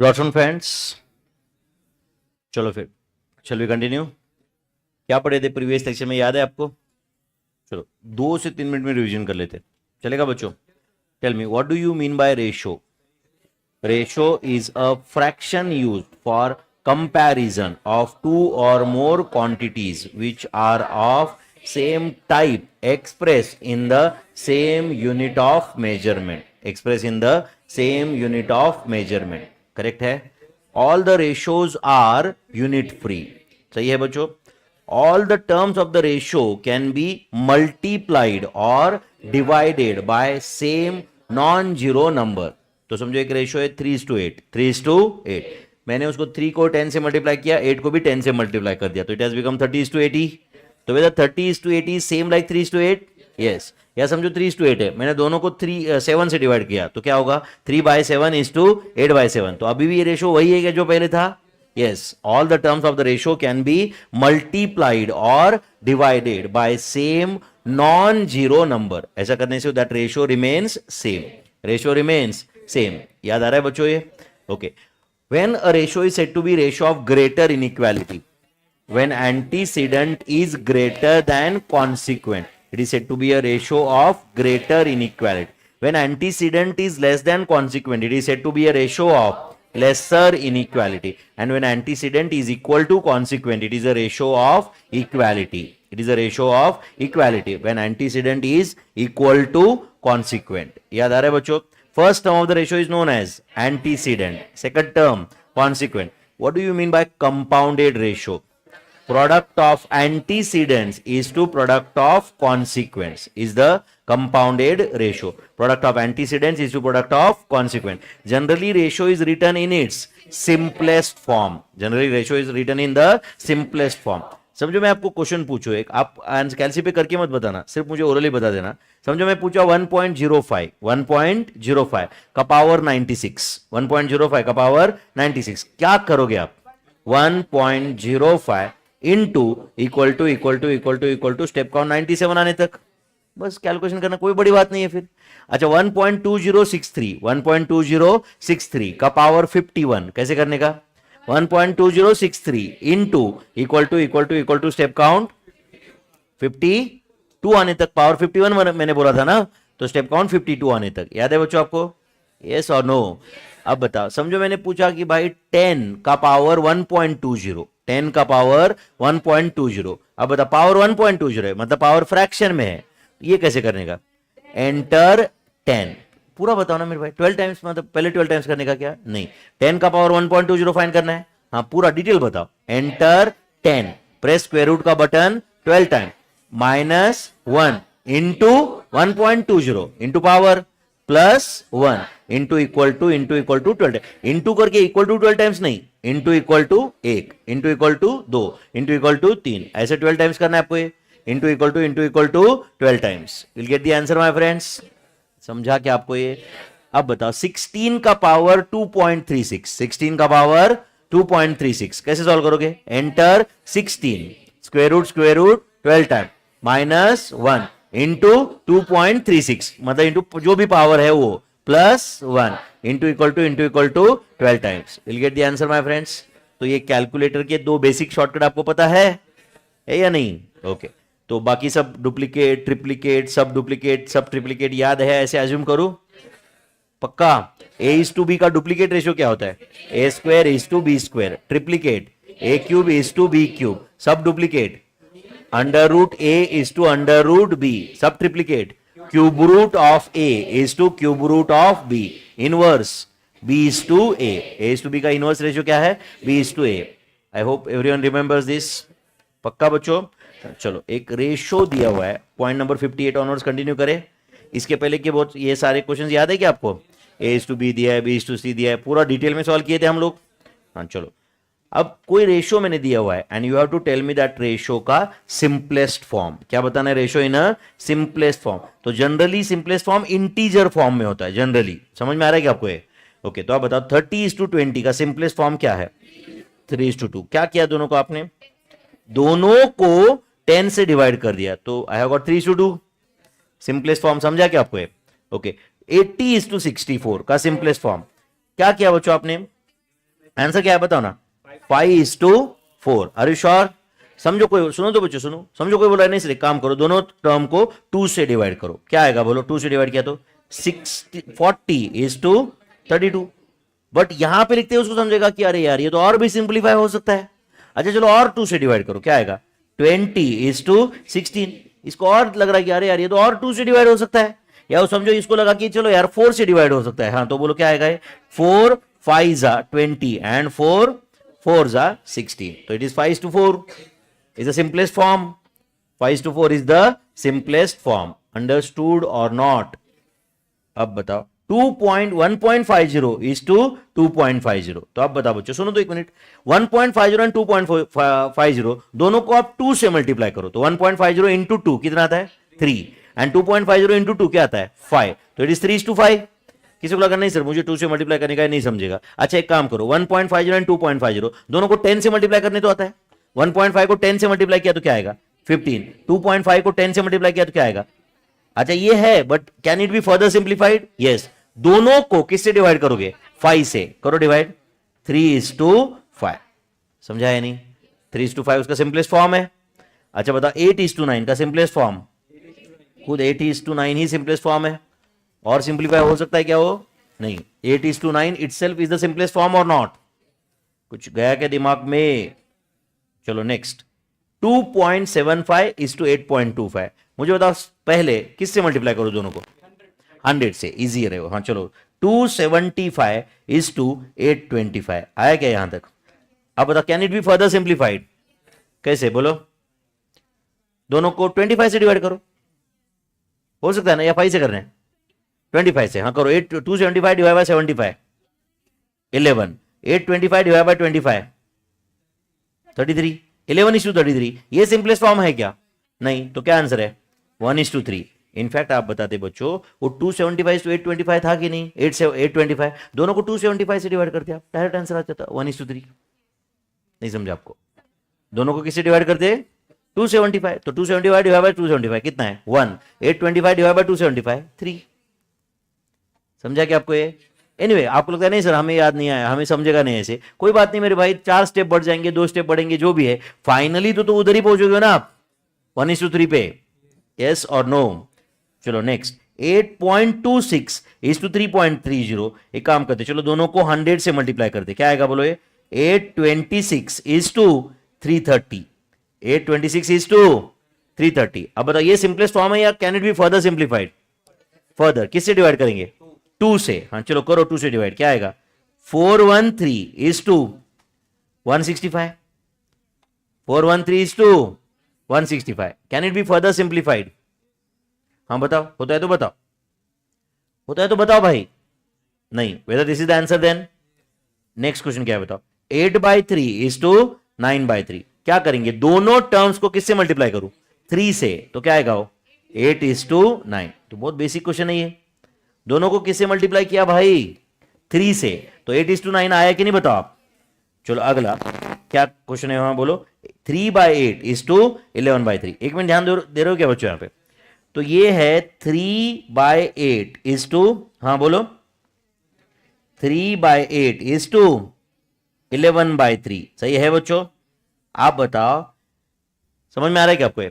Lots on friends, चलो फिर चल वी कंटिन्यू। क्या पढ़े थे प्रीवियस लेक्चर में, याद है आपको? चलो 2 से 3 मिनट में रिवीजन कर लेते, चलेगा बच्चों? Tell me what do you mean by ratio? Ratio is a fraction used for comparison of two or more quantities which are of same type expressed in the same unit of measurement correct है? All the ratios are unit free, सही है बच्चों? All the terms of the ratio can be multiplied और divided by same non zero number. तो समझो एक ratio है 3:8, 3:8। मैंने उसको 3 को 10 से मल्टीप्लाई किया, 8 को भी 10 से मल्टीप्लाई कर दिया, तो इट हैज बिकम 30:80। तो वेदर 30:80 सेम लाइक 3:8? यस। या समझो 3:8 है, मैंने दोनों को 7 से डिवाइड किया, तो क्या होगा? 3/7 इज टू 8/7। तो अभी भी ये रेशो वही है क्या जो पहले था? Yes. All the terms of the ratio can be multiplied और divided by same non zero number. ऐसा करने से that ratio remains same, ratio remains same. याद आ रहा है बच्चों ये? Okay. When a ratio is said to be ratio of greater inequality, when antecedent is greater than consequent, it is said to be a ratio of greater inequality. When antecedent is less than consequent, it is said to be a ratio of lesser inequality. And when antecedent is equal to consequent, it is a ratio of equality. It is a ratio of equality when antecedent is equal to consequent. याद आ रहा है बच्चों? First term of the ratio is known as antecedent. Second term, consequent. What do you mean by compounded ratio? Product of antecedents is to product of consequence is the compounded ratio. Product of antecedents is to product of consequent. Generally, ratio is written in its simplest form. Generally, ratio is written in the simplest form. समझो मैं आपको question पूछूं एक, आप कैलसी पे करके मत बताना, सिर्फ मुझे ओरली बता देना। समझो मैं पूछा 1.05 का पावर 96, 1.05 का पावर 96, क्या करोगे आप? 1.05 into equal to step count 97 आने तक, बस कैलकुलेशन करना, कोई बड़ी बात नहीं है फिर। अच्छा 1.2063 का पावर 51 कैसे करने का? 1.2063 into equal to step count 52 आने तक, पावर 51 मैंने बोला था ना, तो स्टेप काउंट 52 आने तक। याद है बच्चों आपको? यस और नो? अब बताओ, समझो मैंने पूछा कि भाई 10 का पावर 1.20, 10 का पावर 1.20। अब बता पावर 1.20 है, मतलब पावर फ्रैक्शन में है, ये कैसे करने का? एंटर 10, पूरा बताओ ना मेरे भाई। 12 टाइम्स मतलब पहले 12 टाइम्स करने का क्या? नहीं, 10 का पावर 1.20 फाइंड करना है। हाँ पूरा डिटेल बताओ। एंटर 10, प्रेस स्क्वायर रूट का button 12 time, -1 into 1.20 into power +1 into equal to 12, into करके इक्वल टू 12 टाइम्स नहीं, into equal to 1 into equal to 2 into equal to 3, ऐसे 12 टाइम्स करना है आपको ये, into equal to 12 times. Will get the answer my friends. समझा क्या आपको ये? अब बताओ 16 का पावर 2.36, 16 का पावर 2.36 कैसे सॉल्व करोगे? Enter 16, square root 12 time, -1 into 2.36 मतलब इंटू जो भी पावर है वो +1 into equal to 12 times. Will get the answer my friends. तो ये कैलकुलेटर के 2 बेसिक शॉर्टकट आपको पता है या नहीं? ओके तो बाकी सब डुप्लीकेट, ट्रिप्लीकेट, सब डुप्लीकेट, सब ट्रिप्लीकेट याद है, ऐसे एज्यूम करूं पक्का? a:b का डुप्लीकेट रेशियो क्या होता है? a²:b²। Triplicate a³:b³। सब डुप्लीकेट √a:√b। सब triplicate √of a:√b। Inverse b:a। a:b का इनवर्स रेशियो क्या है? b:a। I hope everyone remembers this. पक्का बच्चों? चलो एक रेशो दिया हुआ है, पॉइंट नंबर 58 ऑनवर्ड्स कंटिन्यू करें। इसके पहले के बहुत ये सारे क्वेश्चंस याद है क्या आपको? a:b दिया है, b:c दिया है, पूरा डिटेल में सॉल्व किए थे हम लोग। हाँ चलो अब कोई रेशो मैंने दिया हुआ है and you have to tell me that ratio का सिंपलेस्ट फॉर्म। क्या बताना है? Ratio in a simplest form. तो generally simplest form integer form में होता है जनरली। समझ में आ रहा है क्या आपको ये? ओके तो आप बताओ 30:20 का सिंपलेस्ट फॉर्म क्या है? 3:2। क्या किया दोनों को आपने? दोनों को 10 से डिवाइड कर दिया, तो I have got 3:2। Simplest form समझा क्या आपको? ओके 80:64 का सिंपलेस्ट फॉर्म क्या किया बच्चों आपने? आंसर क्या है बताओ ना, 5:4। Are you sure? समझो कोई, सुनो तो बच्चों सुनो, समझो कोई बोल रहा है नहीं सर एक काम करो, दोनों टर्म को 2 से डिवाइड करो, क्या आएगा बोलो? 2 से डिवाइड किया तो 40:32। बट यहां पे लिखते हैं उसको समझेगा कि अरे यार ये तो और भी सिंप्लीफाई हो सकता है। अच्छा चलो और 2 से डिवाइड करो, क्या आएगा? 20:16। इसको और लग रहा है कि अरे यार ये तो और 2 से डिवाइड हो सकता है, या वो समझो इसको लगा कि चलो यार 4 से डिवाइड हो सकता है। हाँ तो बोलो क्या आएगा? 4 5 20 एंड 4 4 16। तो it is 5:4 is the simplest form. 5:4 is the simplest form. Understood or not? अब बताओ 1.50 is to 2.50। तो अब बताओ बच्चों, सुनो तो एक मिनट, 1.50 एंड 2.50 दोनों को आप 2 से मल्टीप्लाई करो तो 1.50 इंटू 2 कितना आता है? 3। एंड 2.50 इंटू 2 क्या आता है? 5। तो इट इज 3:5। किसी को लगा नहीं सर मुझे 2 से मल्टीप्लाई करने का नहीं समझेगा। अच्छा एक काम करो, 1.50 एंड 2.50 दोनों को 10 से मल्टीप्लाई करने तो आता है। 1.5 को 10 से मल्टीप्लाई किया तो क्या आएगा? 15। 2.5 को 10 से मल्टीप्लाई किया तो क्या आएगा? अच्छा ये है, but can it be further simplified? Yes. दोनों को किससे डिवाइड करोगे? 5 से। करो डिवाइड, 3:5। समझा है नहीं? 3:5 उसका सिंपलेस्ट फॉर्म है। अच्छा बताओ 8:9 का सिंपलेस्ट फॉर्म? खुद 8:9 ही सिंपलेस्ट फॉर्म है, और सिंप्लीफाई हो सकता है क्या वो? नहीं। 8:9 itself is the simplest form और नॉट? कुछ गया क्या दिमाग में? चलो नेक्स्ट, 2.75 is to 8.25। मुझे बताओ पहले किससे मल्टीप्लाई करो दोनों को? 100 से, इजी रहे हो। हाँ चलो 275 is to 825। आया क्या यहां तक? अब बताओ can it be further simplified? कैसे बोलो? दोनों को 25 से डिवाइड करो, हो सकता है ना, या 5 से कर रहे हैं? 25 से। हाँ करो, 275 डिवाइड बाय 75 11। 825 divide by 25 33। 11:33। ये सिंपलेस्ट फॉर्म है क्या? नहीं। तो क्या आंसर है? 1:3। इनफैक्ट आप बताते बच्चों वो 275 to 825 था कि नहीं? 8 से 825 दोनों को 275 से डिवाइड करते आप, डायरेक्ट आंसर आ जाता 1:3। नहीं समझा आपको? दोनों को किससे डिवाइड करते? 275। तो 275 डिवाइड बाय 275 कितना है? 1। 825 डिवाइड बाय 275 3। समझा क्या आपको ये? एनीवे आपको लगता है नहीं सर हमें याद नहीं आया, हमें समझेगा नहीं ऐसे, कोई बात नहीं मेरे भाई, 4 स्टेप बढ़ जाएंगे, 2 स्टेप बढ़ेंगे, जो भी है फाइनली तो उधर ही पहुंचोगे ना आप, 1:3 पे। यस और नो? चलो नेक्स्ट, 8.26 is to 3.30। एक काम करते चलो दोनों को 100 से मल्टीप्लाई करते, क्या आएगा बोलो? ये 826 is to 330। 826 is to 330। अब बताओ ये सिंपलेस्ट फॉर्म है या can it be further simplified? Further किससे डिवाइड करेंगे? 2 से। हाँ चलो करो 2 से डिवाइड, क्या आएगा? 413 is to 165। 413 is to 165। Can it be further simplified? हाँ बताओ, होता है तो बताओ, होता है तो बताओ भाई। नहीं, whether this is the answer then. Next question क्या है बताओ? 8/3 is to 9/3। क्या करेंगे? दोनों टर्म्स को किससे मल्टीप्लाई करूं? 3 से। तो क्या आएगा वो? 8 is to 9। तो बहुत बेसिक क्वेश्चन है ये। दोनों को किससे मल्टीप्लाई किया भाई? 3 से। तो 8 is to 9 आया कि नहीं बताओ आप? चलो अगला क्या क्वेश्चन है वहां बोलो? 3/8 is to 11/3। एक मिनट ध्यान दे रहे हो क्या बच्चों यहां पे? तो ये है 3/8 is to, हाँ बोलो, 3/8 is to 11/3। सही है बच्चों? आप बताओ समझ में आ रहा है क्या आपको?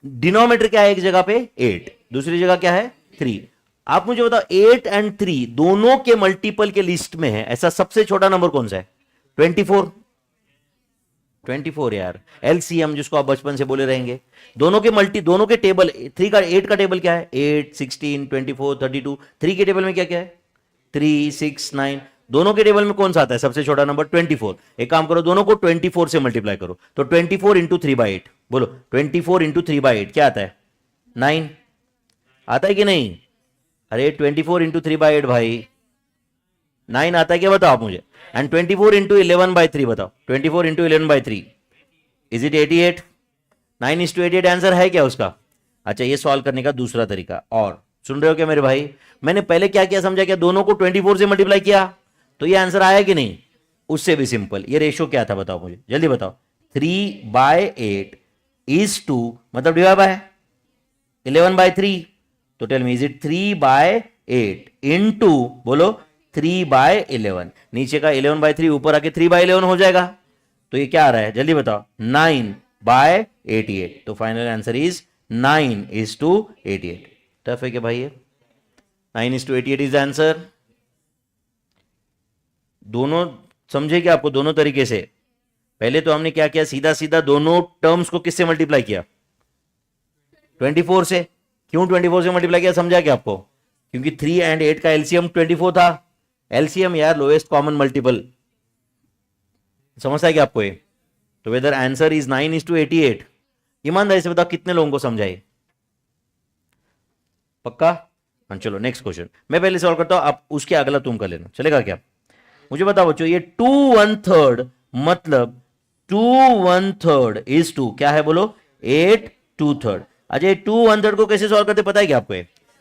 डिनोमिनेटर क्या है? एक जगह पे 8, दूसरी जगह क्या है? 3। आप मुझे बताओ 8 एंड 3 दोनों के मल्टीपल के लिस्ट में है, ऐसा सबसे छोटा नंबर कौन सा है? 24। 24 यार, एलसीएम जिसको आप बचपन से बोले रहेंगे। दोनों के टेबल 8 का टेबल क्या है? 8, 16, 24, 32। 3 के टेबल में क्या क्या है? 3, 6, 9। दोनों के टेबल में कौन सा आता है सबसे छोटा नंबर? 24। एक काम करो दोनों को 24 से मल्टीप्लाई करो, तो 24 इंटू 3/8 बोलो। 24 इंटू 3/8 क्या आता है? 9 आता है कि नहीं? अरे 24 इंटू 3/8 भाई 9 आता है क्या बताओ आप मुझे? एंड 24 इंटू 11/3 बताओ। 24 into 11/3 is it 88? 9 is to 88 answer है क्या उसका? अच्छा ये सॉल्व करने का दूसरा तरीका, और सुन रहे हो क्या मेरे भाई? मैंने पहले क्या किया समझा क्या? दोनों को 24 से मल्टीप्लाई किया तो ये आंसर आया कि नहीं? उससे भी सिंपल, ये रेशो क्या था बताओ मुझे, जल्दी बताओ। 3/8 is to मतलब डिवाइड बाय 11/3। तो tell me is it 3/8 into बोलो 3/11, नीचे का 11/3 ऊपर आके 3/11 हो जाएगा, तो ये क्या आ रहा है जल्दी बताओ, 9/88। तो फाइनल आंसर इज 9:88। टफ है क्या भाई ये? 9:88 इज आंसर। दोनों समझे क्या आपको? दोनों तरीके से। पहले तो हमने क्या किया, सीधा सीधा दोनों टर्म्स को किससे मल्टीप्लाई किया? 24 से। क्यों 24 से मल्टीप्लाई किया समझा क्या आपको? क्योंकि 3 और 8 का एलसीएम 24 था। एलसीएम यार लोएस्ट कॉमन मल्टीपल, समझता है क्या आपको ये? तो वेदर आंसर इज 9:88। ईमानदारी से बताओ कितने लोगों को समझाए? पक्का? हाँ चलो नेक्स्ट क्वेश्चन मैं पहले सॉल्व करता हूं, आप उसके अगला तुम कर लेना, चलेगा क्या? मुझे बताओ बच्चों, ये 2/3 मतलब 2/3 इज टू क्या है बोलो? 8/2। अच्छा ये 2/3 को कैसे सॉल्व करते पता है क्या आपको?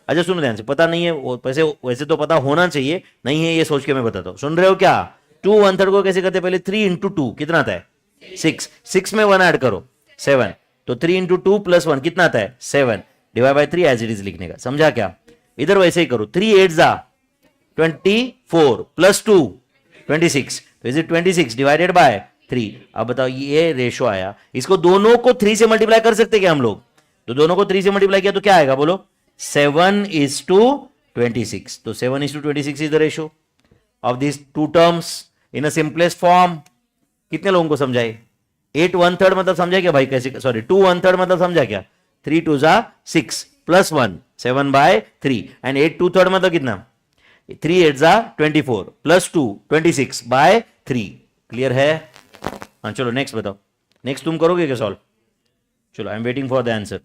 अच्छा सुनो ध्यान से, पता नहीं है वैसे वैसे तो पता होना चाहिए, नहीं है ये सोच के मैं बताता हूं, सुन रहे हो क्या? 2/3 को कैसे करते? पहले 3 × 2 कितना आता है? 6। 6 में 1 ऐड करो 7, तो 3 × 2 + 1 कितना आता है? 7 /3 एज इट इज लिखने का, समझा क्या? इधर वैसे ही करो, 3 8 जा 24 + 2 26, तो इज इट 26 /3। अब बताओ ये रेशो आया, इसको दोनों को 3 से मल्टीप्लाई कर सकते क्या हम लोग? तो दोनों को 3 से मल्टीप्लाई किया तो क्या आएगा बोलो? 7:26। तो 7:26 is the ratio of this two terms in a simplest form. कितने लोगों को समझाए? 8/1/3 मतलब समझा क्या भाई? कैसे? सॉरी 2/3 मतलब समझा क्या? 3 2 6 + 1 7/3 एंड 8/2 मतलब कितना? 3 8 24 + 2 26/3। क्लियर है? हाँ चलो नेक्स्ट बताओ, नेक्स्ट तुम करोगे क्या सॉल्व? चलो I am waiting for the answer.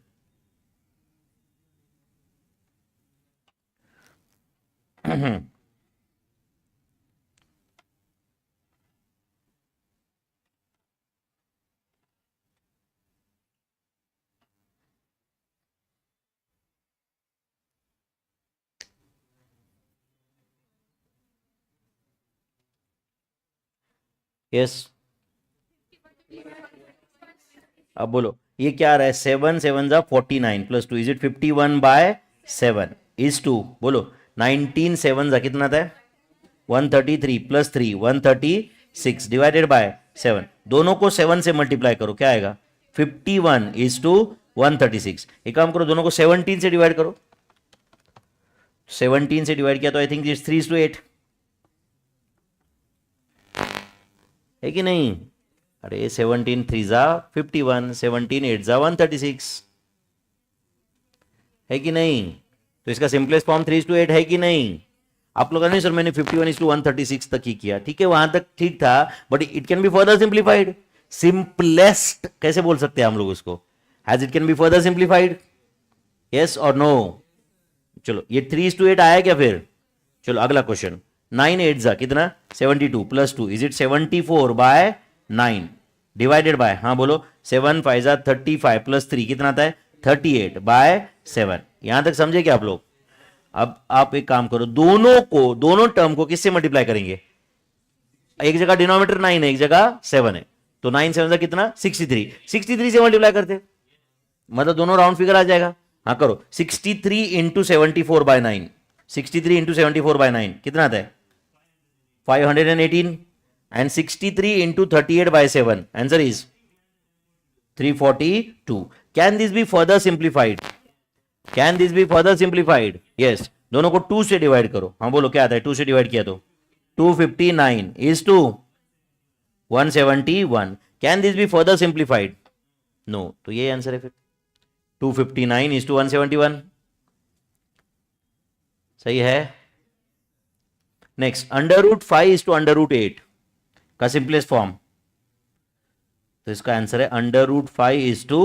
Yes अब बोलो ये क्या आ रहा है? 7 7 49 + 2 इज इट 51/7 इज टू बोलो 19 7 कितना था? 133 + 3 136 /7। दोनों को 7 से मल्टीप्लाई करो, क्या आएगा? 51:136। एक काम करो, दोनों को 17 से डिवाइड करो। 17 से डिवाइड किया तो आई थिंक इट्स 3:8 है कि नहीं? अरे 17 3 51, 17 8 136 है कि नहीं? तो इसका सिंपलेस्ट फॉर्म 3:8 है कि नहीं? आप लोगों ने सर मैंने 51:136 तक ही किया, ठीक है वहां तक ठीक था, but it can be further simplified. Simplest कैसे बोल सकते हैं हम लोग उसको? Has it can be further simplified, yes और नो? चलो ये 3:8 आया क्या फिर? चलो अगला क्वेश्चन, 9 8 कितना? 72 + 2 इज इट 74/9 डिवाइडेड बाय, हाँ बोलो 7 5 35 + 3 कितना आता है? 38/7। यहां तक समझे क्या आप लोग? अब आप एक काम करो, दोनों टर्म को किससे मल्टीप्लाई करेंगे? एक जगह डिनोमिनेटर 9 है, एक जगह 7 है, तो 9 7 कितना? 63। 63 से मल्टीप्लाई करते, मतलब दोनों राउंड फिगर आ जाएगा। हाँ करो, 63 × 74/9, 63 × 74/9 कितना आता है? 518 and 63 × 38/7 answer is 342. Can this be further simplified? Can this be further simplified? Yes. दोनों को 2 से डिवाइड करो, हाँ बोलो क्या आता है? 2 से डिवाइड किया तो 259 is to 171. Can this be further simplified? No. तो ये आंसर है फिर, 259 is to 171। सही है। नेक्स्ट, √5 is to √8 का सिंपलेस्ट फॉर्म, तो इसका आंसर है √5 is to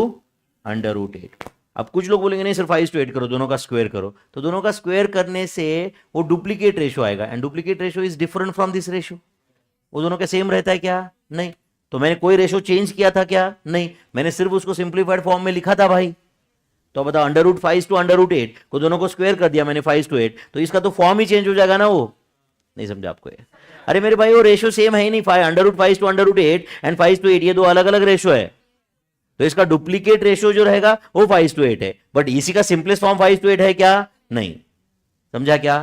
√8। अब कुछ लोग बोलेंगे नहीं सर 5:8 करो, दोनों का स्क्वायर करो, तो दोनों का स्क्वायर करने से वो डुप्लीकेट रेशो आएगा, and duplicate ratio is different from this ratio. वो दोनों का सेम रहता है क्या? नहीं। तो मैंने कोई रेशो चेंज किया था क्या? नहीं, मैंने सिर्फ उसको सिंप्लीफाइड फॉर्म में लिखा था भाई। तो बताओ √5 to √8 को दोनों को स्क्वायर कर दिया मैंने 5:8, तो इसका तो फॉर्म ही चेंज हो जाएगा ना। वो नहीं समझा आपको ये? अरे मेरे भाई वो रेशो सेम है ही नहीं, √5 to √8 एंड 5:8 ये दो अलग अलग रेशो है, तो इसका डुप्लीकेट रेशो जो रहेगा वो 5:8 है, बट इसी का सिंपलेस्ट फॉर्म 5:8 है क्या? नहीं। समझा क्या?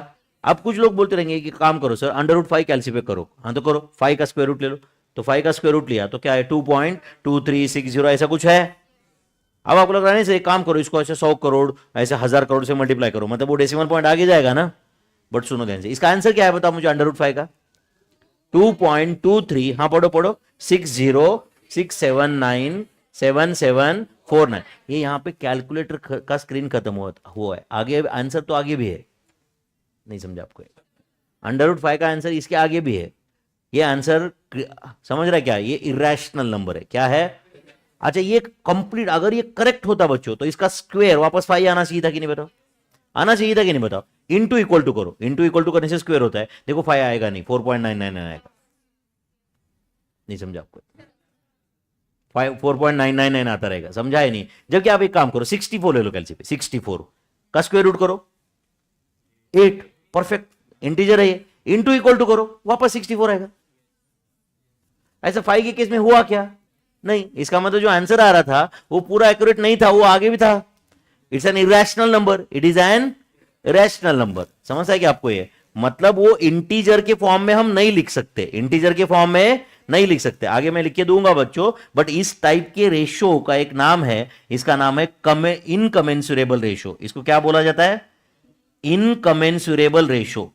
अब कुछ लोग बोलते रहेंगे कि काम करो सर, अंडर रूट 5 कैलसिफाई करो। हाँ तो करो, 5 का स्क्वायर रूट ले लो। तो 5 का स्क्वायर रूट लिया तो क्या है, 2.2360 ऐसा कुछ है। अब आपको लग रहा है ना, एक काम करो, इसको ऐसे 100 करोड़ ऐसे 1000 करोड़ से मल्टीप्लाई करो, मतलब वो डेसिमल पॉइंट आगे जाएगा ना। बट सुनो ध्यान से, इसका आंसर क्या है बताओ मुझे, अंडर रूट 5 का 2.23, हाँ पढ़ो पढ़ो, 6067974749। ये यहाँ पे कैलकुलेटर का स्क्रीन खत्म हुआ है, आगे आंसर तो आगे भी है, नहीं समझा आपको। अंडर रूट 5 का आंसर इसके आगे भी है। ये आंसर समझ रहा है क्या, ये इरेशनल नंबर है, क्या है। अच्छा ये कंप्लीट, अगर ये करेक्ट होता बच्चों तो इसका स्क्वायर वापस 5 आना चाहिए था कि नहीं बताओ, आना चाहिए था कि नहीं बताओ। इनटू इक्वल टू करो, इनटू इक्वल टू करने से स्क्वायर होता है, देखो 5 आएगा नहीं, 4.99 आएगा, नहीं समझा आपको, 4.999 आता रहेगा, समझा है नहीं। जबकि आप एक काम करो, 64 ले लो कैलसी पे, 64 का स्क्वायर रूट करो 8, परफेक्ट इंटीजर है ये, इनटू इक्वल टू करो वापस 64 आएगा। ऐसा 5 के केस में हुआ क्या, नहीं। इसका मतलब जो आंसर आ रहा था वो पूरा एक्यूरेट नहीं था, वो आगे भी था। It's an irrational number, it is an irrational number. समझ है कि आपको ये, मतलब वो इंटीजर के फॉर्म में हम नहीं लिख सकते, इंटीजर के फॉर्म में नहीं लिख सकते। आगे मैं लिख के दूंगा बच्चों, बट इस टाइप के रेशो का एक नाम है, इसका नाम है इनकमेंसुरेबल रेशो। इसको क्या बोला जाता है, इनकमेंसुरेबल रेशो,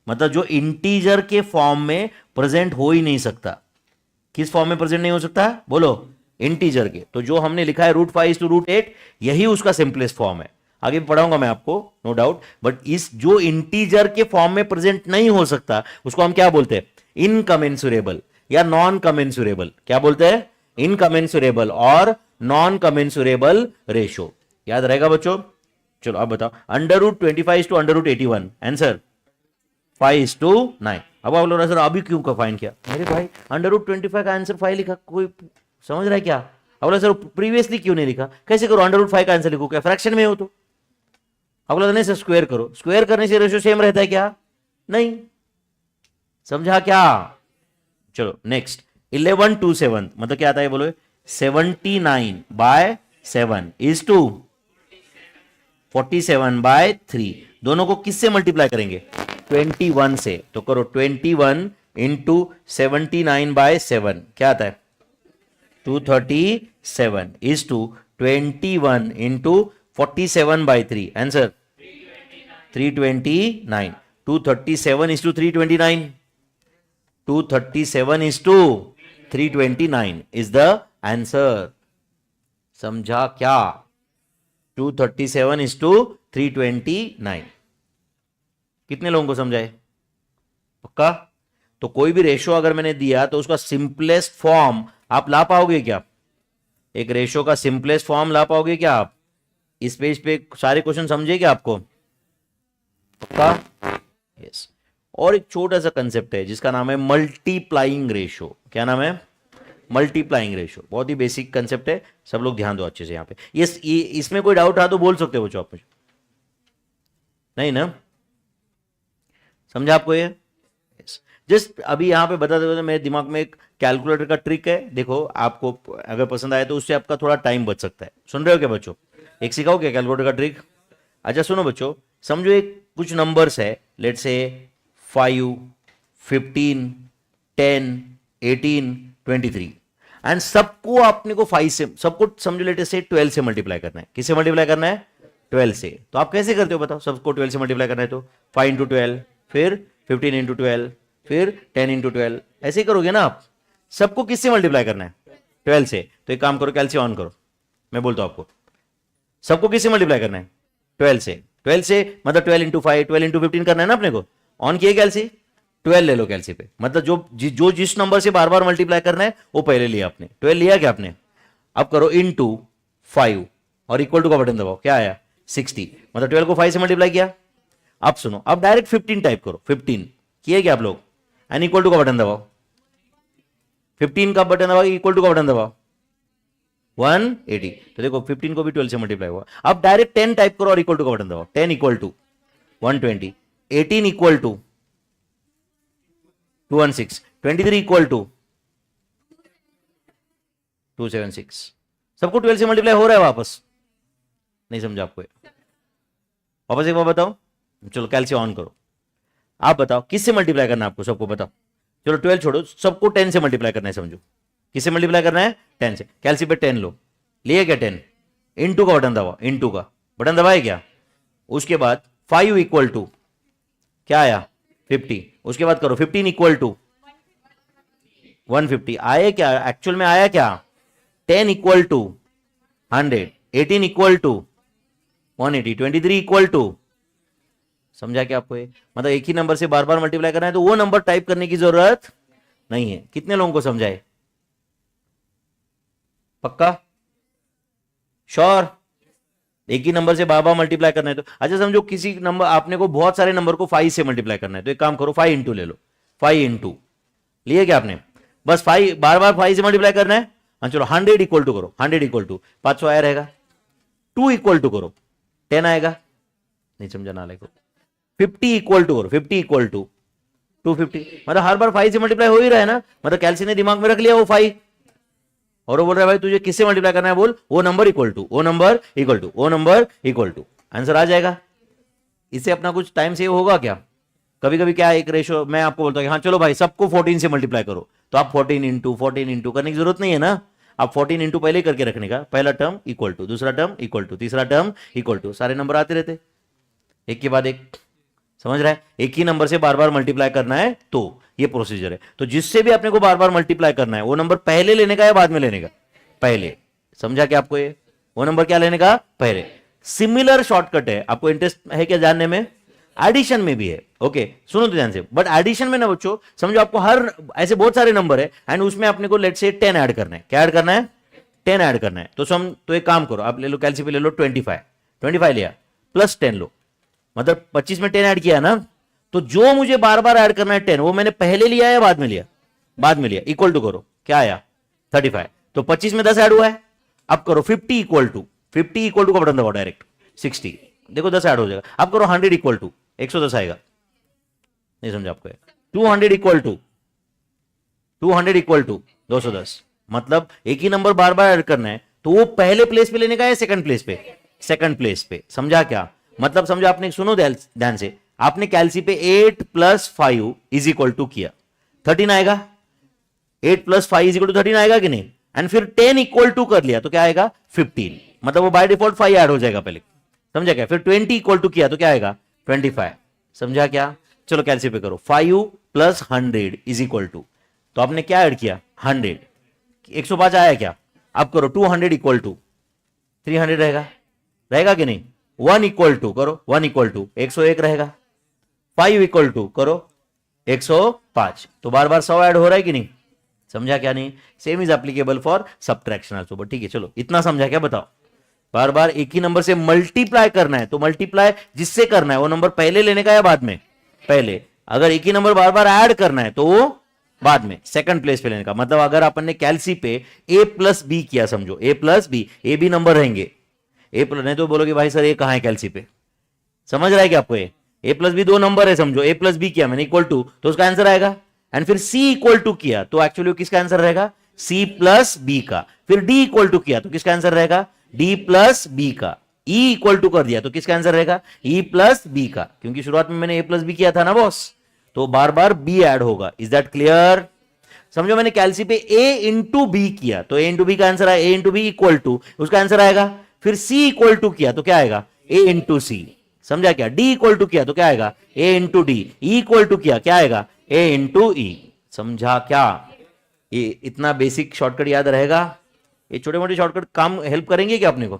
मतलब जो इंटीजर के फॉर्म में प्रेजेंट हो ही नहीं सकता। किस फॉर्म में प्रेजेंट नहीं हो सकता, बोलो, इंटीजर के। तो जो हमने लिखा है √5 √8, यही उसका सिंपलेस्ट फॉर्म है। आगे पढ़ाऊंगा मैं आपको, नो डाउट। बट इस जो इंटीजर के फॉर्म में प्रेजेंट नहीं हो सकता उसको हम क्या बोलते हैं, इनकमेंसुरेबल या नॉन कमेंसुरेबल। क्या बोलते हैं, इनकमेंसुरेबल और नॉन कमेंसुरेबल रेशो। याद रहेगा बच्चों। चलो अब बताओ, √25 = √81, आंसर 5:9। अब आप लोग सर अभी क्यों का फाइन किया, मेरे भाई √25 का आंसर 5 लिखा, कोई समझ रहा है क्या। अब सर प्रीवियसली क्यों नहीं लिखा, कैसे करो, √5 का आंसर लिखो, क्या फ्रैक्शन में हो तो। अब नहीं सर स्क्वायर करो, स्क्वायर करने से रेशियो सेम रहता है क्या, नहीं समझा क्या। चलो नेक्स्ट, 11/7 मतलब क्या आता है बोलो, 79/7 इज टू 47/3। दोनों को किससे मल्टीप्लाई करेंगे, 21 से। तो करो 21 इंटू 79/7 क्या आता है, 237 is to 21 into 47/3, answer 329। 237 is to 329, 237 is to 329 is the answer. समझा क्या, 237 इज टू 329। कितने लोगों को समझाए, पक्का। तो कोई भी रेशो अगर मैंने दिया तो उसका सिंपलेस्ट फॉर्म आप ला पाओगे क्या, एक रेशो का सिंपलेस्ट फॉर्म ला पाओगे क्या आप। इस पेज पे सारे क्वेश्चन समझे क्या आपको, पक्का, यस। और एक छोटा सा कंसेप्ट है जिसका नाम है मल्टीप्लाइंग रेशो। क्या नाम है, मल्टीप्लाइंग रेशो। बहुत ही बेसिक कंसेप्ट है, सब लोग ध्यान दो अच्छे से यहाँ पे। ये इसमें कोई डाउट है तो बोल सकते हो बच्चों आप मुझे, नहीं ना, समझा आपको ये। जस्ट अभी यहां पे बता दो, मेरे दिमाग में एक कैलकुलेटर का ट्रिक है, देखो आपको अगर पसंद आए तो उससे आपका थोड़ा टाइम बच सकता है। सुन रहे हो क्या बच्चों, एक सिखाओ क्या कैलकुलेटर का ट्रिक। अच्छा सुनो बच्चों, समझो एक कुछ नंबर्स है, लेट्स से 5, 15, 10, 18, 23, एंड सबको आपने को 5 से, सबको समझो लेटेस्ट से 12 से मल्टीप्लाई करना है। किससे मल्टीप्लाई करना है, 12 से। तो आप कैसे करते हो बताओ, सबको 12 से मल्टीप्लाई करना है तो 5 × 12, फिर 15 × 12, फिर 10 × 12, ऐसे ही करोगे ना आप। सबको किससे मल्टीप्लाई करना है, 12 से। तो एक काम करो, कैलसी ऑन करो, मैं बोलता हूं आपको, सबको किससे मल्टीप्लाई करना है, 12 से। 12 से मतलब 12 × 5, 12 × 15 करना है ना अपने को। ऑन किए कैलसी, 12 ले लो कैलसी पे, मतलब जो जिस नंबर से बार बार मल्टीप्लाई करना है वो पहले लिया आपने, 12 लिया क्या आपने। अब करो इनटू 5 और इक्वल टू का बटन दबाओ, क्या आया 60, मतलब 12 को 5 से मल्टीप्लाई किया। अब सुनो, अब डायरेक्ट 15 टाइप करो, 15 किए क्या आप लोग, एंड इक्वल टू का बटन दबाओ, 15 का बटन दबाओ, इक्वल टू का बटन दबाओ, 180। तो देखो 15 को भी 12 से मल्टीप्लाई हुआ। अब डायरेक्ट 10 टाइप करो और इक्वल टू का बटन दबाओ, 10 equal to 120, 18 equal to 216, 23 equal to 276। सबको 12 से मल्टीप्लाई हो रहा है वापस, नहीं समझा आपको, वापस एक बार बताओ। चलो कैलसी ऑन करो, आप बताओ किससे मल्टीप्लाई करना है आपको, सबको बताओ। चलो 12 छोड़ो, सबको 10 से मल्टीप्लाई करना है, समझो किससे मल्टीप्लाई करना है, 10 से। कैलसी पे 10 लो, लिया क्या 10, इंटू का बटन दबाओ, इंटू का बटन दबाए क्या। उसके बाद 5 इक्वल टू क्या आया 50, उसके बाद करो 15 इक्वल टू 150 आए क्या, एक्चुअल में आया क्या 10 equal to 100, 18 equal to 180, 23 equal to, समझा क्या आपको ये, मतलब एक ही नंबर से बार बार मल्टीप्लाई करना है तो वो नंबर टाइप करने की जरूरत नहीं है। कितने लोगों को समझाए, पक्का श्योर, एक ही नंबर से बार बार मल्टीप्लाई करना है तो। अच्छा समझो किसी नंबर आपने को बहुत सारे नंबर को 5 से मल्टीप्लाई करना है तो एक काम करो 5 इंटू ले लो, 5 इंटू लिए क्या आपने, बस 5 बार बार 5 से मल्टीप्लाई करना है। हाँ चलो 100 इक्वल टू करो, 100 इक्वल टू 500 आया रहेगा, 2 इक्वल टू करो 10 आएगा, नहीं समझा ना को। 50 इक्वल टू करो, 50 इक्वल टू 250, मतलब हर बार 5 से मल्टीप्लाई हो ही रहा है ना, मतलब कैल्सी ने दिमाग में रख लिया वो 5, और वो बोल रहा है भाई तुझे किससे मल्टीप्लाई करना है, बोल वो नंबर इक्वल टू वो नंबर इक्वल टू वो नंबर इक्वल टू, आंसर आ जाएगा। इससे अपना कुछ टाइम सेव होगा क्या। कभी कभी क्या एक रेशो मैं आपको बोलता हूँ हाँ चलो भाई सबको 14 से मल्टीप्लाई करो, तो आप 14 इंटू करने की जरूरत नहीं है ना, आप 14 इंटू पहले ही करके रखने का, पहला टर्म इक्वल टू, दूसरा टर्म इक्वल टू, तीसरा टर्म इक्वल टू, सारे नंबर आते रहते एक के बाद एक, समझ रहा है, एक ही नंबर से बार बार मल्टीप्लाई करना है तो ये प्रोसीजर है। तो जिससे भी आपने को बार बार मल्टीप्लाई करना है वो नंबर पहले लेने का या बाद में लेने का, पहले, समझा क्या आपको ये, वो नंबर क्या लेने का पहले। सिमिलर शॉर्टकट है, आपको इंटरेस्ट है क्या जानने में, एडिशन में भी है, ओके सुनो तो ध्यान से, बट एडिशन में ना बच्चों समझो आपको हर ऐसे बहुत सारे नंबर है एंड उसमें अपने को लेट से 10 ऐड करना है, क्या ऐड करना है 10 ऐड करना है, तो एक काम करो आप ले लो कैलसी पे ले लो 25 लिया प्लस 10 लो, मतलब 25 में 10 ऐड किया ना, तो जो मुझे बार बार ऐड करना है 10 वो मैंने पहले लिया या बाद में लिया, बाद में लिया, इक्वल टू करो क्या आया 35, तो 25 में 10 ऐड हुआ है, अब करो 50 इक्वल टू का बटन दबाओ डायरेक्ट 60, देखो 10 ऐड हो जाएगा, अब करो 100 इक्वल टू 110 आएगा, नहीं समझा आपको, 200 इक्वल टू 210, मतलब एक ही नंबर बार बार ऐड करना है तो वो पहले प्लेस पे लेने का है सेकंड प्लेस पे, सेकंड प्लेस पे, समझा क्या, मतलब समझो आपने सुनो ध्यान से, आपने कैलसी पे 8 + 5 इज इक्वल टू किया 13 आएगा, 8 + 5 इज इक्वल टू 13 आएगा कि नहीं, एंड फिर 10 इक्वल टू कर लिया तो क्या आएगा 15, मतलब वो बाय डिफॉल्ट 5 ऐड हो जाएगा पहले, समझा क्या, फिर 20 इक्वल टू किया तो क्या आएगा 25, समझा क्या। चलो कैलसी पे करो 5 + 100 इज इक्वल टू, तो आपने क्या ऐड किया 100, 105 आया क्या, अब करो 200 इक्वल टू 300 रहेगा कि नहीं, 1 इक्वल टू करो 1 इक्वल टू 101 रहेगा, 5 इक्वल टू करो 105, तो बार बार 100 ऐड हो रहा है कि नहीं, समझा क्या नहीं, same is applicable for subtraction also, but ठीक है चलो इतना समझा क्या बताओ। बार बार एक ही नंबर से मल्टीप्लाई करना है तो मल्टीप्लाई जिससे करना है वो नंबर पहले लेने का या बाद में, पहले, अगर एक ही नंबर बार बार ऐड करना है तो वो बाद में सेकंड प्लेस पे लेने का, मतलब अगर अपन ने कैलसी पे a + b किया, समझो a + b, ए भी नंबर रहेंगे, ए प्लस, नहीं तो बोलोगे भाई सर ये कहां है कैलसी पे, समझ रहा है क्या आपको, ए + b 2 नंबर है, समझो a + b किया मैंने इक्वल टू तो उसका आंसर आएगा, एंड फिर c इक्वल टू किया तो एक्चुअली किसका आंसर रहेगा c + b का, फिर d इक्वल टू किया तो किसका आंसर रहेगा d + b का, e इक्वल टू कर दिया तो किसका आंसर रहेगा e + b का, क्योंकि शुरुआत में मैंने a + b किया था ना बॉस, तो बार बार b ऐड होगा, इज दैट क्लियर। समझो मैंने कैलसी पे a * b किया तो a * b का आंसर आया, a * b इक्वल टू उसका आंसर आएगा, फिर c इक्वल टू किया तो क्या आएगा a * c, समझा क्या, d इक्वल टू किया तो क्या आएगा a * d, e equal to किया क्या आएगा a * e, समझा क्या, ये इतना बेसिक शॉर्टकट याद रहेगा, ये छोटे मोटे शॉर्टकट काम हेल्प करेंगे क्या अपने को,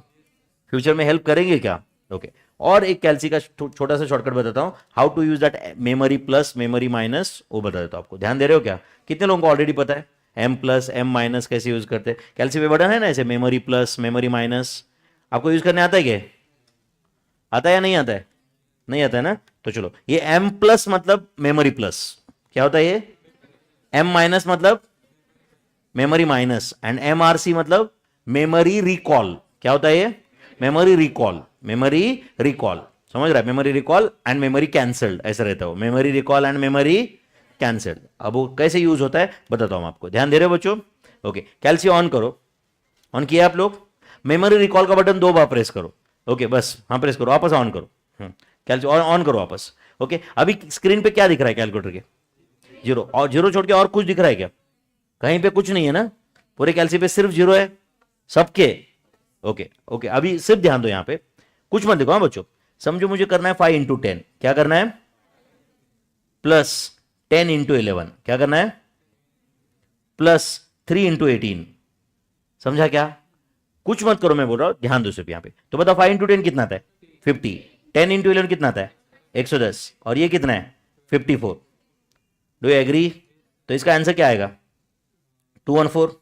फ्यूचर में हेल्प करेंगे क्या, ओके। और एक कैलसी का छोटा सा शॉर्टकट बताता हूं, how to use that memory plus memory minus, वो बता देता हूं आपको, ध्यान दे रहे हो क्या, कितने लोगों को ऑलरेडी पता है m+, m- कैसे यूज करते हैं, कैलसी पे बटन है ना ऐसे मेमोरी प्लस मेमोरी माइनस, आपको यूज करने आता है क्या, आता है या नहीं आता है, नहीं आता है ना, तो चलो ये m+ मतलब मेमोरी प्लस, क्या होता है ये m- मतलब मेमोरी माइनस, एंड mRC मतलब मेमोरी रिकॉल, क्या होता है ये मेमोरी रिकॉल, समझ रहा है, memory recall and memory cancelled ऐसा रहता है, memory recall and memory cancelled. अब वो कैसे यूज होता है बताता हूं आपको, ध्यान दे रहे हो बच्चों, ओके। कैलसी ऑन करो, ऑन किया आप लोग, मेमोरी रिकॉल का बटन 2 बार प्रेस करो, ओके बस, हाँ प्रेस करो, वापस ऑन करो, कैलसी ऑन करो वापस, ओके, अभी स्क्रीन पे क्या दिख रहा है कैलकुलेटर के? जीरो, और जीरो छोड़ के और कुछ दिख रहा है क्या? कहीं पे कुछ नहीं है ना, पूरे कैलसी पे सिर्फ जीरो है सबके। ओके ओके, अभी सिर्फ ध्यान दो, यहां पे कुछ मत देखो। हाँ बच्चों, समझो मुझे करना है 5 × 10, क्या करना है? प्लस 10 × 11, क्या करना है? प्लस 3 × 18। समझा क्या? कुछ मत करो, मैं बोल रहा हूं, ध्यान दो सिर्फ यहां पे। तो बताओ 5 × 10 कितना आता है? 50। 10 × 11 कितना आता है? 110। और ये कितना है? 54। Do you agree? तो इसका आंसर क्या आएगा? 214।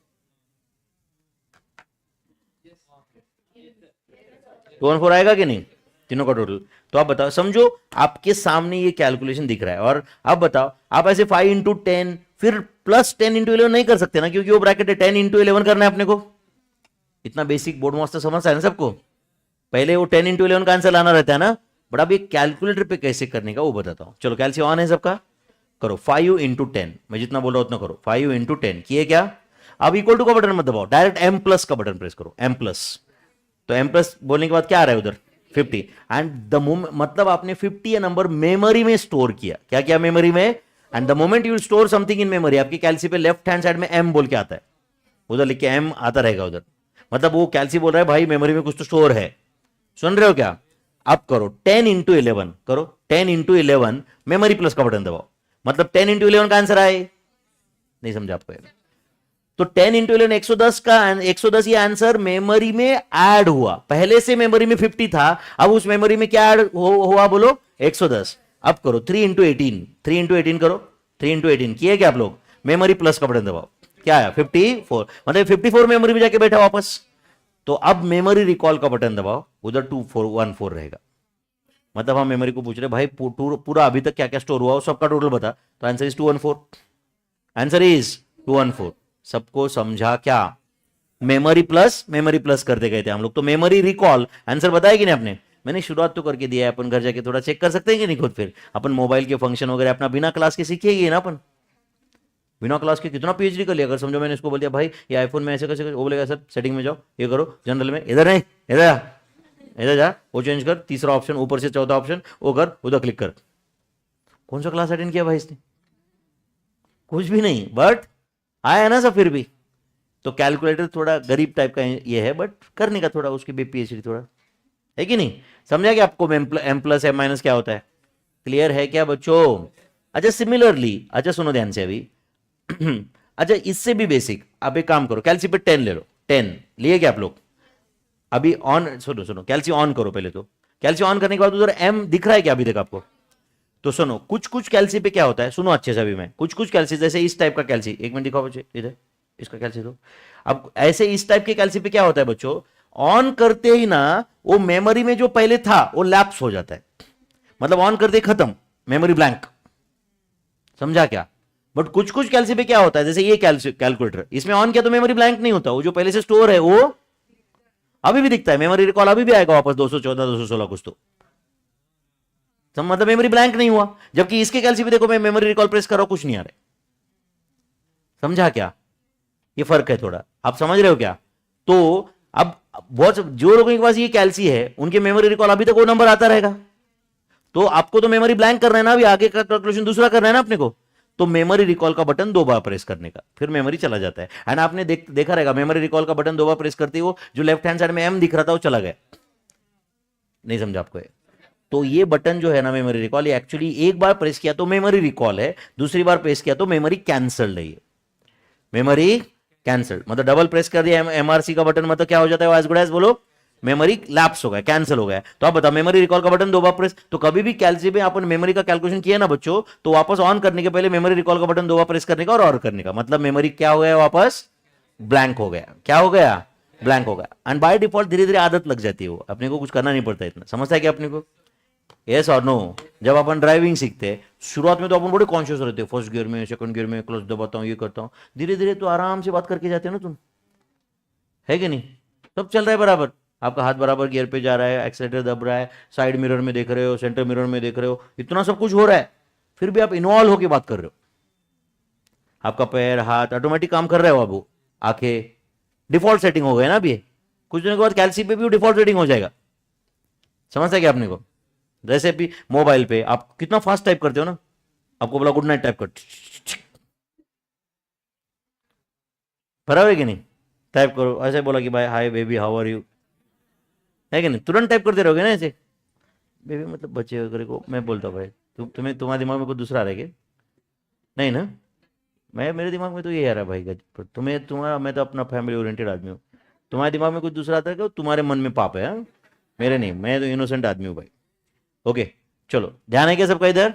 214 आएगा कि नहीं तीनों का टोटल? तो आप बताओ, समझो आपके सामने ये कैलकुलेशन दिख रहा है, और आप बताओ, आप ऐसे 5 × 10 फिर प्लस 10 × 11 नहीं कर सकते ना, क्योंकि वो ब्रैकेट है। 10 × 11 करना है अपने को। इतना बेसिक बोर्ड मास्टर समझता है ना सबको? पहले वो 10 × 11 का आंसर लाना रहता है ना, बट अब ये कैलकुलेटर पे कैसे करने का वो बताता हूं। चलो, कैलसी ऑन है सबका? करो 5 × 10, मैं जितना बोल रहा हूं उतना करो। 5 × 10 किए क्या? अब इक्वल टू का बटन मत दबाओ, डायरेक्ट एम प्लस का बटन प्रेस करो, एम प्लस। तो एम प्लस बोलने के बाद क्या आ रहा है उधर? 50। एंड द मोमेंट, मतलब आपने 50 या नंबर मेमोरी में स्टोर किया। क्या किया मेमोरी में? And the moment you store something in memory, आपकी कैलसी पे लेफ्ट हैंड साइड में एम बोल के आता है, उधर लिख के एम आता रहेगा उधर। मतलब वो कैलसी बोल रहा है भाई मेमोरी में कुछ तो स्टोर है। सुन रहे हो क्या? अब करो 10 × 11, करो 10 × 11, मेमोरी प्लस का बटन दबाओ, मतलब 10 × 11 का आंसर आए। नहीं समझा आपको? तो 10 × 11 110 का 110, ये आंसर मेमोरी में ऐड हुआ। पहले से मेमोरी में 50 था, अब उस मेमोरी में क्या ऐड हुआ बोलो? 110। अब करो 3 × 18, 3 × 18 करो। 3 × 18 किए क्या आप लोग? मेमोरी प्लस का बटन दबाओ, क्या आया? 54। मतलब 54 मेमोरी में जाके बैठा वापस। तो अब मेमोरी रिकॉल का बटन दबाओ, उधर 2414 रहेगा। मतलब हम मेमोरी को पूछ रहे भाई पूरा अभी तक क्या क्या स्टोर हुआ सबका टोटल बता। तो आंसर इज 214। Answer is 214। सबको समझा क्या? मेमोरी प्लस करते गए थे हम लोग। तो मेमोरी रिकॉल आंसर बताया कि नहीं आपने? मैंने शुरुआत तो करके दिया है, अपन घर जाके थोड़ा चेक कर सकते हैं कि नहीं खुद। फिर अपन मोबाइल के फंक्शन वगैरह अपना बिना क्लास के सीखे ही है ना अपन। बिना क्लास के कितना पीएचडी कर लिया। अगर समझो मैंने इसको बोल दिया भाई ये आईफोन में ऐसे कैसे, वो बोलेगा सर सेटिंग में जाओ, ये करो, जनरल में, इधर नहीं, इधर जा, वो चेंज कर, तीसरा ऑप्शन ऊपर से चौथा ऑप्शन वो कर, उधर क्लिक कर। कौन सा क्लास अटेंड किया भाई इसने? कुछ भी नहीं, बट आया ना सब फिर भी। तो कैलकुलेटर थोड़ा गरीब टाइप का ये है, बट करने का थोड़ा उसकी भी पीएचडी थोड़ा है कि नहीं? समझा कि आपको एम प्लस एम माइनस क्या होता है? क्लियर है क्या बच्चों? अच्छा सिमिलरली, अच्छा सुनो ध्यान से अभी। अच्छा इससे भी बेसिक, आप एक काम करो, कैलसी पे 10 ले लो। 10 लिए क्या आप लोग? अभी ऑन, सुनो सुनो, कैलसी ऑन करो पहले। तो कैलसी ऑन करने के बाद उधर एम दिख रहा है क्या अभी तक आपको? तो सुनो, कुछ कुछ कैलसी पे क्या होता है, सुनो अच्छे से अभी। मैं कुछ कुछ कैलसी, जैसे इस टाइप का कैलसी, एक मिनट दिखाओ बच्चे इधर, इसका कैलसी दो। अब ऐसे इस टाइप के कैलसी पे क्या होता है बच्चों? ऑन करते ही ना वो मेमोरी में जो पहले था वो लैप्स हो जाता है। मतलब ऑन करते खत्म, मेमोरी ब्लैंक। समझा क्या? बट कुछ कुछ कैलसी पे क्या होता है, जैसे ये कैलकुलेटर, इसमें ऑन किया तो मेमोरी ब्लैंक नहीं होता, वो जो पहले से स्टोर है वो अभी भी दिखता है। मेमोरी रिकॉल अभी भी आएगा वापस 214 216 कुछ तो मतलब मेमोरी ब्लैंक नहीं हुआ। जबकि इसके कैलसी पे देखो, मैं मेमोरी रिकॉल प्रेस कर रहा हूं, कुछ नहीं आ रहा। समझा क्या? ये फर्क है थोड़ा, आप समझ रहे हो क्या? तो अब बहुत जो लोगों के पास ये कैलसी है उनके मेमोरी रिकॉल अभी तक वो नंबर आता रहेगा। तो आपको तो मेमोरी ब्लैंक करना है ना, अभी आगे का कैलकुलेशन दूसरा करना है ना अपने को। तो मेमोरी रिकॉल का बटन 2 बार प्रेस करने का, फिर मेमोरी चला जाता है। एंड आपने देखा रहेगा मेमोरी रिकॉल का बटन 2 बार प्रेस करते ही वो जो लेफ्ट हैंड साइड में एम दिख रहा था वो चला गया। नहीं समझा आपको? तो ये बटन जो है ना मेमोरी रिकॉल, ये एक्चुअली एक बार प्रेस किया तो मेमोरी रिकॉल है, दूसरी बार प्रेस किया तो मेमोरी कैंसल्ड है। ये मेमोरी कैंसल्ड मतलब डबल प्रेस कर दिया एमआरसी का बटन, मतलब क्या हो जाता है? एज गुड एज बोलो, मेमोरी लैप्स हो गया, कैंसिल हो गया। तो आप बताओ, मेमोरी रिकॉल का बटन 2 बार प्रेस, तो कभी भी कैलसी में अपन मेमोरी का कैलकुलेशन किया ना बच्चों, तो वापस ऑन करने के पहले मेमोरी रिकॉल का बटन 2 बार प्रेस करने का और करने का, मतलब मेमोरी क्या हो गया? वापस ब्लैंक हो गया। क्या हो गया? ब्लैंक हो गया। एंड बाय डिफॉल्ट धीरे धीरे आदत लग जाती है, वो अपने को कुछ करना नहीं पड़ता इतना। समझता है क्या अपने को? यस और नो? जब अपन ड्राइविंग सीखते हैं शुरुआत में तो अपन बड़े कॉन्शियस रहते हैं, फर्स्ट गियर में, सेकंड गियर में, क्लच दबाता हूँ, ये करता हूँ। धीरे धीरे तो आराम से बात करके जाते हैं ना तुम, है कि नहीं? सब चल रहा है बराबर, आपका हाथ बराबर गियर पे जा रहा है, एक्सीलेटर दब रहा है, साइड मिरर में देख रहे हो, सेंटर मिरर में देख रहे हो, इतना सब कुछ हो रहा है, फिर भी आप इन्वॉल्व होकर बात कर रहे हो। आपका पैर हाथ ऑटोमेटिक काम कर रहे हो, अब आंखें डिफॉल्ट सेटिंग हो गए ना। अभी कुछ दिनों के बाद कैलसी पे भी डिफॉल्ट सेटिंग हो जाएगा। समझता है क्या आपने को? जैसे भी मोबाइल पे आप कितना फास्ट टाइप करते हो ना, आपको बोला गुड नाइट टाइप कर, बराबर है कि नहीं? टाइप करो, ऐसे बोला कि भाई hi baby how are you, है कि नहीं? तुरंत टाइप करते रहोगे ना ऐसे। बेबी मतलब बच्चे वगैरह को मैं बोलता हूँ भाई, तुम्हारे दिमाग में कुछ दूसरा आ रहा है क्या? नहीं ना, मैं मेरे दिमाग में तो ये आ रहा है भाई, पर तुम्हें तुम्हारा, मैं तो अपना फैमिली ओरिएंटेड आदमी हूँ। तुम्हारे दिमाग में कुछ दूसरा आता है क्या? तुम्हारे मन में पाप है, हाँ? मेरे नहीं, मैं तो इनोसेंट आदमी हूँ भाई। ओके, चलो ध्यान है क्या सबका इधर?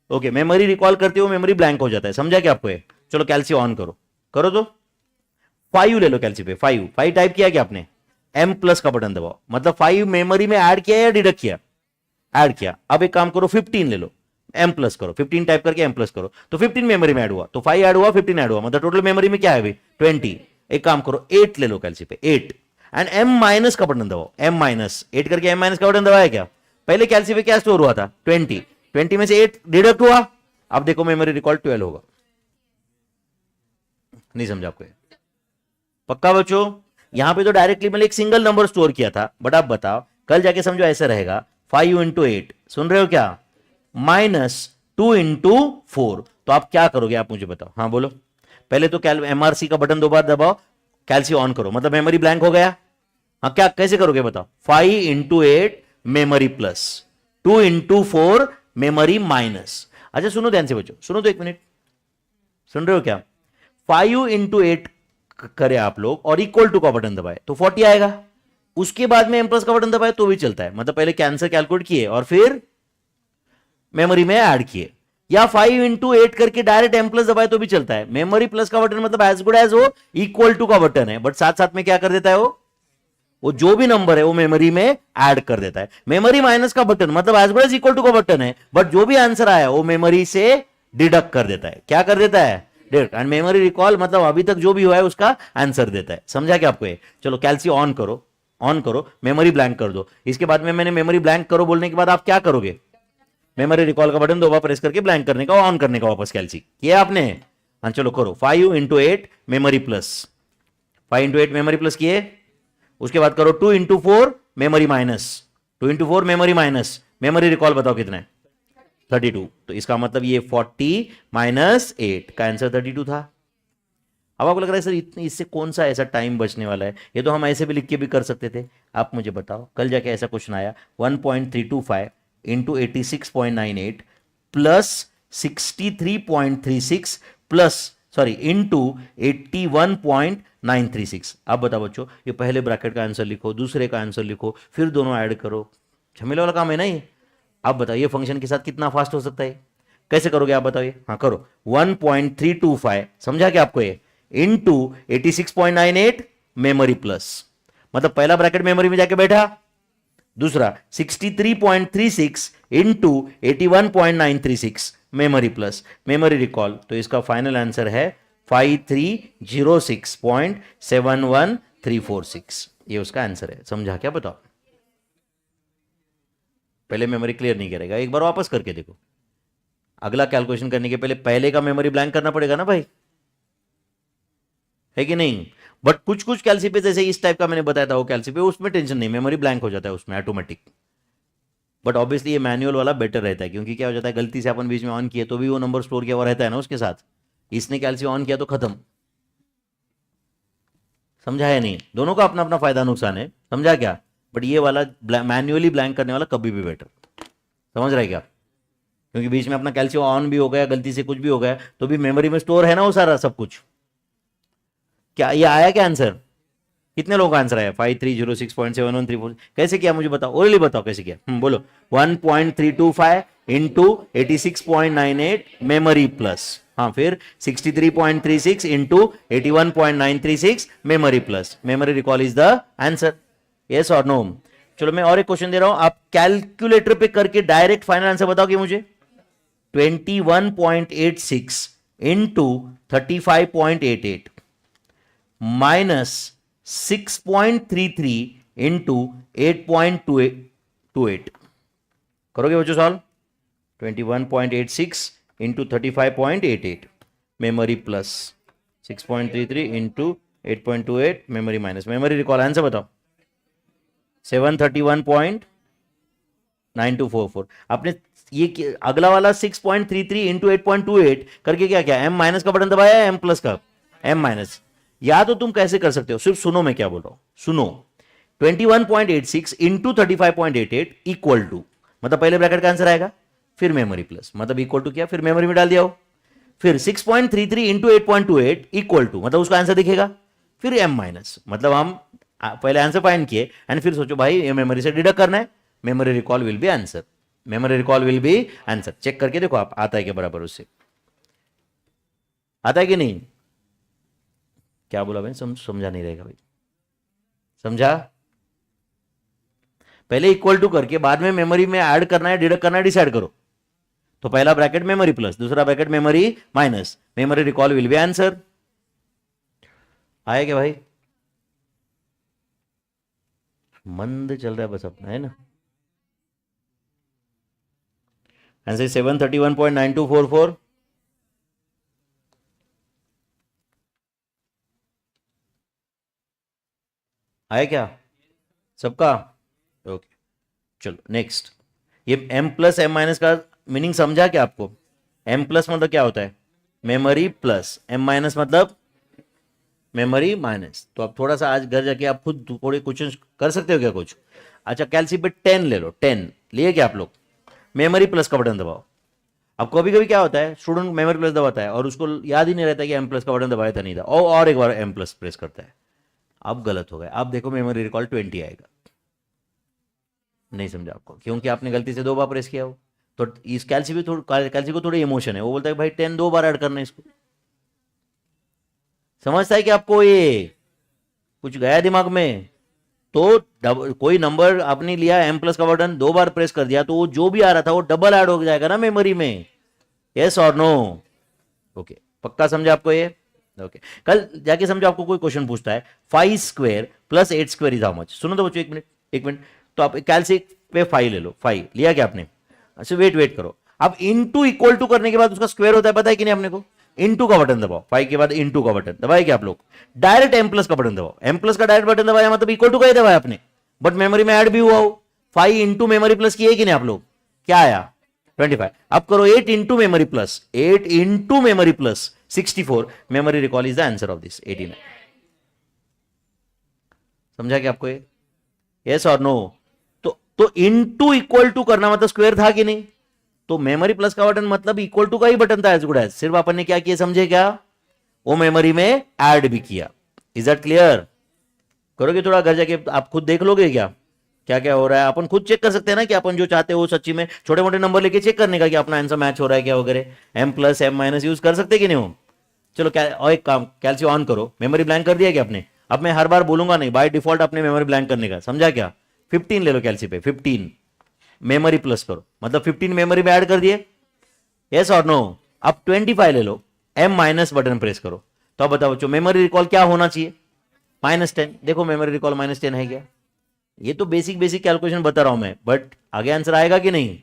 ओके, मेमोरी रिकॉल करते हो मेमोरी ब्लैंक हो जाता है, समझा क्या आपको ये? चलो कैल्सी ऑन करो, करो तो 5 ले लो कैल्सी पे, 5 टाइप किया क्या आपने? एम प्लस का बटन दबाओ, मतलब 5 मेमोरी में ऐड किया या डिडक्ट किया? ऐड किया। अब एक काम करो 15 ले लो, एम प्लस करो, 15 टाइप करके एम प्लस करो, तो 15 मेमोरी में ऐड हुआ, तो 5 ऐड हुआ 15 ऐड हुआ, मतलब टोटल मेमोरी में क्या है भाई? 20। एक काम करो 8 ले लो कैल्सी पे, 8 एंड एम माइनस का बटन दबाओ, एम माइनस 8 करके एम माइनस का बटन दबाया क्या? पहले कैल्सी पे क्या स्टोर हुआ था? 20, 20 में से 8 डिडक्ट हुआ, अब देखो मेमोरी रिकॉल 12 होगा। नहीं समझा आपको? पक्का बच्चों? यहां पे तो डायरेक्टली मैंने एक सिंगल नंबर स्टोर किया था, बट आप बताओ कल जाके समझो ऐसा रहेगा 5 इंटू 8, सुन रहे हो क्या? माइनस 2 इंटू 4, तो आप क्या करोगे? आप मुझे बताओ, हाँ बोलो। पहले तो एमआरसी का बटन 2 बार दबाओ, कैल्सी ऑन करो, मतलब मेमोरी ब्लैंक हो गया। हाँ, क्या कैसे करोगे बताओ? 5 into 8 memory plus, 2 into 4 memory minus. अच्छा सुनो ध्यान से बच्चों, सुनो तो एक मिनट, सुन रहे हो क्या? 5 इंटू 8 करे आप लोग और इक्वल टू का बटन दबाए तो 40 आएगा, उसके बाद में एम प्लस का बटन दबाए तो भी चलता है, मतलब पहले कैंसर कैलकुलेट किए और फिर मेमोरी में ऐड किए, या 5 इंटू 8 करके डायरेक्ट एम प्लस दबाए तो भी चलता है। मेमोरी प्लस का बटन मतलब एज गुड एज वो इक्वल टू का बटन है, बट साथ साथ में क्या कर देता है वो जो भी नंबर है वो मेमोरी में ऐड कर देता है। मेमोरी माइनस का बटन मतलब as good as equal to का बटन है, बट जो भी आंसर आया वो मेमोरी से डिडक्ट कर देता है। क्या कर देता है? डिडक्ट। एंड मेमोरी रिकॉल मतलब अभी तक जो भी हुआ है उसका आंसर देता है। समझा क्या आपको ये? चलो कैल्सी ऑन करो, ऑन करो, मेमोरी ब्लैंक कर दो। इसके बाद में मैंने मेमोरी ब्लैंक करो बोलने के बाद आप क्या करोगे? मेमोरी रिकॉल का बटन 2 बार प्रेस करके ब्लैंक करने का, ऑन करने का वापस कैल्सी किया आपने। हाँ चलो करो, 5 into 8 memory plus, 5 into 8 memory plus किए, उसके बाद करो 2 into 4 memory minus, 2 into 4 memory minus, memory recall बताओ कितना है? 32। तो इसका मतलब ये 40 माइनस 8 का आंसर 32 था। अब आपको लग रहा है सर इतनी इससे कौन सा ऐसा टाइम बचने वाला है, ये तो हम ऐसे भी लिख के भी कर सकते थे। आप मुझे बताओ कल जाके ऐसा क्वेश्चन आया 1.325 into 86.98 plus 63.36 plus sorry into 81.936। आप बताओ बच्चों, ये पहले ब्रैकेट का आंसर लिखो, दूसरे का आंसर लिखो, फिर दोनों ऐड करो, झमेला वाला काम है ना ये। आप बताइए फंक्शन के साथ कितना फास्ट हो सकता है? कैसे करोगे आप बताइए? हाँ करो, 1.325 समझा क्या आपको ये, इंटू 86.98 मेमोरी प्लस, मतलब पहला ब्रैकेट मेमोरी में जाके बैठा, दूसरा 63.36 into 81.936 memory plus, memory recall. तो इसका फाइनल आंसर है 5306.71346, ये उसका आंसर है। समझा क्या? बताओ। पहले मेमोरी क्लियर नहीं करेगा, एक बार वापस करके देखो। अगला कैलकुलेशन करने के पहले का मेमोरी ब्लैंक करना पड़ेगा ना भाई, है कि नहीं? बट कुछ कुछ कैल्सी पे जैसे इस टाइप का मैंने बताया था वो कैल्सी पे, उसमें टेंशन नहीं, मेमोरी ब्लैंक हो जाता है उसमें ऑटोमेटिक। बट ऑब्वियसली ये मैनुअल वाला बेटर रहता है, क्योंकि क्या हो जाता है गलती से अपन बीच में ऑन किए तो भी वो नंबर स्टोर किया हुआ रहता है ना उसके साथ, इसने कैल्सी ऑन किया तो खत्म। समझा है नहीं? दोनों का अपना अपना फायदा नुकसान है, समझा क्या? बट ये वाला मैन्युअली ब्लैंक करने वाला कभी भी बेटर। समझ रहे क्या? क्योंकि बीच में अपना कैल्शियम ऑन भी हो गया, गलती से कुछ भी हो गया, तो भी मेमोरी में स्टोर है ना वो सारा सब कुछ। क्या ये आया क्या आंसर? कितने लोगों का आंसर आया? 5306.7134। कैसे किया मुझे बताओ, ओरली बताओ कैसे किया। बोलो। 1.325 इंटू 86.98 मेमोरी प्लस, हाँ फिर 63.36 into 81.936 memory plus, memory recall is the answer. Yes और नो? चलो मैं और एक क्वेश्चन दे रहा हूं, आप कैलकुलेटर पे करके डायरेक्ट फाइनल आंसर बताओगे मुझे। 21.86 इंटू 35.88 माइनस 6.33 इंटू 8.28 करोगे बच्चों solve? 21.86 into 35.88 memory plus 6.33 into 8.28 memory minus, memory recall answer बताओ। 731. 9244 आपने अगला वाला 6.33 इंटू 8.28 करके क्या क्या एम माइनस का बटन दबाया एम प्लस का एम माइनस। या तो तुम कैसे कर सकते हो, सिर्फ सुनो मैं क्या बोल रहा हूं, सुनो 21.86 इंटू 35.88 इक्वल टू, मतलब पहले ब्रैकेट का आंसर आएगा फिर मेमोरी प्लस, मतलब इक्वल टू किया फिर मेमोरी में डाल दिया हो, फिर 6.33 इंटू 8.28 इक्वल टू, मतलब उसका आंसर दिखेगा, फिर एम माइनस, मतलब हम पहले आंसर फाइंड किए एंड फिर सोचो भाई ये मेमोरी से डिडक्ट करना है, memory recall will be answer, memory recall will be answer. Check करके देखो आप आता है क्या बराबर उससे, आता है कि नहीं, क्या बोला भाई, समझा नहीं रहेगा भाई, समझा, पहले इक्वल टू करके बाद में मेमोरी में ऐड करना है डिडक्ट करना है डिसाइड करो। तो पहला ब्रैकेट मेमोरी प्लस, दूसरा bracket memory minus, memory recall will be answer. आया क्या भाई, मंद चल रहा है बस अपना, है ना। आंसर 731.9244। आया क्या सबका, ओके चलो नेक्स्ट। ये m प्लस एम माइनस का मीनिंग समझा क्या आपको, m प्लस मतलब क्या होता है मेमोरी प्लस, m माइनस मतलब मेमोरी माइनस। तो आप थोड़ा सा आज घर जाके आप खुद थोड़े क्वेश्चन कर सकते हो क्या कुछ। अच्छा कैलसी पे 10 ले लो, 10 लिए क्या आप लोग, मेमोरी प्लस का बटन दबाओ। अब कभी कभी क्या होता है स्टूडेंट मेमोरी प्लस दबाता है और उसको याद ही नहीं रहता कि एम प्लस का बटन दबाया था नहीं था, और एक बार एम प्लस प्रेस करता है, अब गलत हो गया, अब देखो मेमोरी रिकॉल 20 आएगा। नहीं समझा आपको, क्योंकि आपने गलती से 2 बार प्रेस किया हो। तो इस कैलसी भी कैलसी को थोड़ी इमोशन है, वो बोलता है भाई 10 2 बार ऐड करना है इसको। समझता है कि आपको ये कुछ गया दिमाग में। तो कोई नंबर आपने लिया एम प्लस का बटन 2 बार प्रेस कर दिया तो वो जो भी आ रहा था वो डबल ऐड हो जाएगा ना मेमोरी में, यस और नो। ओके पक्का समझा आपको ये, ओके कल जाके समझो आपको कोई क्वेश्चन पूछता है 5 square plus 8 square is how much. सुनो तो बच्चों एक मिनट एक मिनट, तो आप कैलसी पे 5 ले लो, 5 लिया क्या आपने, अच्छा वेट करो। अब इनटू इक्वल टू करने के बाद उसका स्क्वायर होता है पता है कि नहीं अपने को, इनटू का बटन दबाओ, 5 के बाद इनटू का बटन दबाए क्या आप लोग, डायरेक्ट एम प्लस का बटन दबाओ, एम प्लस का डायरेक्ट बटन दबाया मतलब इक्वल टू का ही दबाया आपने, बट मेमोरी में ऐड भी हुआ हो, 5 इंटू मेमोरी प्लस किए कि नहीं आप लोग, क्या आया 25। अब करो 8 into memory plus, 8 into memory plus 64, memory recall is the answer of this 89। समझा क्या आपको ये, यस और नो। तो इनटू इक्वल टू करना मतलब स्क्वायर था कि नहीं, तो मेमोरी प्लस का बटन मतलब इक्वल टू का ही बटन था एज गुड एज, सिर्फ अपन ने क्या किया समझे क्या, वो मेमोरी में ऐड भी किया। इज दैट क्लियर, करोगे थोड़ा घर जाके आप खुद देख लोगे क्या क्या क्या हो रहा है, अपन खुद चेक कर सकते हैं ना कि अपन जो चाहते हो सच्ची में छोटे मोटे नंबर लेके चेक करने का कि अपना आंसर मैच हो रहा है क्या वगैरह। M plus M minus use कर सकते कि नहीं हो। चलो और एक काम कैलसी ऑन करो, मेमोरी ब्लैंक कर दिया क्या आपने, अब मैं हर बार बोलूंगा नहीं, बाय डिफॉल्ट अपने मेमोरी ब्लैंक करने का, समझा क्या। 15 ले लो कैलसी पे, 15 मेमोरी प्लस करो मतलब 15 मेमोरी में ऐड कर दिए, यस और नो। अब 25 ले लो, एम माइनस बटन प्रेस करो, तो अब बताओ बच्चों मेमोरी रिकॉल क्या होना चाहिए, -10। देखो मेमोरी रिकॉल -10 है क्या, ये तो बेसिक कैलकुलेशन बता रहा हूं मैं, बट आगे आंसर आएगा कि नहीं,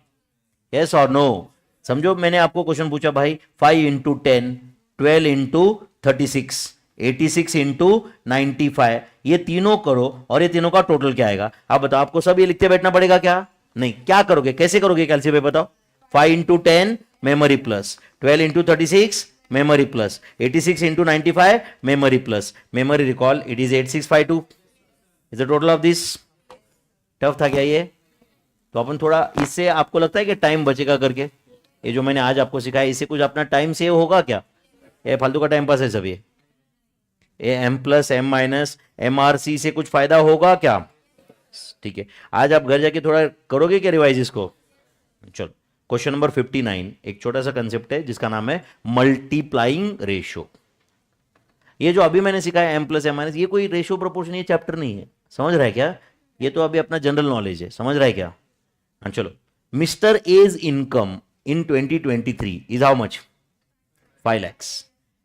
यस और नो। समझो मैंने आपको क्वेश्चन पूछा भाई 5 इंटू 10, 12 इंटू 36, 86 इंटू 95, ये तीनों करो और ये तीनों का टोटल क्या आएगा। आप बताओ आपको सब ये लिखते बैठना पड़ेगा क्या, नहीं, क्या करोगे कैसे करोगे कैलसी पे बताओ। 5 into 10 memory plus, 12 into 36 memory plus, 86 into 95 memory plus, memory recall it is 8652 is the total of this. Tough था क्या ये, तो अपन थोड़ा इससे आपको लगता है कि टाइम बचेगा करके, ये जो मैंने आज आपको सिखाया इससे कुछ अपना टाइम सेव होगा क्या, ये फालतू का टाइम पास है सब ये M plus M minus M R C से कुछ फायदा होगा क्या। ठीक है आज आप घर जाके थोड़ा करोगे क्या रिवाइज इसको। चलो क्वेश्चन नंबर 59, एक छोटा सा कंसेप्ट है जिसका नाम है मल्टीप्लाइंग रेशियो। ये जो अभी मैंने सिखाया एम प्लस एम माइनस, ये कोई रेशियो प्रोपोर्शन ये चैप्टर नहीं है, समझ रहा है क्या, ये तो अभी अपना जनरल नॉलेज है, समझ रहा है क्या। हाँ चलो, Mister A's income in 2023 is how much, 5 lakhs।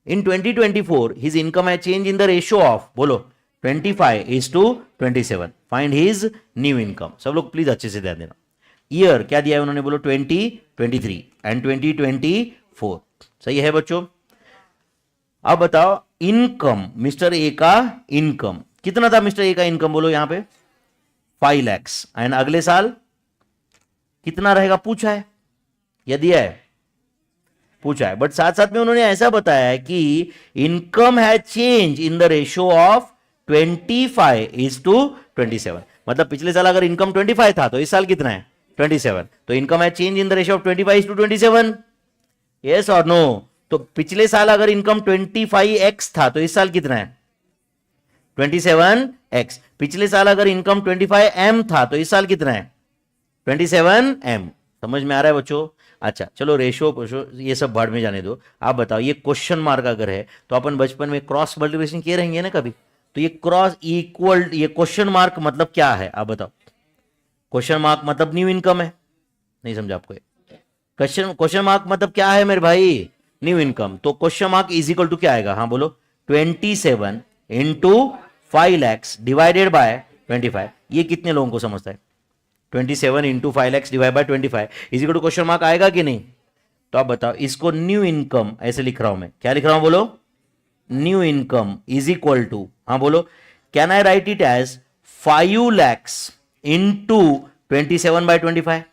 In 2024 his income has changed in the ratio of, बोलो 25:27। Find his new income. सब लोग प्लीज अच्छे से ध्यान देना, ईयर क्या दिया है उन्होंने, बोलो 2023 एंड 2024, सही है बच्चों। अब बताओ इनकम मिस्टर ए का इनकम कितना था, मिस्टर ए का इनकम बोलो यहां पे 5 lakhs, एंड अगले साल कितना रहेगा पूछा है, यह दिया है, पूछा है, बट साथ साथ में उन्होंने ऐसा बताया है कि income has change in the ratio of 25:27। मतलब पिछले साल अगर इनकम 25 था तो इस साल कितना है 27, तो income has change in the ratio of 25:27। Yes और नो? तो पिछले साल अगर इनकम 25x था तो इस साल कितना है 27x। पिछले साल अगर इनकम 25m था तो इस साल कितना है 27m। समझ में आ रहा है बच्चों? अच्छा चलो, रेशो ये सब भाड़ में जाने दो। आप बताओ, ये क्वेश्चन मार्क अगर है तो अपन बचपन में क्रॉस मल्टीप्लिकेशन किए रहेंगे ना कभी, तो ये क्रॉस इक्वल, ये क्वेश्चन मार्क मतलब क्या है आप बताओ? क्वेश्चन मार्क मतलब न्यू इनकम है, नहीं समझा आपको? क्वेश्चन मार्क मतलब क्या है मेरे भाई? New income. तो question mark is equal to क्या आएगा? हाँ बोलो, 27 इंटू 5 lakhs डिवाइडेड बाय 25। ये कितने लोगों को समझता है? 27 into 5 lakhs divide by 25 is equal to question mark आएगा कि नहीं? तो आप बताओ, इसको न्यू इनकम ऐसे लिख रहा हूं मैं, क्या लिख रहा हूं बोलो? New income is equal to, हाँ बोलो, can I write it as 5 lakhs into 27/25?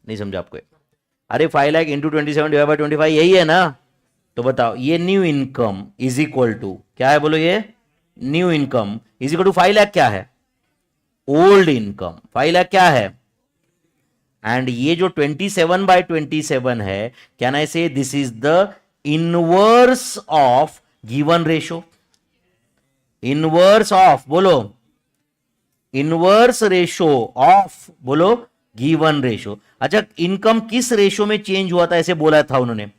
नहीं समझा आपको? अरे 5 लाख इंटू 27 डिवाइड बाय 25 यही है ना? तो बताओ, ये new income is equal to क्या है बोलो? ये new income is equal to 5 lakh क्या है? Old income. 5 लाख क्या है? एंड ये जो 27/27 है, कैन आई से this is the inverse of given ratio? Inverse of बोलो, इनवर्स रेशो ऑफ बोलो गिवन रेशो। अच्छा, इनकम किस रेशो में चेंज हुआ था ऐसे बोला था उन्होंने?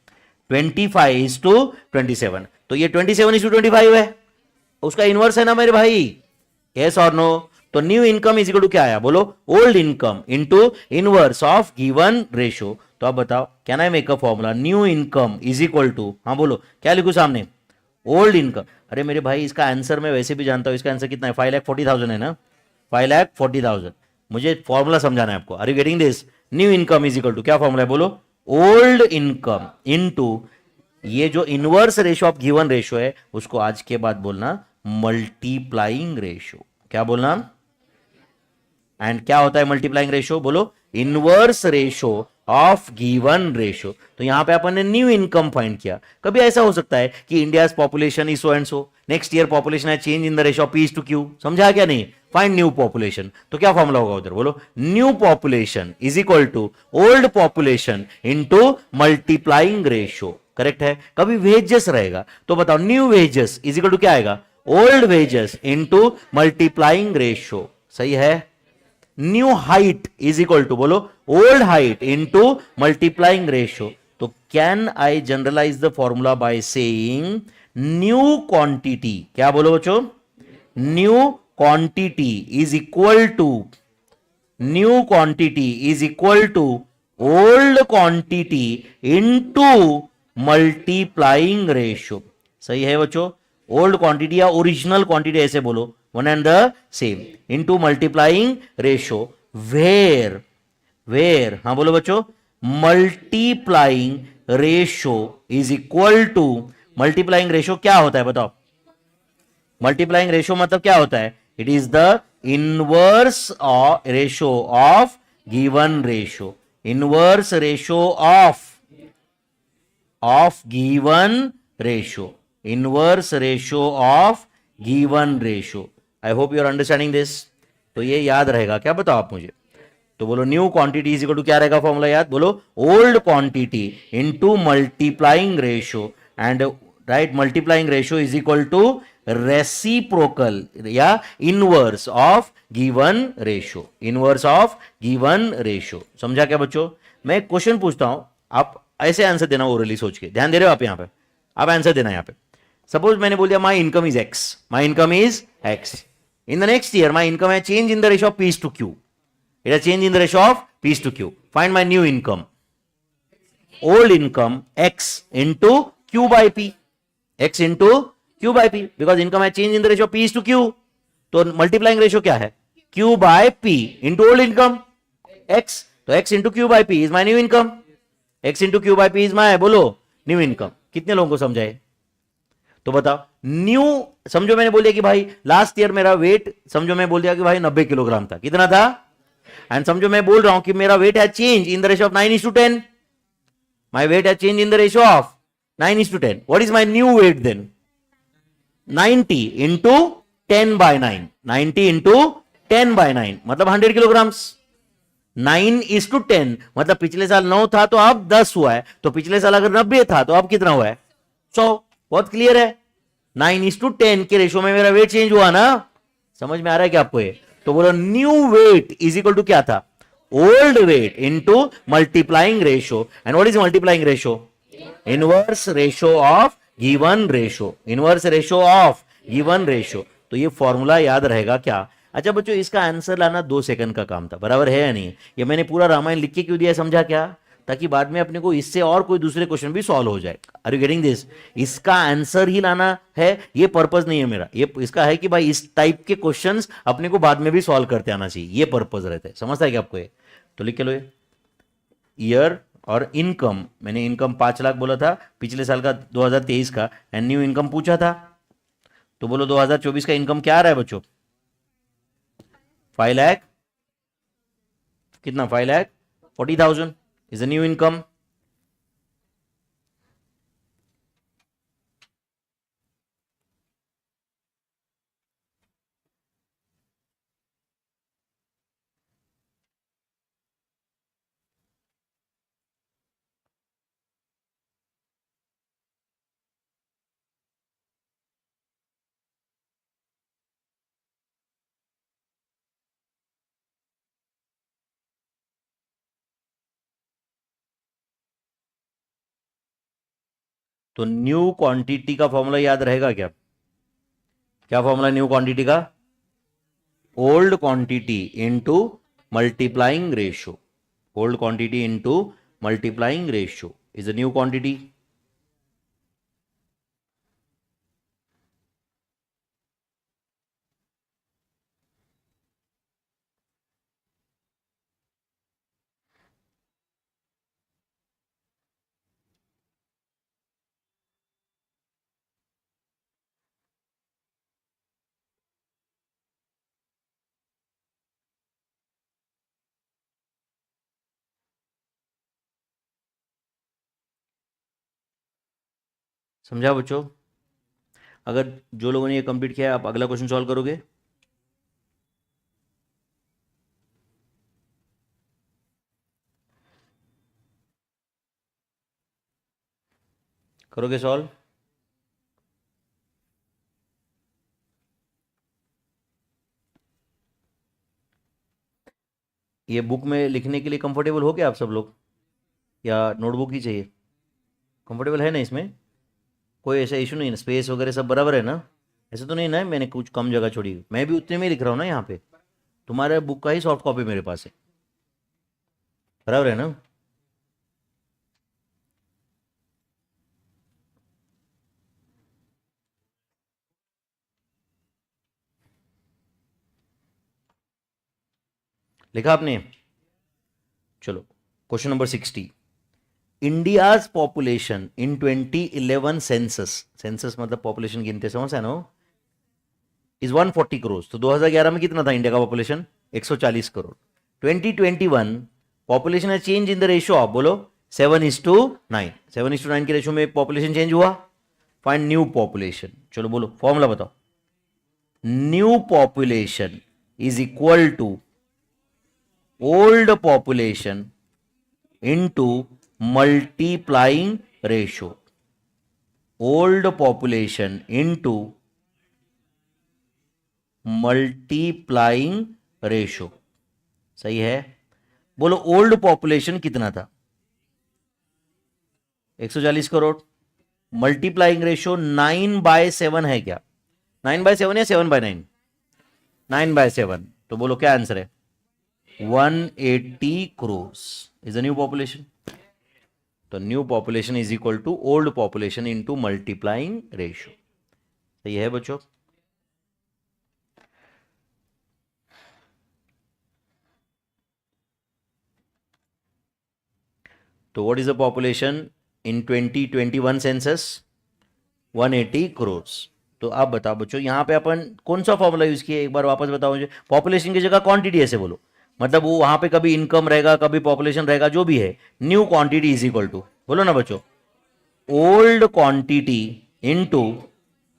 25:27। तो ये 27:25 है, उसका इनवर्स है ना मेरे भाई? यस और नो? तो new income is equal to क्या आया बोलो? Old income into inverse of given ratio. तो आप बताओ, can I make a formula? New income is equal to, हाँ बोलो, क्या लिखू सामने? Old income. अरे मेरे भाई, इसका आंसर मैं वैसे भी जानता हूं, इसका आंसर कितना है? 5,40,000 है ना? 5,40,000। मुझे फॉर्मूला समझाना है आपको। Are you getting this? New income is equal to क्या फॉर्मूला है बोलो? ओल्ड इनकम इनटू ये जो inverse ratio of given ratio है, उसको आज के बाद बोलना मल्टीप्लाइंग रेशो। क्या बोलना? एंड क्या होता है मल्टीप्लाइंग रेशो बोलो? Inverse ratio of given ratio. तो यहां पे अपन ने न्यू इनकम फाइंड किया। कभी ऐसा हो सकता है कि India population is so and so, next year population है change in the ratio of p to q. समझा क्या नहीं? Find new population. तो क्या फॉर्मूला होगा उधर बोलो? New population is equal to old population into multiplying ratio. Correct है? कभी वेजेस रहेगा तो बताओ, new wages is equal to क्या आएगा? Old wages into multiplying ratio. सही है? New height is equal to बोलो old height into multiplying ratio. तो can I generalize the formula by saying new quantity? क्या बोलो बच्चों? New quantity is equal to, new quantity is equal to old quantity into multiplying ratio. सही है बच्चों? Old quantity या original quantity ऐसे बोलो, one and the same, into multiplying ratio where हाँ बोलो बच्चों, multiplying ratio is equal to, multiplying ratio क्या होता है बताओ? मल्टीप्लाइंग रेशो मतलब क्या होता है? It is the inverse ratio of given ratio, inverse ratio of given ratio, inverse ratio of given ratio. I hope you are understanding this. तो ये याद रहेगा क्या बताओ आप मुझे? तो बोलो new quantity is equal to क्या रहेगा फॉर्मूला याद? बोलो old quantity into multiplying ratio, and right multiplying ratio is equal to reciprocal या inverse of given ratio, inverse of given ratio. समझा क्या बच्चों? मैं क्वेश्चन पूछता हूं, आप ऐसे आंसर देना ओरली सोच के। ध्यान दे रहे हो आप? यहां पे आप आंसर देना। यहां पे सपोज मैंने बोल दिया my income is x, my income is x. In the next year my income है change in the ratio of p is to q, it है change in the ratio of p is to q. Find my new income, old income x into q by p, x into q by p, because income है change in the ratio of p is to q. तो multiplying ratio क्या है? Q by p into old income x. तो x into q by p is my new income, x into q by p is my बोलो new income. कितने लोगों को समझाए? तो बताओ न्यू, समझो मैंने बोल दिया कि भाई लास्ट ईयर मेरा वेट, समझो मैं बोल दिया कि भाई 90 किलोग्राम था। कितना था? एंड समझो मैं बोल रहा हूं कि मेरा weight has change in the ratio of 9:10. My weight has change in the ratio of 9:10. What is my new weight then? 90 into 10/9. 90 into 10/9 मतलब 100 किलोग्राम्स. 9:10 मतलब पिछले साल 9 था तो अब 10 हुआ है. तो पिछले साल अगर 90 था तो अब कितना हुआ है? 100. बहुत क्लियर है. 9:10 के रेशियो में मेरा वेट चेंज हुआ ना. समझ में आ रहा है क्या आपको ये? तो बोलो new weight is equal to क्या था? Old weight into multiplying ratio. And what is multiplying ratio? Inverse ratio of given ratio. Inverse ratio of given ratio. तो ये फॉर्मूला याद रहेगा क्या? अच्छा बच्चों, इसका आंसर लाना 2 सेकंड का काम था. बराबर है या नहीं? ये मैंने पूरा रामायण लिख के क्यों दिया, समझा क्या? ताकि बाद में अपने को इससे और कोई दूसरे क्वेश्चन भी सॉल्व हो जाए. Are you getting this? इसका आंसर ही लाना है, ये पर्पस नहीं है मेरा. ये इसका है कि भाई इस टाइप के क्वेश्चंस अपने को बाद में भी सॉल्व करते आना चाहिए. ये पर्पस रहता है. समझता है क्या आपको ये? तो लिख के लो ये. ईयर और इनकम, मैंने इनकम 5 लाख बोला था पिछले साल का 2023 का. एंड न्यू इनकम पूछा था. तो बोलो 2024 का इनकम क्या आ रहा है बच्चों? 5 लाख. कितना? 5,40,000 is a new income. तो न्यू क्वांटिटी का फॉर्मूला याद रहेगा क्या? क्या फॉर्मूला न्यू क्वांटिटी का? Old quantity into multiplying ratio. Old quantity into multiplying ratio is a new quantity. समझा बच्चों? अगर जो लोगों ने ये कंप्लीट किया है, आप अगला क्वेश्चन सॉल्व करोगे? करोगे सॉल्व? ये बुक में लिखने के लिए कंफर्टेबल हो क्या आप सब लोग, या नोटबुक ही चाहिए? कंफर्टेबल है ना इसमें? कोई ऐसा इशू नहीं है? स्पेस वगैरह सब बराबर है ना? ऐसा तो नहीं ना मैंने कुछ कम जगह छोड़ी? मैं भी उतने में लिख रहा हूँ ना यहाँ पे. तुम्हारे बुक का ही सॉफ्ट कॉपी मेरे पास है. बराबर है ना? लिखा आपने? चलो question number 60. India's population in 2011 census. Census मतलब पॉपुलेशन गिनते, समझ है ना? इज 140 करोड़. तो 2011 में कितना था इंडिया का पॉपुलेशन? 140 करोड़. 2021 पॉपुलेशन है change in the ratio of, बोलो 7:9. 7:9 के रेशियो में पॉपुलेशन चेंज हुआ. Find new population. चलो बोलो फॉर्मूला बताओ. New population is equal to old population into multiplying ratio. Old population into multiplying ratio. सही है? बोलो ओल्ड पॉपुलेशन कितना था? 140 करोड़. मल्टीप्लाइंग रेशियो 9/7 है क्या? 9/7 या 7/9? 9/7. तो बोलो क्या आंसर है? 180 crores is the new population. तो new population is equal to old population into multiplying ratio. सही है बच्चों? तो what is the population in 2021 census? 180 crores. तो आप बताओ बच्चों, यहां पे अपन कौन सा फॉर्मूला यूज किया, एक बार वापस बताओ मुझे. पॉपुलेशन की जगह क्वांटिटी ऐसे बोलो. मतलब वो वहां पे कभी इनकम रहेगा, कभी पॉपुलेशन रहेगा, जो भी है। New quantity is equal to, बोलो ना बच्चों, old quantity into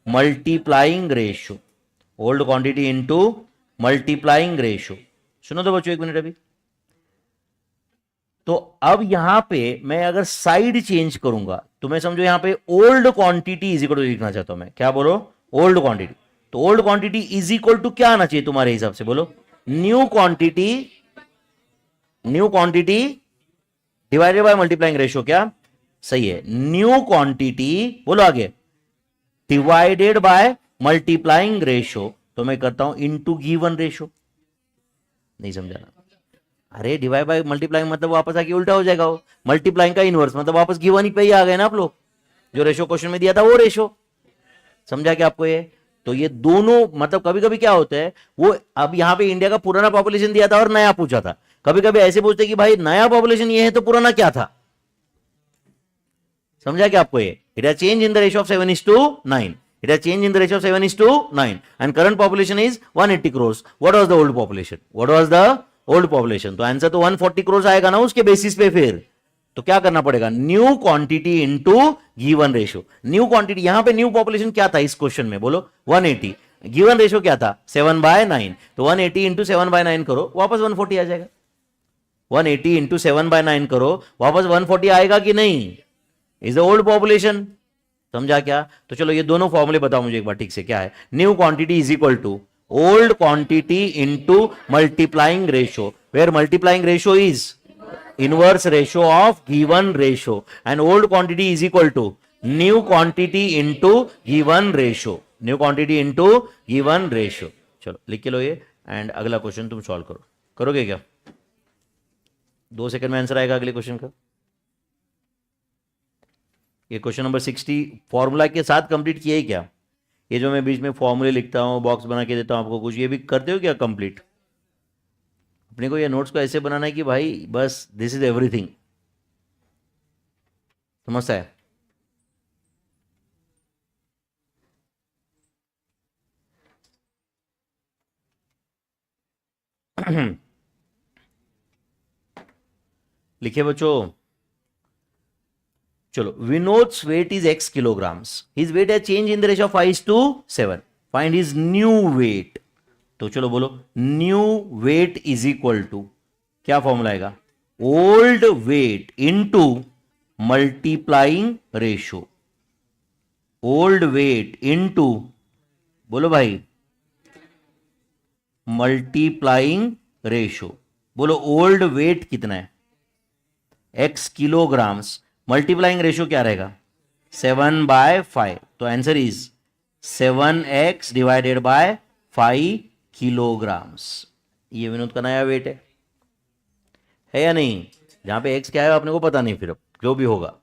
multiplying ratio. Old quantity into multiplying ratio. सुनो तो बच्चों एक मिनट अभी। तो अब यहां पे मैं अगर साइड चेंज करूंगा तो मैं समझो यहां पे old quantity is equal to लिखना चाहता हूं मैं, क्या बोलो, ओल्ड क्वांटिटी। तो old quantity is equal to क्या आना चाहिए तुम्हारे हिसाब से, बोलो, new quantity, new quantity divided by multiplying ratio, क्या सही है, न्यू क्वांटिटी, बोलो आगे, डिवाइडेड बाय मल्टीप्लाइंग रेशियो। तो मैं करता हूं इनटू गिवन रेशियो। नहीं समझा ना? अरे डिवाइड बाय मल्टीप्लाइंग मतलब वापस आके उल्टा हो जाएगा, वो मल्टीप्लाइंग का इनवर्स मतलब वापस गिवन ही पे ही आ गए ना आप लोग, जो रेशो क्वेश्चन में दिया था वो रेशो। समझा क्या आपको ये? तो ये दोनों मतलब कभी कभी क्या होता है, वो अब यहां पे इंडिया का पुराना पॉपुलेशन दिया था और नया पूछा था। कभी कभी ऐसे पूछते कि भाई नया पॉपुलेशन ये है तो पुराना क्या था। समझा क्या आपको ये? It has change in the ratio of 7:9. It has changed in the ratio of 7:9 and current population is 180 crores. What was the old population? What was the old population? तो आंसर तो 140 crores आएगा ना उसके basis पे। फिर तो क्या करना पड़ेगा, new quantity into given ratio. New quantity, यहां पे न्यू पॉपुलेशन क्या था इस क्वेश्चन में, बोलो 180। गिवन रेशियो क्या था 7/9, तो 180 इंटू 7/9 करो वापस 140 आ जाएगा। 180 इंटू 7/9 करो वापस 140 आएगा कि नहीं, इज द ओल्ड पॉपुलेशन। समझा क्या? तो चलो ये दोनों फॉर्मूले बताओ मुझे एक बार ठीक से, क्या है, new quantity is equal to old quantity into multiplying ratio, where multiplying ratio is inverse ratio of given ratio, and old quantity is equal to new quantity into given ratio, new quantity into given ratio. चलो लिख के लो ये, and अगला question तुम solve करो। करोगे क्या? 2 second में आंसर आएगा अगले क्वेश्चन का। ये क्वेश्चन नंबर 60 फॉर्मूला के साथ कंप्लीट किया ही क्या? ये जो मैं बीच में फॉर्मूले लिखता हूँ, बॉक्स बना के देता हूँ आपको कुछ, ये भी करते हो क्या कंप्लीट? अपने को ये नोट्स को ऐसे बनाना है कि भाई बस दिस इज एवरीथिंग। समझता है? लिखे बच्चों। चलो, Vinod's weight is x kilograms, his weight has changed in the ratio of 5:7, find his new weight। तो चलो बोलो, new weight is equal to, क्या फॉर्मूला आएगा, old weight into multiplying ratio, old weight into, बोलो भाई, मल्टीप्लाइंग रेशियो। बोलो old weight कितना है, x किलोग्राम्स, मल्टीप्लाइंग रेशियो क्या रहेगा 7/5, तो answer is 7x divided by 5 kilograms. ये विनोद का नया वेट है या नहीं? जहां पे x क्या है अपने को पता नहीं, फिर अब जो भी होगा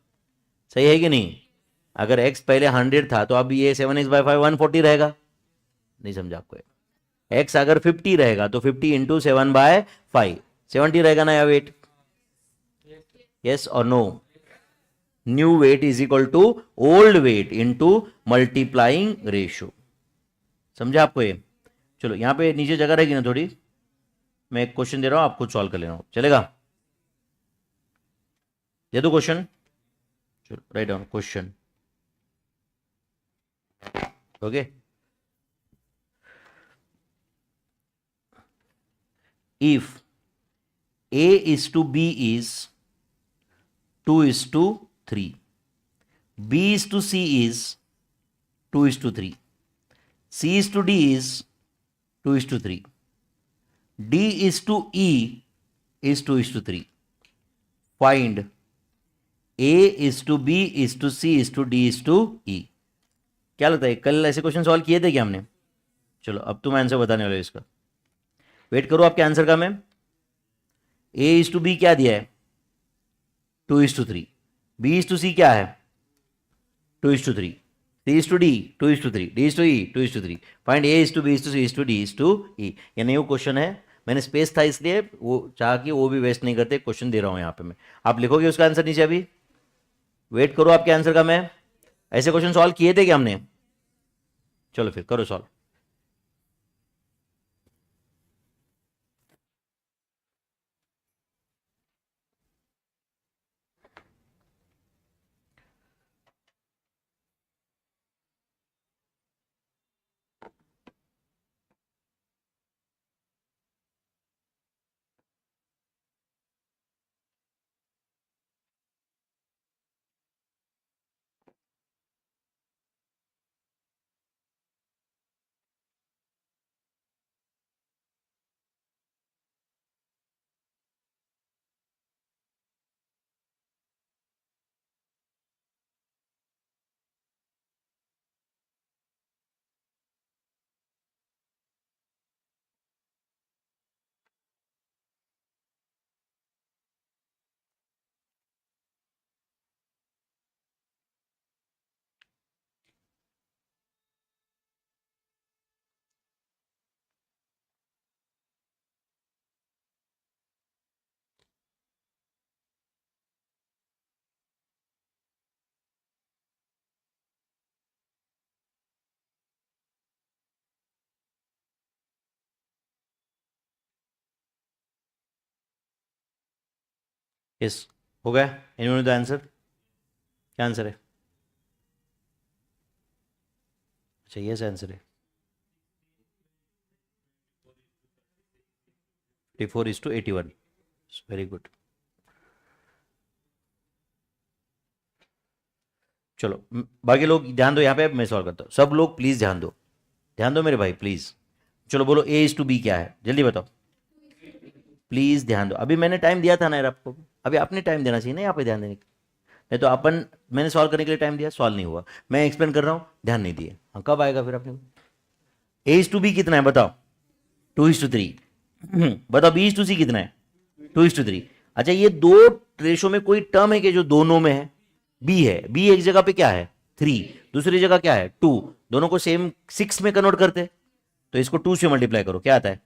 सही है कि नहीं? अगर x पहले 100 था तो अब ये 7x/5 140 रहेगा। नहीं समझा आपको? x अगर 50 रहेगा तो 50 इंटू 7/5 70 रहेगा नया वेट। यस और no? New weight is equal to old weight into multiplying ratio. समझा आपको ये? चलो यहां पे नीचे जगह रहेगी ना थोड़ी, मैं एक क्वेश्चन दे रहा हूं, आप खुद सॉल्व कर लेना, चलेगा? दे दो क्वेश्चन, चलो write down question. Okay, if A is to B is 2:3, B is to C is 2:3, C is to D is 2:3, D is to E is 2:3, find A is to B is to C is to D is to E। क्या लगता है, कल ऐसे question solve किए थे क्या हमने? चलो अब तुम आंसर बताने वाले हो इसका, वेट करो आपके आंसर का। मैं A is to B क्या दिया है 2:3, B is to C क्या है 2:3, C is to D 2:3, D is to E 2:3, find A is to B is to C is to D is to E। ये new question है, मैंने space था इसलिए वो चाह कि वो भी वेस्ट नहीं करते, क्वेश्चन दे रहा हूं यहां पे मैं। आप लिखोगे उसका आंसर नीचे, अभी वेट करो आपके आंसर का। मैं ऐसे क्वेश्चन सॉल्व किए थे क्या हमने? चलो फिर करो सॉल्व। यस, हो गया। Anyone the answer? क्या आंसर है? अच्छा यस आंसर है। 54:81। Very good. चलो बाकी लोग ध्यान दो यहाँ पे, मैं सॉल्व करता हूँ। सब लोग प्लीज ध्यान दो, ध्यान दो मेरे भाई प्लीज। चलो बोलो A:B क्या है, जल्दी बताओ प्लीज, ध्यान दो। अभी मैंने टाइम दिया था ना यार आपको, अभी आपने टाइम देना चाहिए ना यहाँ पे ध्यान देने के। नहीं तो अपन, मैंने सॉल्व करने के लिए टाइम दिया, सॉल्व नहीं हुआ, मैं एक्सप्लेन कर रहा हूँ, ध्यान नहीं दिए। हाँ कब आएगा फिर आपने? A:B कितना है बताओ? 2:3। बताओ B:C कितना है? 2:3। अच्छा ये दो रेशो में कोई टर्म है कि जो दोनों में है? B है। B एक जगह पे क्या है? 3, दूसरी जगह क्या है? 2। दोनों को सेम 6 में कन्वर्ट करते, तो इसको 2 से मल्टीप्लाई करो, क्या आता है?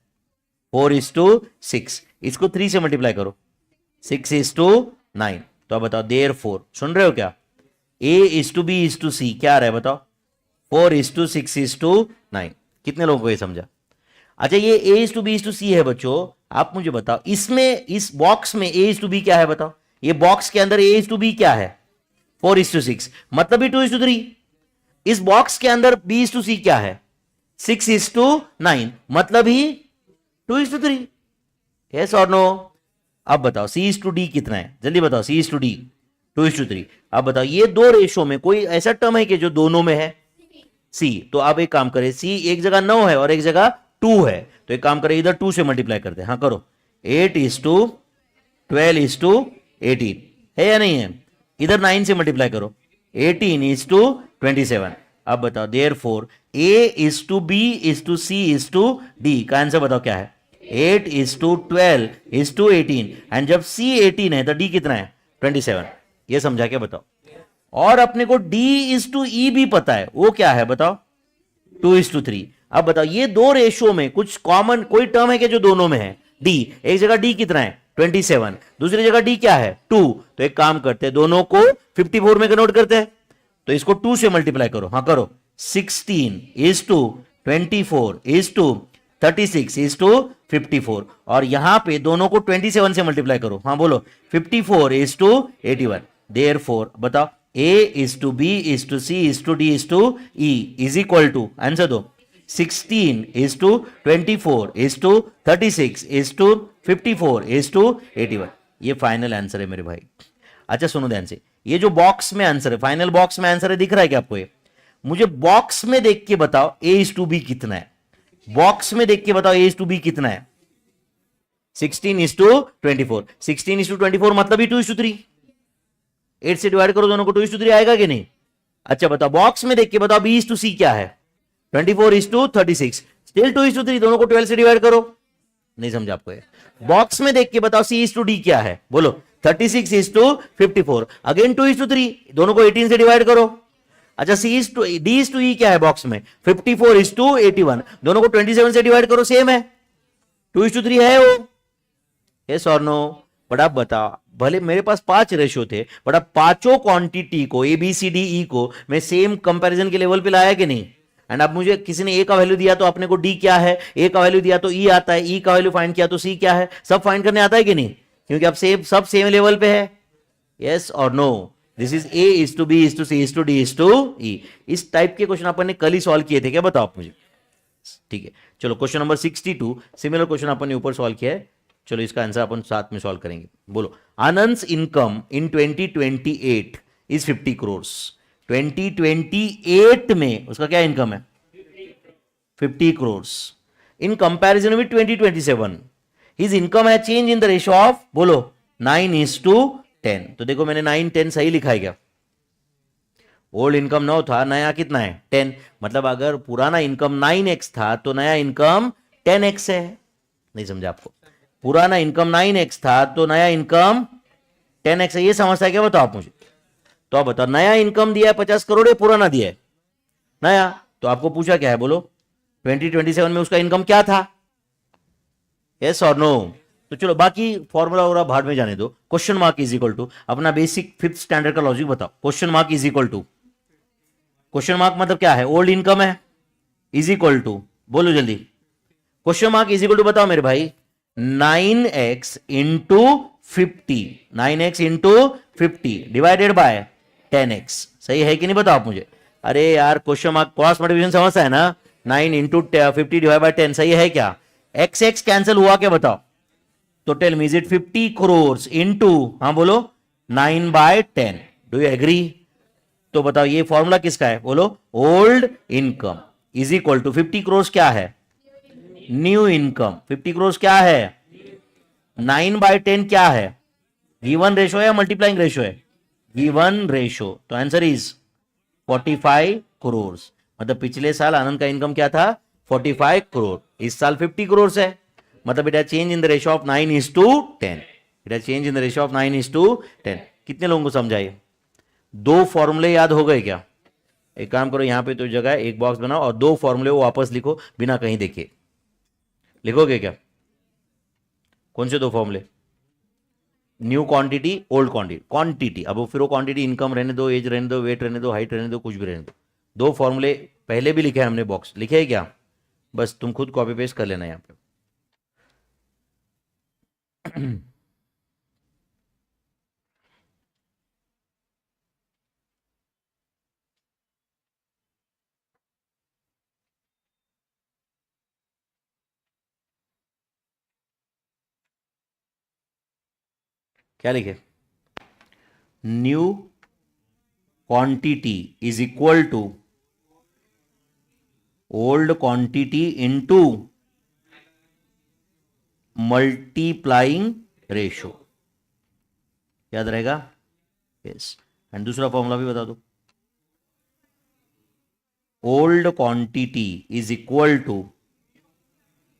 4:6। इसको 3 से मल्टीप्लाई करो, 6:9। तो अब बताओ देयरफॉर, सुन रहे हो क्या? A:B:C क्या आ रहा है बताओ? 4:6:9। कितने लोगों को ये समझा? अच्छा ये A:B:C है बच्चों, आप मुझे बताओ इसमें, इस बॉक्स में A:B क्या है बताओ? ये बॉक्स के अंदर A:B क्या है? 4:6, मतलब ही 2:3। इस बॉक्स के अंदर B:C क्या है? 6:9, मतलब ही 2:3। यस और नो? अब बताओ C:D कितना है, जल्दी बताओ। C:D 2:3। अब बताओ ये दो रेशो में कोई ऐसा टर्म है कि जो दोनों में है? C। तो आप एक काम करें, C एक जगह 9 है और एक जगह 2 है, तो एक काम करें इधर 2 से मल्टीप्लाई करते हैं। हाँ करो, 8:12:18 है या नहीं है? इधर 9 से मल्टीप्लाई करो, 18:27। अब बताओ देयरफॉर A:B:C:D का आंसर बताओ क्या है? 8:12:18। एंड जब C 18 है तो D कितना है? 27। ये समझा के बताओ। और अपने को D:E भी पता है, वो क्या है बताओ? 2:3। अब बताओ ये दो रेशो में कुछ कॉमन कोई टर्म है कि जो दोनों में है? D। एक जगह D कितना है? 27, दूसरी जगह D क्या है? 2। तो एक काम करते हैं, दोनों को 54 में कन्वर्ट करते हैं, तो इसको 2 से मल्टीप्लाई करो। हाँ करो, 16:24:36:54। और यहां पे दोनों को 27 से मल्टीप्लाई करो। हाँ बोलो, 54:81। देयरफॉर बताओ A:B:C:D:E is equal to, answer दो, 16:24:36:54:81। ये फाइनल आंसर है मेरे भाई। अच्छा सुनो ध्यान से, ये जो बॉक्स में आंसर है, फाइनल बॉक्स में आंसर है, दिख रहा है क्या आपको? ये मुझे बॉक्स में देख के बताओ A:B कितना है? बॉक्स में देख के बताओ A:B कितना है? 16:24। 16:24 मतलब ही 2:3। 8 से डिवाइड करो दोनों को, 2:3 आएगा कि नहीं? अच्छा बताओ बॉक्स में देख के बताओ B:C क्या है? 24:36, स्टिल 2:3। दोनों को 12 से डिवाइड करो। नहीं समझा आपको ये? बॉक्स में देख के बताओ C:D क्या है? बोलो, 36:54। अगेन 2:3, दोनों को 18 से डिवाइड करो। अच्छा D:E क्या है बॉक्स में? 54:81। दोनों को 27 से डिवाइड करो, सेम है, 2:3 है वो। यस और नो? बट आप बताओ, भले मेरे पास 5 रेशियो थे, बट अब पांचों क्वांटिटी को ABCDE को मैं सेम कंपैरिजन के लेवल पे लाया कि नहीं? एंड अब मुझे किसी ने A का वैल्यू दिया तो अपने को D क्या है, A का वैल्यू दिया तो E आता है, E का वैल्यू फाइंड किया तो C क्या है, सब फाइंड करने आता है कि नहीं? क्योंकि अब सब सेम लेवल पे है। यस और नो? This is A:B:C:D:E। इस टाइप के क्वेश्चन अपन ने कल ही सॉल्व किए थे क्या, बताओ आप मुझे। ठीक है चलो, क्वेश्चन नंबर 62, सिमिलर क्वेश्चन अपन ने ऊपर सॉल्व किया है। चलो इसका आंसर अपन साथ में सॉल्व करेंगे। बोलो, Anand's income in 2028 is 50 crore. 2028 में उसका क्या इनकम है? 50 crore. In comparison with 2027 his income है change in the ratio of, बोलो, 9:10। तो देखो मैंने 9:10 सही लिखा है क्या? ओल्ड इनकम 9 था, नया कितना है? 10। मतलब अगर पुराना इनकम 9x था तो नया इनकम 10x है। नहीं समझा आपको? पुराना इनकम 9x था तो नया इनकम 10x है। ये समझता है क्या, बताओ आप मुझे। तो आप बताओ, नया इनकम दिया है 50 करोड़ या पुराना दिया है? नया। तो आपको पूछा क्या है, बोलो, 2027 में उसका इनकम क्या था? यस और नो? तो चलो बाकी फॉर्मूला और भाड़ में जाने दो। Question mark is equal to, अपना बेसिक 5th स्टैंडर्ड का लॉजिक बताओ। Question mark is equal to, question mark मतलब क्या है? ओल्ड इनकम है, इज इक्वल टू, बोलो जल्दी, question mark is equal to बताओ मेरे भाई, 9x into 50, 9x into 50 divided by 10x। सही है कि नहीं बताओ आप मुझे। अरे यार क्वेश्चन मार्क क्रॉस मल्टीप्लिकेशन समझता है ना। 9 इंटू 50 डिवाइड बाय 10 सही है क्या। एक्स एक्स कैंसिल हुआ क्या बताओ। तो tell me is it 50 crore into, हाँ बोलो, 9/10। Do you agree. तो बताओ ये फॉर्मूला किसका है बोलो। Old income is equal to 50 crore क्या है, न्यू इनकम। 50 करोड़ क्या है, 9/10 क्या है, गिवन रेशो है या मल्टीप्लाइंग रेशो है, गिवन रेशो। तो आंसर इज 45 करोड़। मतलब पिछले साल आनंद का इनकम क्या था 45 करोड़, इस साल 50 करोड़ है। मतलब it has change in the ratio of 9:10। It has change in the ratio of 9:10। कितने लोगों को समझाइए। दो फॉर्मूले याद हो गए क्या। एक काम करो यहां पे तो जगह एक बॉक्स बनाओ और दो फॉर्मूले वो वापस लिखो बिना कहीं देखे। लिखोगे क्या। कौन से दो फॉर्मूले। New quantity old quantity. Quantity अब फिर वो क्वांटिटी इनकम रहने दो, एज रहने दो, वेट रहने दो, हाइट रहने दो, कुछ भी रहने दो। दो फॉर्मूले पहले भी लिखे हैं हमने, बॉक्स लिखे है क्या। बस तुम खुद कॉपी पेस्ट कर लेना यहां पे। क्या लिखे, new quantity is equal to old quantity into multiplying ratio. याद रहेगा। यस। एंड दूसरा फॉर्मूला भी बता दो। Old quantity is equal to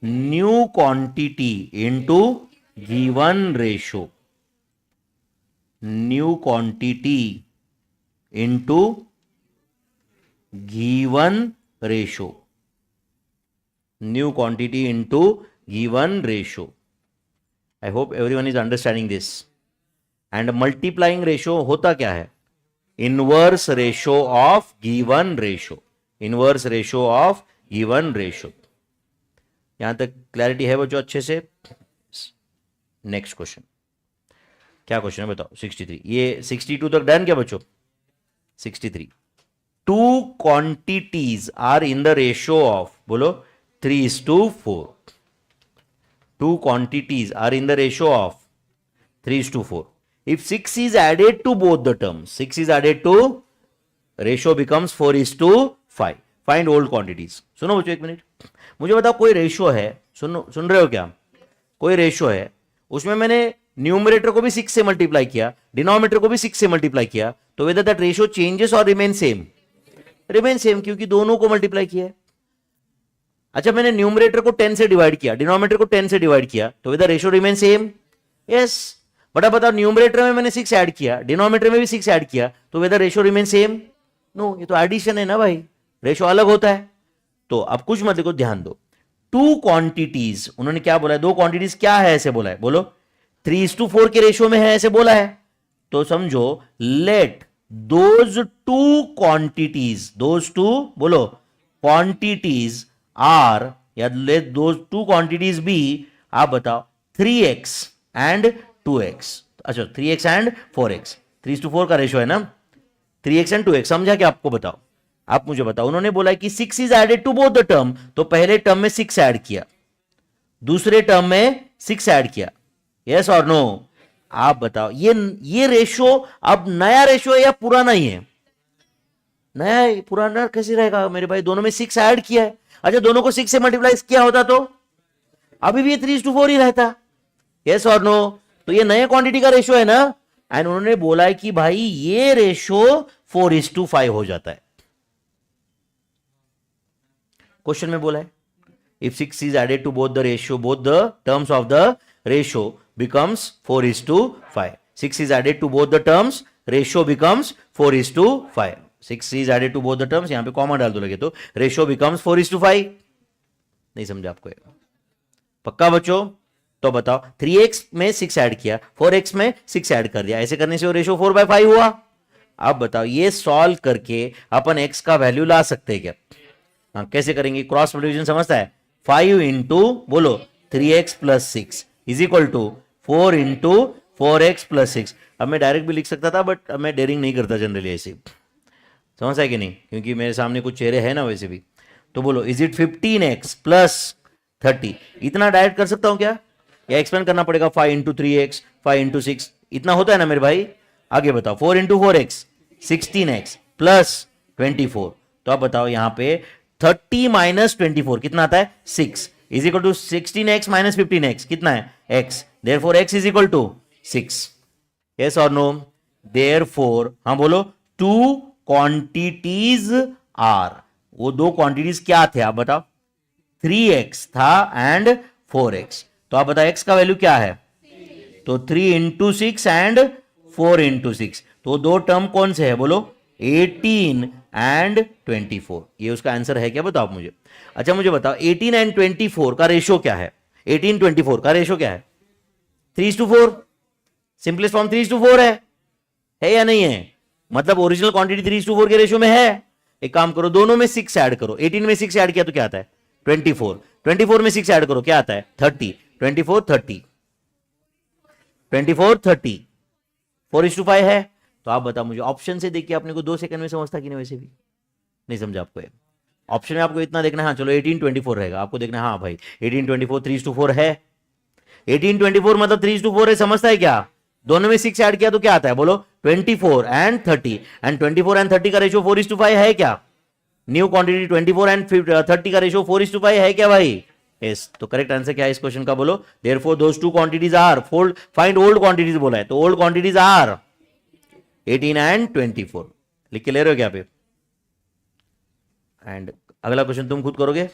new quantity into given ratio. New quantity into given ratio. New quantity into given ratio. I hope everyone is understanding this. And multiplying ratio होता क्या है, inverse ratio of given ratio. Inverse ratio of given ratio. यहां तक clarity है बच्चों अच्छे से। Next question, क्या क्वेश्चन है बताओ। 63, ये 62 तक डन क्या बच्चों। 63, two quantities are in the ratio of, बोलो 3:4। Two quantities are in the ratio of 3:4। If 6 is added to both the terms, 6 is added to, ratio becomes 4:5. Find old quantities. सुनो बच्चों एक मिनट, मुझे बताओ कोई ratio है, सुन रहे हो क्या। कोई रेशो है, उसमें मैंने न्यूमरेटर को भी 6 से मल्टीप्लाई किया, डिनोमिनेटर को भी 6 से मल्टीप्लाई किया, तो वेदर दैट रेशो चेंजेस और रिमेन सेम। रिमेन सेम क्योंकि दोनों को मल्टीप्लाई किया है। अच्छा मैंने न्यूमरेटर को 10 से डिवाइड किया, डिनोमिनेटर को 10 से डिवाइड किया, तो whether ratio remain same. Yes. But अब बताओ न्यूमरेटर में मैंने 6 ऐड किया, डिनोमिनेटर में भी 6 ऐड किया, तो whether ratio remain same. No, ये तो एडिशन है ना भाई, रेशो अलग होता है। तो अब कुछ मत देखो, ध्यान दो। टू क्वांटिटीज, उन्होंने क्या बोला है, दो क्वांटिटीज क्या है ऐसे बोला है, बोलो 3:4 के रेशो में है ऐसे बोला है। तो समझो let those two quantities, those two बोलो क्वांटिटीज आर, या let those two quantities be, आप बताओ 3x एंड 2x। अच्छा 3x एंड 4x, 3:4 का रेशो है ना, 3x एंड 2x। समझा क्या आपको बताओ, आप मुझे बताओ। उन्होंने बोला कि 6 is added to both the term, तो पहले टर्म में 6 ऐड किया, दूसरे टर्म में 6 ऐड किया। यस और नो, आप बताओ। ये रेशो अब नया रेशो है या पुराना ही है। नया, पुराना कैसे रहेगा मेरे भाई, दोनों में 6 ऐड किया है। अच्छा दोनों को 6 से मल्टीप्लाई किया होता तो अभी भी ये 3:4 ही रहता। यस और नो, तो ये नए क्वांटिटी का रेशो है ना। एंड उन्होंने बोला है कि भाई ये रेशो 4:5 हो जाता है। क्वेश्चन में बोला है if 6 is added to both the ratio, both the terms of the ratio becomes 4:5. 6 is added to both the terms, ratio becomes 4:5. 6 is added to both the terms, यहां पे कॉमा डाल दो लगे तो रेशो becomes 4:5। नहीं समझा आपको, पक्का बच्चों। तो बताओ 3x में 6 ऐड किया, 4x में 6 ऐड कर दिया, ऐसे करने से वो रेशो 4/5 हुआ। अब बताओ ये सॉल्व करके अपन x का वैल्यू ला सकते हैं क्या। हाँ कैसे करेंगे, क्रॉस मल्टीप्लिकेशन समझता है। 5 इंटू बोलो 3x + 6 is equal to 4 into 4x plus 6। अब मैं डायरेक्ट भी लिख सकता था, बट अब मैं डेयरिंग नहीं करता जनरली ऐसे, समझ है कि नहीं, क्योंकि मेरे सामने कुछ चेहरे हैं ना वैसे भी। तो बोलो इज इट 15x प्लस 30? इतना डायरेक्ट कर सकता हूं क्या, या एक्सपेंड करना पड़ेगा 5 इंटू 3x, 5 इंटू 6, इतना होता है ना मेरे भाई। आगे बताओ 4 इंटू 4x 16x प्लस 24। तो आप बताओ यहां पे 30 माइनस 24 कितना आता है 6 is equal to 16x minus 15x कितना है x, therefore x is equal to 6। Yes और नो? देयरफॉर हाँ बोलो, टू क्वांटिटीज आर, वो दो क्वांटिटीज क्या थे आप बताओ, 3x था एंड 4x। तो आप बताओ x का वैल्यू क्या है, तो 3 इंटू 6 एंड 4 इंटू 6। तो दो टर्म कौन से है बोलो, 18 एंड 24। ये उसका आंसर है क्या बताओ आप मुझे। अच्छा मुझे बताओ 18 एंड 24 का रेशो क्या है, 18 24 का रेशो क्या है, 3:4। सिंपलेस्ट फॉर्म 3:4 है या नहीं है, मतलब ओरिजिनल क्वांटिटी 3:4 के रेशो में है। एक काम करो, दोनों में 6 ऐड करो, 18 में 6 ऐड किया तो क्या आता है 24, 24 में 6 ऐड करो क्या आता है 30, 24 30, 24 30, 4:5 है। तो आप बताओ मुझे, ऑप्शन से देखिए अपने को 2 सेकंड में समझता कि नहीं, वैसे भी नहीं समझा आपको। ऑप्शन में आपको इतना देखना है, हाँ चलो 18 24 रहेगा, आपको देखना है हाँ भाई 18 24 3:4 है, 18 24 मतलब 3:4 है, समझता है क्या। दोनों में 6 ऐड किया तो क्या आता है बोलो 24 एंड 30, एंड 24 एंड 30 का रेशियो 4:5 है क्या, न्यू क्वांटिटी 24 एंड 30 का रेशियो 4:5 है क्या भाई। यस, तो करेक्ट आंसर क्या है इस क्वेश्चन का बोलो, therefore those two quantities are, find old quantities बोला है, तो ओल्ड क्वांटिटीज आर 18 एंड 24। लिख के ले रहे हो क्या पे। एंड अगला क्वेश्चन तुम खुद करोगे।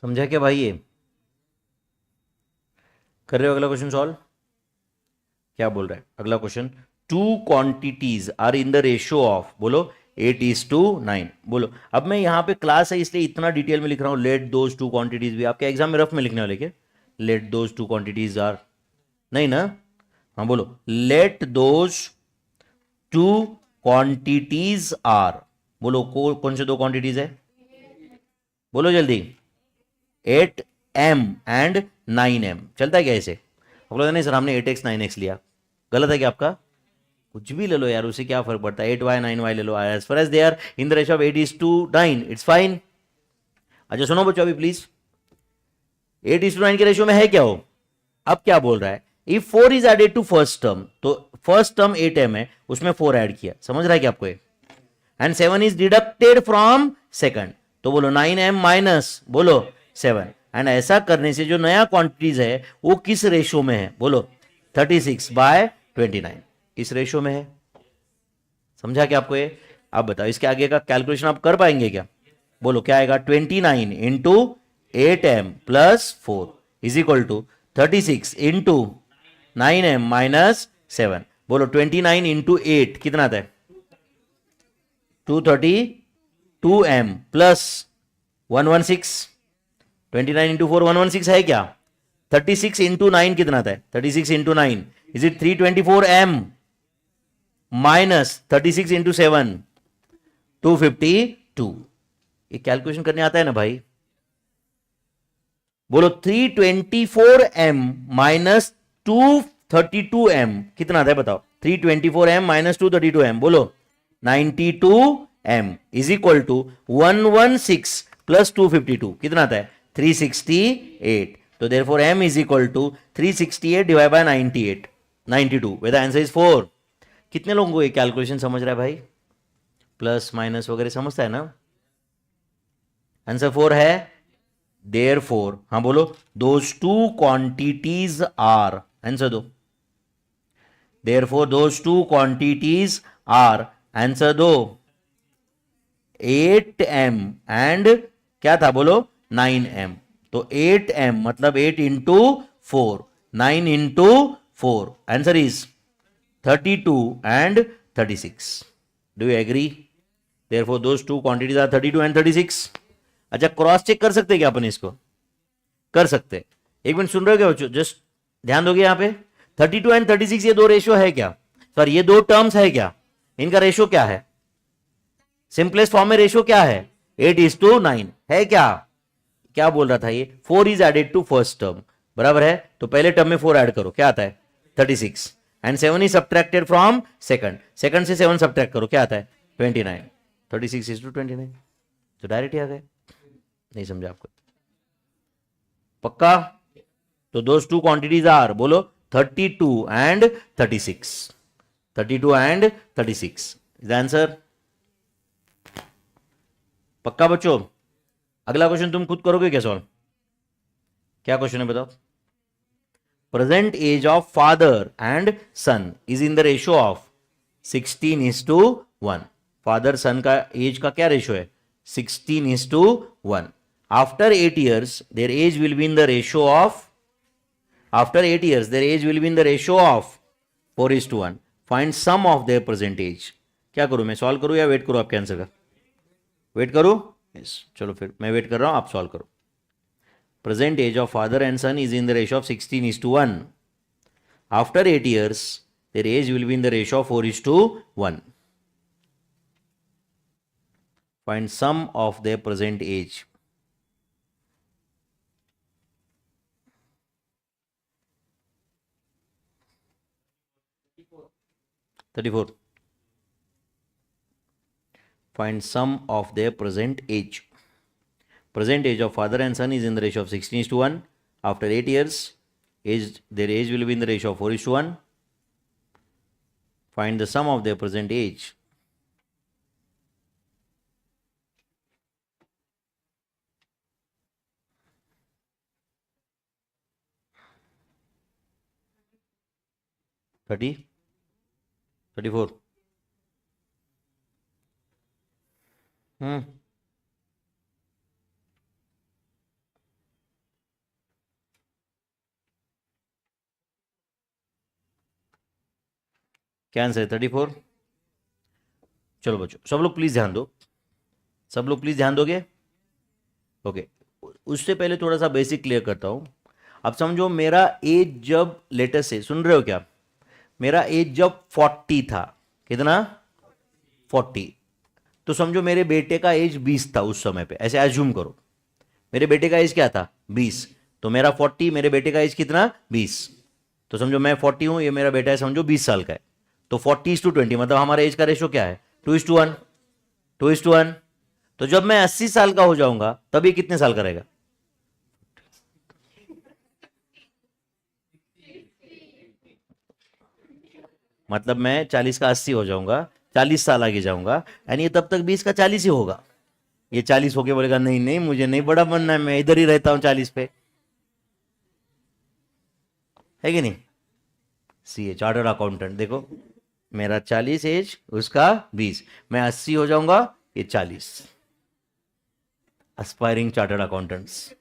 समझा क्या भाई, ये कर रहे हो अगला क्वेश्चन सॉल्व। क्या बोल रहा है अगला question, two quantities are in the ratio of बोलो 8:9। बोलो अब मैं यहां पे क्लास है इसलिए इतना डिटेल में लिख रहा हूं, लेट दोज टू क्वांटिटीज भी आपके एग्जाम में रफ में लिखने वाले के, let those two quantities are, नहीं ना, हाँ बोलो let those two quantities are, बोलो कौन से दो क्वांटिटीज है, बोलो जल्दी, 8m एंड 9m। चलता है क्या ऐसे, आप लोग नहीं सर हमने 8x 9x लिया, गलत है क्या आपका, कुछ भी ले लो यार, उससे क्या फर्क पड़ता है, 8y 9y ले लो, as far as they are in the ratio of 8:9 it's fine. अच्छा सुनो बच्चों अभी प्लीज, 8:9 के रेशियो में है क्या हो, अब क्या बोल रहा है, if 4 is added to first term, तो फर्स्ट टर्म 8m है उसमें 4 ऐड किया, समझ रहा है क्या आपको, and 7 is deducted from second, तो बोलो 9m माइनस बोलो 7, एंड ऐसा करने से जो नया क्वांटिटीज है वो किस रेशियो में है बोलो 36/29, इस रेशियो में है। समझा क्या आपको ये, आप बताओ इसके आगे का कैलकुलेशन आप कर पाएंगे क्या, बोलो क्या आएगा 29 into 8m plus 4 is equal to 36 into 9m minus 7, बोलो 29 इंटू 8 कितना आता है 232m प्लस 116, 29 इंटू 4 116 है क्या, 36 इंटू 9 कितना आता है 36 into 9 is it 324m minus 36 into 7 252। ये कैलकुलेशन करने आता है ना भाई, बोलो 324m माइनस 232m कितना आता है बताओ 324m माइनस 232m, बोलो 92m is equal to 116 plus 252 कितना आता है 368. तो therefore m is equal to 368 divide by 92. वेद आंसर इज 4. कितने लोगों को ये कैलकुलेशन समझ रहा है भाई? प्लस माइनस वगैरह समझता है ना? आंसर 4 है. देयरफॉर, हाँ बोलो, those two quantities are, answer दो. Therefore those two quantities are, answer दो. 8m एंड क्या था बोलो 9m. तो 8m मतलब 8 into 4, 9 into 4, answer is 32 and 36. Do you agree? Therefore, those two quantities are 32 and 36. अच्छा, क्रॉस चेक कर सकते हैं क्या अपन इसको? कर सकते हैं. एक मिनट सुन रहे हो क्या बच्चों? जस्ट ध्यान दोगे यहां पे 32 एंड 36 ये दो रेशियो है क्या? सर ये दो टर्म्स है क्या? इनका रेशियो क्या है? सिंपलेस्ट फॉर्म में रेशियो क्या है? 8:9 है क्या? क्या बोल रहा था ये? 4 is added to first term, बराबर है. तो पहले टर्म में 4 ऐड करो, क्या आता है 36. And 7 is subtracted from second से 7 सब्ट्रैक्ट करो, क्या आता है 29. 36 इज टू 29. तो डायरेक्ट ही आ गए. नहीं समझा आपको? पक्का? तो दोस टू क्वांटिटीज आर, बोलो 32 एंड 36. 32 and 36 is answer. पक्का बच्चों? अगला क्वेश्चन तुम खुद करोगे क्या सॉल्व? क्या क्वेश्चन है बताओ? Present age of father and son is in the ratio of 16:1. Father son का एज का क्या रेशियो है? 16:1. After 8 years, their age will be in the ratio of. After 8 years, their age will be in the ratio of 4:1. Find sum of their present age. क्या करूं मैं? Solve करूं या wait करूं आपके आंसर का? वेट करूं? यस, चलो फिर मैं वेट कर रहा हूं, आप सॉल्व करो. Present age of father and son is in the ratio of 16:1. After 8 years, their age will be in the ratio of 4:1. Find sum of their present age. (34) Find sum of their present age. Present age of father and son is in the ratio of 16:1. After 8 years, their age will be in the ratio of 4:1. Find the sum of their present age. (30? 34? क्या answer है? 34. चलो बच्चों, सब लोग please ध्यान दो. सब लोग प्लीज ध्यान दोगे? ओके. उससे पहले थोड़ा सा बेसिक क्लियर करता हूं. अब समझो मेरा एज जब, लेटेस्ट से सुन रहे हो क्या? मेरा एज जब 40 था. कितना? 40. तो समझो मेरे बेटे का एज 20 था उस समय पे. ऐसे एज्यूम करो मेरे बेटे का एज क्या था? 20. तो मेरा 40, मेरे बेटे का एज कितना? 20. तो समझो मैं 40 हूं, ये मेरा बेटा है समझो 20 साल का है. तो 40:20 मतलब हमारा एज का रेशियो क्या है? 2:1. 2:1. तो जब मैं 80 साल का हो जाऊंगा तब ये कितने साल का रहेगा? मतलब मैं 40 का 80 हो जाऊंगा, 40 साल आगे जाऊंगा, यानी ये तब तक 20 का 40 ही होगा. ये 40 होके बोलेगा नहीं नहीं मुझे नहीं बड़ा बनना है, मैं इधर ही रहता हूं 40 पे. है कि नहीं? सीए चार्टर्ड अकाउंटेंट, देखो मेरा 40 एज, उसका 20, मैं 80 हो जाऊंगा, ये 40. Aspiring chartered accountants.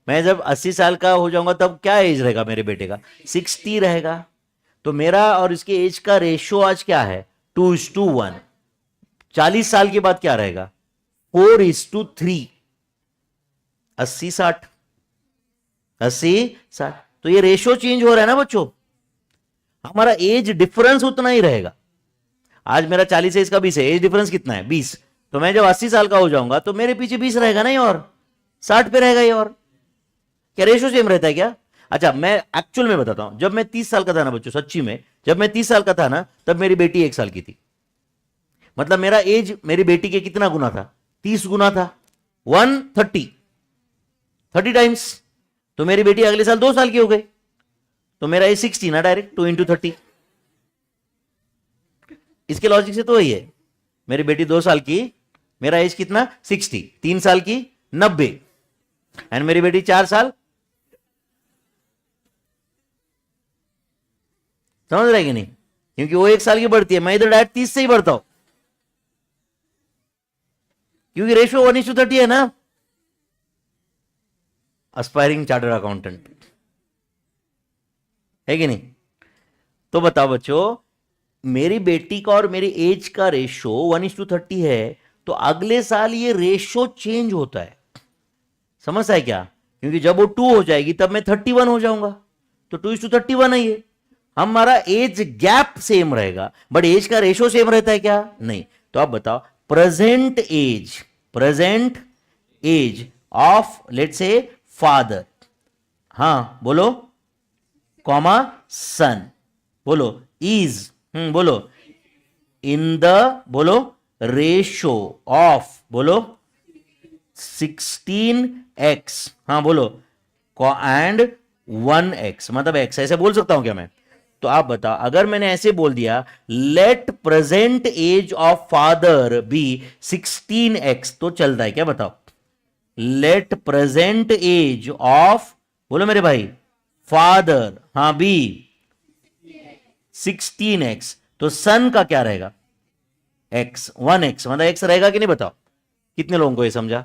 मैं जब 80 साल का हो जाऊंगा तब क्या एज रहेगा मेरे बेटे का? 60 रहेगा. तो मेरा और इसके एज का रेशियो आज क्या है? 2:1. 40 साल के बाद क्या रहेगा? 4:3. 80-60. 80-60. तो ये रेशियो चेंज हो रहा है ना बच्चों. हमारा एज डिफरेंस उतना ही रहेगा. आज मेरा 40 एज का 20 है, एज डिफरेंस कितना है? 20. तो मैं जब 80 साल का हो जाऊंगा तो मेरे पीछे 20 रहेगा नहीं, और 60 पे रहेगा ये. और क्या रेशियो सेम रहता है क्या? अच्छा मैं एक्चुअल में बताता हूं, जब मैं 30 साल का था ना बच्चों, सच्ची में जब मैं 30 साल का था ना, तब मेरी बेटी 1 साल की थी। मतलब मेरा एज मेरी बेटी के कितना गुना था? 30 गुना था। 130, 30 टाइम्स। तो मेरी बेटी अगले साल 2 साल की हो गई, तो मेरा एज 60 ना, डायरेक्ट 2 × 30। इसके लॉजिक से तो वही है, मेरी बेटी 2 साल की, मेरा एज कितना? 60, 3 साल की 90, एंड मेरी बेटी 4 साल। समझ रहे कि नहीं? क्योंकि वो 1 साल की बढ़ती है, मैं इधर डायरेक्ट 30 से ही बढ़ता हूं, क्योंकि रेशियो 1:30 है ना। एस्पायरिंग चार्टर्ड अकाउंटेंट है कि नहीं? तो बताओ बच्चों, मेरी बेटी का और मेरी एज का रेशियो 1:30 है, तो अगले साल ये रेशियो चेंज होता है। समझता है क्या? क्योंकि जब वो 2 हो जाएगी तब मैं 31 हो जाऊंगा, तो 2:31 है ये। हमारा एज गैप सेम रहेगा, बट एज का रेशियो सेम रहता है क्या? नहीं। तो आप बताओ, प्रेजेंट एज ऑफ लेट से फादर, हाँ बोलो, कॉमा सन, बोलो इज, बोलो इन द, बोलो रेशो ऑफ, बोलो 16x, हाँ बोलो, एंड 1x, मतलब x, ऐसे बोल सकता हूं क्या मैं? तो आप बताओ, अगर मैंने ऐसे बोल दिया let present age of father be 16x, तो चलता है क्या? बताओ। लेट प्रेजेंट एज ऑफ, बोलो मेरे भाई, फादर, हाँ बी 16x, तो सन का क्या रहेगा? x, 1x, मतलब x रहेगा कि नहीं? बताओ कितने लोगों को ये समझा?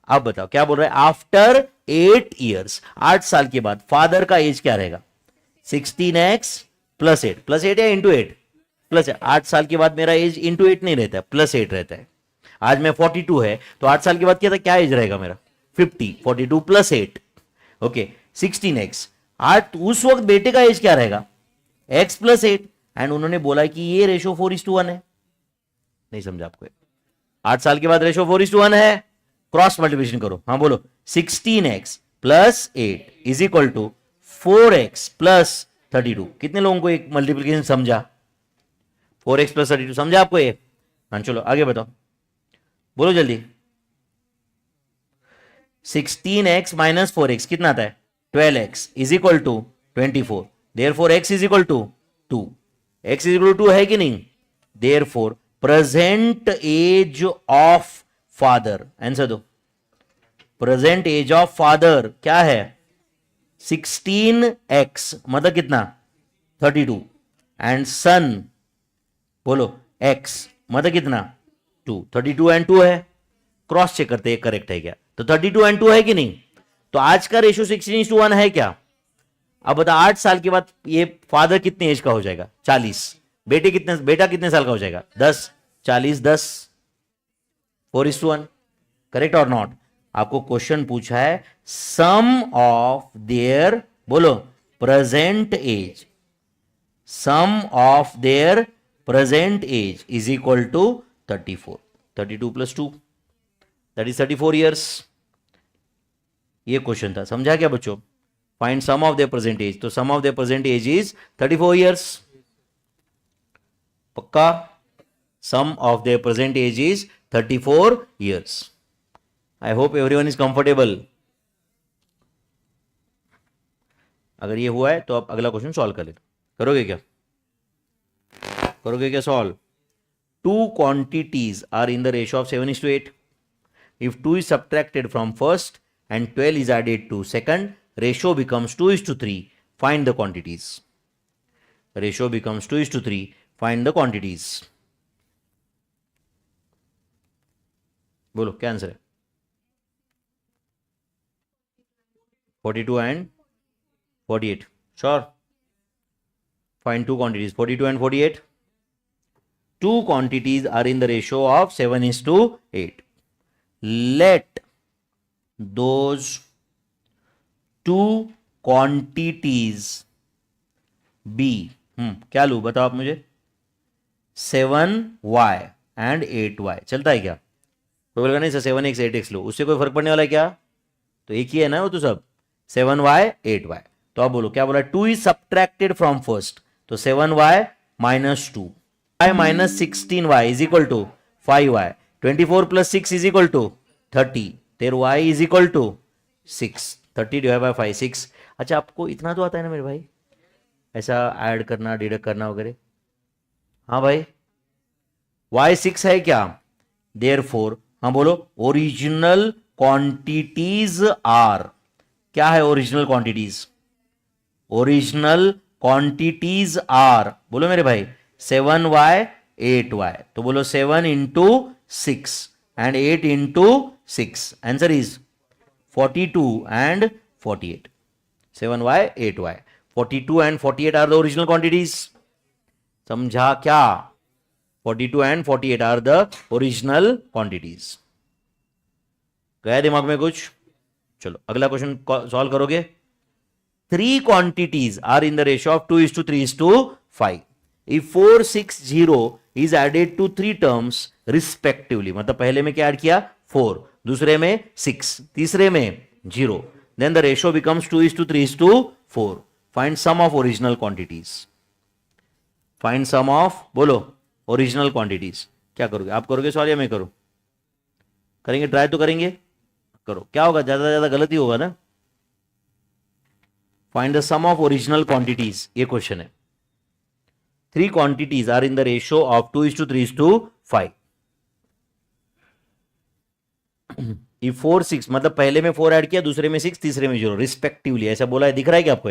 अब बताओ क्या बोल रहा है? आफ्टर 8 ईयर्स, 8 साल के बाद फादर का एज क्या रहेगा? 16x प्लस 8, प्लस 8 या इंटू 8? प्लस 8 साल के बाद मेरा एज इंटू 8 नहीं रहता है, प्लस 8 रहता है। आज मैं 42 है, तो 8 साल के बाद क्या था, क्या एज रहेगा मेरा? 50, 42 प्लस 8, ओके 16x। आज उस वक्त बेटे का एज क्या रहेगा? x प्लस 8, एंड उन्होंने बोला कि ये रेशो 4:1 है। नहीं समझा आपको? 8 साल के बाद रेशो 4:1 है, क्रॉस मल्टीप्लिकेशन करो, हाँ बोलो 16x plus 8 is equal to 4x plus 32। कितने लोगों को एक मल्टीप्लिकेशन समझा? 4x प्लस 32 समझा आपको ये? हाँ चलो आगे बताओ, बोलो जल्दी। 16x माइनस 4x कितना आता है? 12x is equal to 24। Therefore x is equal to 2। x is equal to 2 है कि नहीं? Therefore present age of father, answer दो। प्रेजेंट एज ऑफ फादर क्या है? 16x, मतलब कितना? 32, एंड सन, बोलो x, मतलब कितना? 2। 32 एंड 2 है, क्रॉस चेक करते हैं करेक्ट है क्या। तो 32 एंड 2 है कि नहीं? तो आज का रेशियो 16:1 है क्या? अब बता, 8 साल के बाद ये फादर कितने एज का हो जाएगा? 40। बेटा कितने साल का हो जाएगा? 10। 40 10, 4:1, करेक्ट और नॉट? आपको क्वेश्चन पूछा है सम ऑफ देयर, बोलो present age, sum of their present age is equal to 34। 32 plus 2 that is 34 years. ये क्वेश्चन था, समझा क्या बच्चों? Find sum of their present age, तो sum of their present age is 34 years. पक्का? Sum of their present age is 34 years. I hope everyone is comfortable. अगर ये हुआ है तो आप अगला क्वेश्चन सॉल्व कर ले। करोगे क्या? करोगे क्या solve? 2 quantities are in the ratio of 7:8. If 2 is subtracted from first and 12 is added to second, ratio becomes 2:3. Find the quantities. Ratio becomes 2:3. Find the quantities. बोलो क्या आंसर है? 42 and 48. Sure. Find 2 quantities, 42 and 48. 2 quantities are in the ratio of 7:8. Let those 2 quantities be, क्या लू बताओ आप मुझे? 7y and 8y। चलता है क्या? कोई बोलेगा नहीं सर 7x 8x लो, उससे कोई फर्क पड़ने वाला है क्या? तो एक ही है ना वो तो सब। 7y 8y। तो अब बोलो क्या बोला, 2 इज सब्ट्रैक्टेड फ्रॉम फर्स्ट, तो 7y minus 2 y minus 16y is equal to 5y, 24 plus 6 is equal to 30, तेर y is equal to 6, 30 divide by 5 6। अच्छा आपको इतना तो आता है ना मेरे भाई, ऐसा ऐड करना डिडक्ट करना वगैरह? हाँ भाई, y 6 है क्या, देयरफॉर हाँ बोलो ओरिजिनल क्वांटिटीज आर, क्या है original quantities, original quantities are बोलो मेरे भाई 7y 8y, तो बोलो 7 into 6 and 8 into 6, answer is 42 and 48, 7y 8y, 42 and 48 are the original quantities, समझा क्या, 42 and 48 are the original quantities. गया दिमाग में कुछ? चलो अगला क्वेश्चन सॉल्व करोगे। 3 quantities are in the ratio of 2:3:5. If 460 is added to 3 terms respectively, मतलब पहले में क्या ऐड किया 4, दूसरे में 6, तीसरे में 0, then the ratio becomes 2:3:4. Find sum of original quantities. Find sum of बोलो ओरिजिनल क्वांटिटीज। क्या करोगे, आप करोगे सॉल्व या मैं करूं? करेंगे, ट्राई तो करेंगे, करो, क्या होगा, ज्यादा ज्यादा गलत ही होगा ना। Find the sum of original quantities, ये क्वेश्चन है। 3 quantities are in the ratio of 2:3:5। if 4 6 मतलब पहले में 4 ऐड किया, दूसरे में 6, तीसरे में 0 रिस्पेक्टिवली, ऐसा बोला है, दिख रहा है क्या आपको?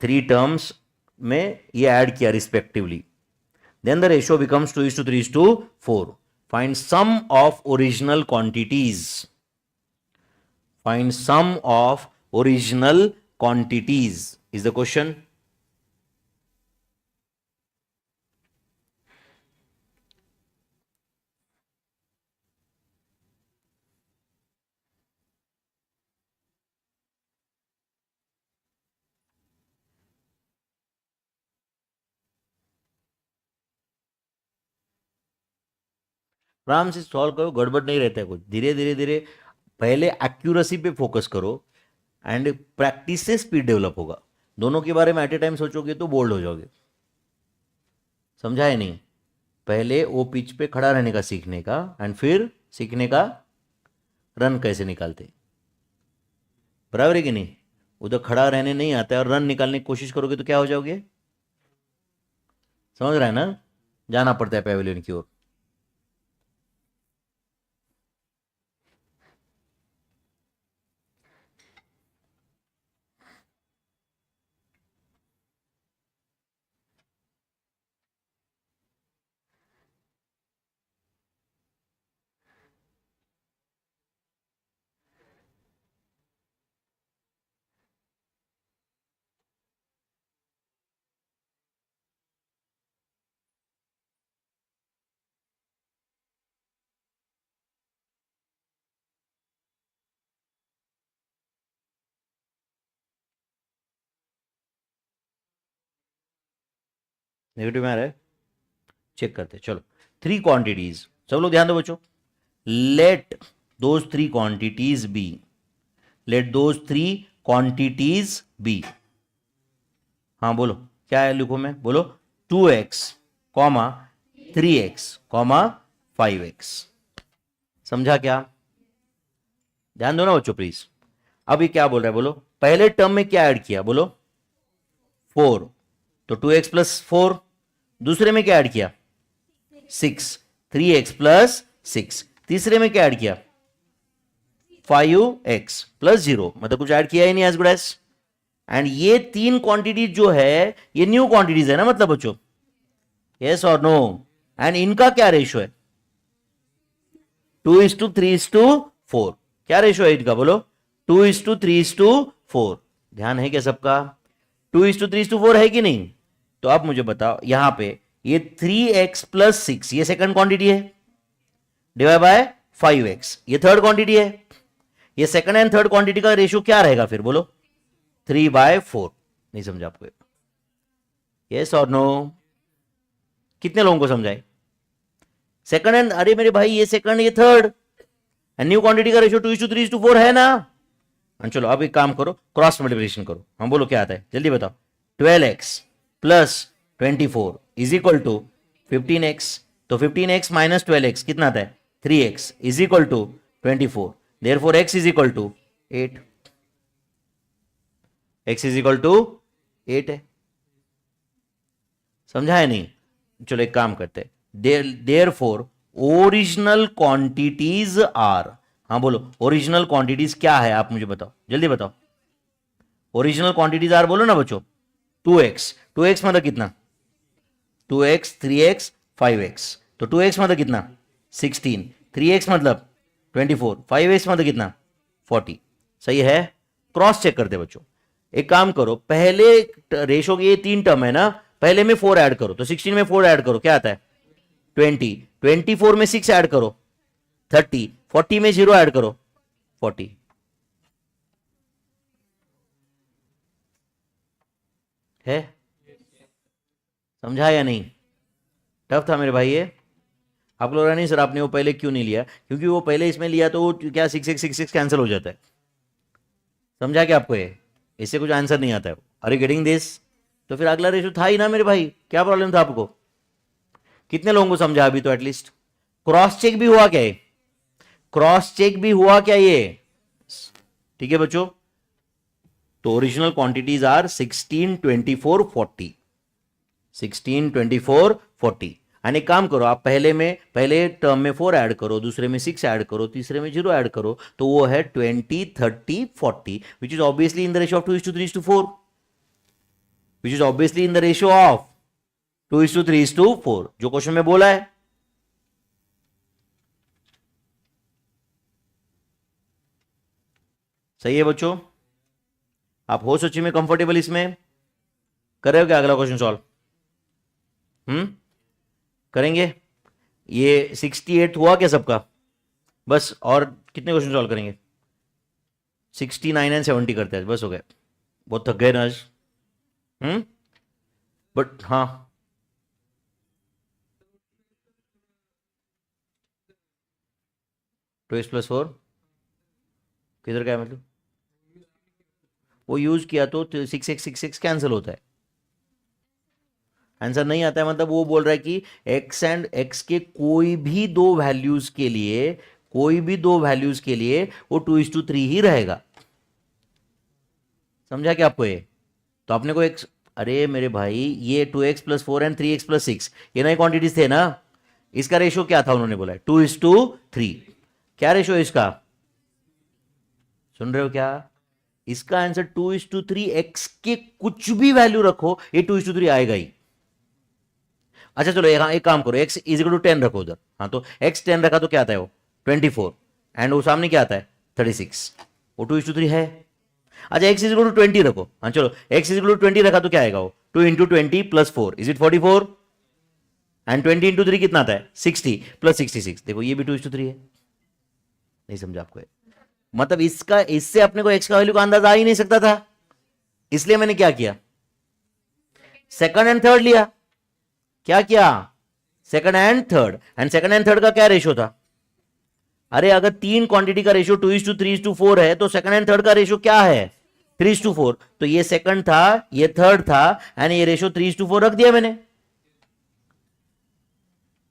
3 टर्म्स में ये ऐड किया respectively, then the ratio becomes 2:3:4। Find sum of original quantities, find sum of original quantities is the question. आराम से सॉल्व करो, गड़बड़ नहीं रहता है कुछ, धीरे धीरे धीरे, पहले एक्यूरेसी पे फोकस करो एंड प्रैक्टिस से स्पीड डेवलप होगा। दोनों के बारे में एट ए टाइम सोचोगे तो बोल्ड हो जाओगे, समझा है नहीं? पहले वो पिच पे खड़ा रहने का सीखने का, एंड फिर सीखने का रन कैसे निकालते, बराबर है कि नहीं? उधर खड़ा रहने नहीं आता है और रन निकालने की कोशिश करोगे तो क्या हो जाओगे, समझ रहा है ना? जाना पड़ता है पैवेलियन की ओर। नेगेटिव में आ रहा है, चेक करते, चलो। 3 क्वांटिटीज, सब लोग ध्यान दो बच्चों। Let those 3 quantities be, let those 3 quantities be. हाँ बोलो क्या है, लिखो मैं, बोलो 2x, 3x, 5x। समझा क्या? ध्यान दो ना बच्चों प्लीज। अब ये क्या बोल रहा है, बोलो पहले टर्म में क्या ऐड किया, बोलो 4, तो 2x प्लस 4, दूसरे में क्या ऐड किया 6, 3x प्लस 6, तीसरे में क्या ऐड किया 5x प्लस 0, मतलब कुछ ऐड किया ही नहीं एज गुड एज। एंड ये 3 क्वांटिटीज जो है ये न्यू क्वांटिटीज है ना, मतलब बच्चों, यस और नो? एंड इनका क्या रेशियो है, 2:3:4। क्या रेशियो है इनका, बोलो 2:3:4। ध्यान है क्या सबका? 2:3:4 है कि नहीं? तो अब मुझे बताओ, यहां पे ये 3x प्लस 6 ये सेकंड क्वांटिटी है, डिवाइड बाय 5x ये थर्ड क्वांटिटी है। ये सेकंड एंड थर्ड क्वांटिटी का रेशियो क्या रहेगा फिर, बोलो 3/4। नहीं समझा आपको? यस और नो? कितने लोगों को समझाए? सेकंड एंड, अरे मेरे भाई ये सेकंड ये थर्ड, एंड न्यू क्वांटिटी का रेशियो 2:3:4 है ना? चलो अब एक काम करो, क्रॉस मल्टीप्लिकेशन करो। हम बोलो क्या आता है, जल्दी बताओ। 12x plus 24 is equal to 15x। तो 15x माइनस 12x कितना आता है, 3x is equal to 24। Therefore x is equal to 8। x is equal to 8 है। समझा है नहीं? चलो एक काम करते हैं, देयरफॉर ओरिजिनल क्वांटिटीज आर। हाँ बोलो, ओरिजिनल क्वांटिटीज क्या है, आप मुझे बताओ, जल्दी बताओ। ओरिजिनल क्वांटिटीज आर बोलो ना बच्चों। 2x, 2x मतलब कितना, 2x, 3x, 5x। तो 2x मतलब कितना, 16, 3x मतलब 24, 5x मतलब कितना, 40। सही है? क्रॉस चेक करते बच्चों। एक काम करो, पहले रेशो के ये 3 टर्म है ना, पहले में 4 ऐड करो। तो 16 में 4 ऐड करो, क्या आता है, 20। 24 में 6 ऐड करो, 30। 40 में 0 ऐड करो, 40। है? समझा या नहीं? टफ था मेरे भाई ये। आप लोग नहीं सर आपने वो पहले क्यों नहीं लिया, क्योंकि वो पहले इसमें लिया तो वो क्या 6 कैंसिल हो जाता है। समझा क्या आपको ये? इससे कुछ आंसर नहीं आता है। Are you getting this? तो फिर अगला रेशो था ही ना मेरे भाई, क्या प्रॉब्लम था आपको? कितने लोगों को समझा अभी तो एटलीस्ट? क्रॉस चेक भी हुआ क्या ये? क्रॉस चेक भी हुआ क्या ये? ठीक है बच्चों। तो ओरिजिनल क्वांटिटीज आर 16, 24, 40। 16, 24, 40। एंड एक काम करो, आप पहले टर्म में 4 ऐड करो, दूसरे में 6 ऐड करो, तीसरे में 0 ऐड करो, तो वो है 20, 30, 40, which is obviously in the ratio of 2:3:4, which is obviously in the ratio of 2:3:4, जो क्वेश्चन में बोला है। सही है बच्चों? आप हो सच्ची में कंफर्टेबल इसमें? कर रहे हो क्या अगला क्वेश्चन सॉल्व? करेंगे? ये 68 हुआ क्या सबका? बस और कितने क्वेश्चन सॉल्व करेंगे? 69 एंड 70 करते हैं, बस हो गए। बहुत थक गए ना आज। बट हाँ, टू एक्स प्लस 4 किधर क्या मतलब? वो यूज किया तो 6x कैंसिल होता है। आंसर नहीं आता है मतलब वो बोल रहा है कि x एंड x के कोई भी दो वैल्यूज के लिए, वो 2:3 ही रहेगा। समझा क्या आपको ये? तो आपने को एक, अरे मेरे भाई ये 2x+4 एंड 3x+6 ये नए क्वांटिटीज थे ना, इसका रेशियो क्या था उन्होंने बोला 2:3। क्या रेशियो है इसका? सुन रहे हो क्या? इसका आंसर 2:3। x के कुछ भी वैल्यू रखो ये 2:3 आएगा ही। अच्छा चलो एक काम करो, x इज इक्वल टू 10 रखो उधर। हाँ तो x 10 रखा तो क्या आता है वो 24, एंड वो सामने क्या आता है 36, वो 2:3 है। अच्छा x इज इक्वल टू 20 रखो। हाँ चलो x इज इक्वल टू 20 रखा तो क्या आएगा वो 2 into 20 plus 4 is it 44, and 20 into 3 कितना आता है 60 प्लस 66। देखो ये भी 2:3 है। नहीं समझा आपको? मतलब इससे अपने को x का वैल्यू का अंदाजा आ ही नहीं सकता था, इसलिए मैंने क्या किया, सेकंड एंड थर्ड लिया। क्या किया? Second and third. And second and third का क्या रेशियो था? अरे अगर 3 क्वांटिटी का रेशियो 2:3:4 है तो सेकंड एंड थर्ड का रेशियो क्या है 3:4। तो ये सेकंड था, ये थर्ड था, एंड ये रेशियो 3:4 रख दिया मैंने,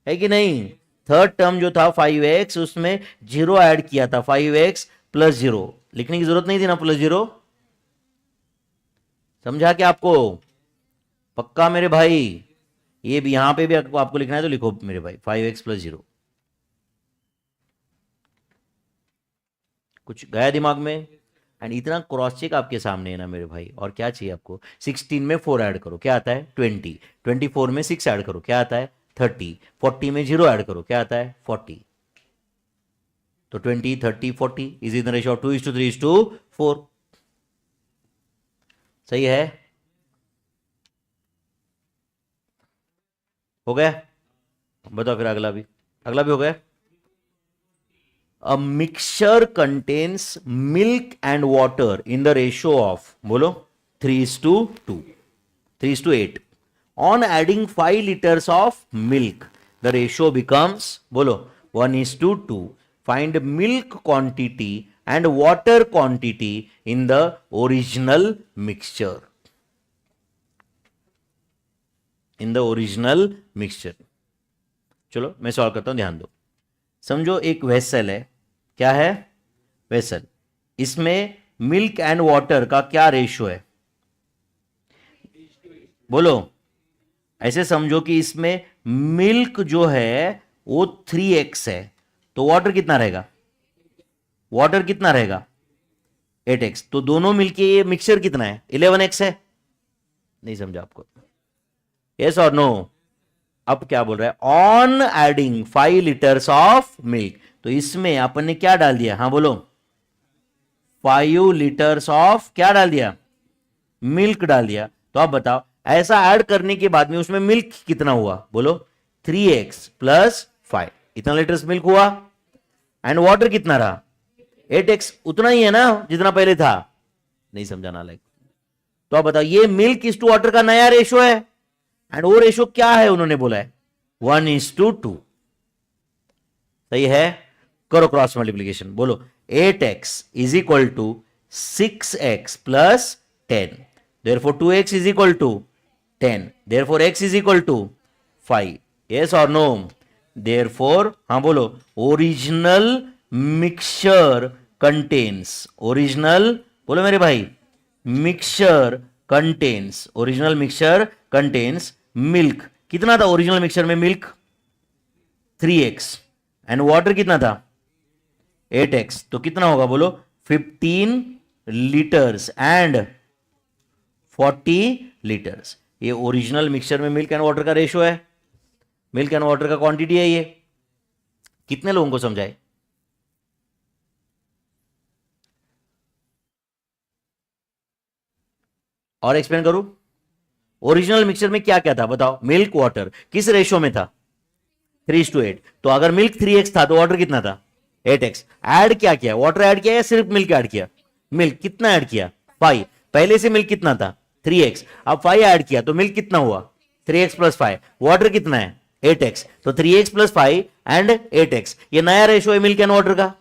है कि नहीं? थर्ड टर्म जो था 5x, उसमें 0 ऐड किया था, 5x प्लस 0 लिखने की जरूरत नहीं थी ना, प्लस 0। समझा क्या आपको? पक्का मेरे भाई? ये भी यहां पे भी आपको लिखना है तो लिखो मेरे भाई 5x प्लस 0। कुछ गया दिमाग में? एंड इतना क्रॉस चेक आपके सामने है ना मेरे भाई, और क्या चाहिए आपको? 16 में 4 ऐड करो, क्या आता है 20। 24 में 6 ऐड करो, क्या आता है 30। 40 में 0 ऐड करो, क्या आता है 40। तो 20, 30, 40 is in the ratio of 2:3:4। सही है? हो गया? बताओ फिर अगला भी हो गया। A mixture contains milk and water in the ratio of, बोलो 3:2, 3:8. On adding 5 liters of milk, the ratio becomes, बोलो 1:2. Find milk quantity and water quantity in the original mixture. In the original mixture. चलो मैं solve करता हूं, ध्यान दो. समझो एक वेसल है. क्या है? वेसल. इसमें मिल्क एंड वाटर का क्या रेशियो है? बोलो. ऐसे समझो कि इसमें मिल्क जो है वो 3x है, तो वाटर कितना रहेगा? वाटर कितना रहेगा? 8x. तो दोनों मिलके ये मिक्सचर कितना है? 11x है. नहीं समझा आपको? यस और नो? अब क्या बोल रहा है? On adding 5 litres of milk. तो इसमें अपन ने क्या डाल दिया? हाँ बोलो. 5 लीटर्स ऑफ क्या डाल दिया? मिल्क डाल दिया. तो आप बताओ, ऐसा ऐड करने के बाद में उसमें मिल्क कितना हुआ? बोलो. 3x plus 5. इतना लीटर्स मिल्क हुआ. एंड वाटर कितना रहा? 8x. उतना ही है ना जितना पहले था? नहीं समझाना लायक. तो आप बताओ, ये मिल्क इज टू वाटर का नया रेशो है. एंड वो रेशो क्या है? उन्होंने बोला है 1:2. सही है. करो क्रॉस मल्टीप्लीकेशन. बोलो. 8x is equal to 6x plus 10. Therefore 2x is equal to 10. Therefore x is equal to 5. Yes or no? Therefore, हाँ बोलो. Original mixture contains. Original बोलो मेरे भाई. Mixture contains. Original mixture contains milk. कितना था original mixture में milk? 3x. And water कितना था? 8x. तो कितना होगा बोलो? 15 लीटर्स एंड 40 लीटर्स. ये ओरिजिनल मिक्सचर में मिल्क एंड वाटर का रेशियो है. मिल्क एंड वाटर का क्वांटिटी है ये. कितने लोगों को समझाए? और एक्सप्लेन करूं? ओरिजिनल मिक्सचर में क्या क्या था बताओ? Milk water. किस रेशियो में था? 3:8. तो अगर मिल्क 3x था तो वाटर कितना था? 8x. ऐड क्या किया? वाटर ऐड किया या सिर्फ मिल्क ऐड किया? मिल्क. कितना ऐड किया? 5. पहले से मिल्क कितना था? 3x. अब 5 ऐड किया तो मिल्क कितना हुआ? 3x plus 5. वाटर कितना है? 8x. तो 3x प्लस 5 एंड 8x. ये नया रेशो है मिल्क एंड वाटर का,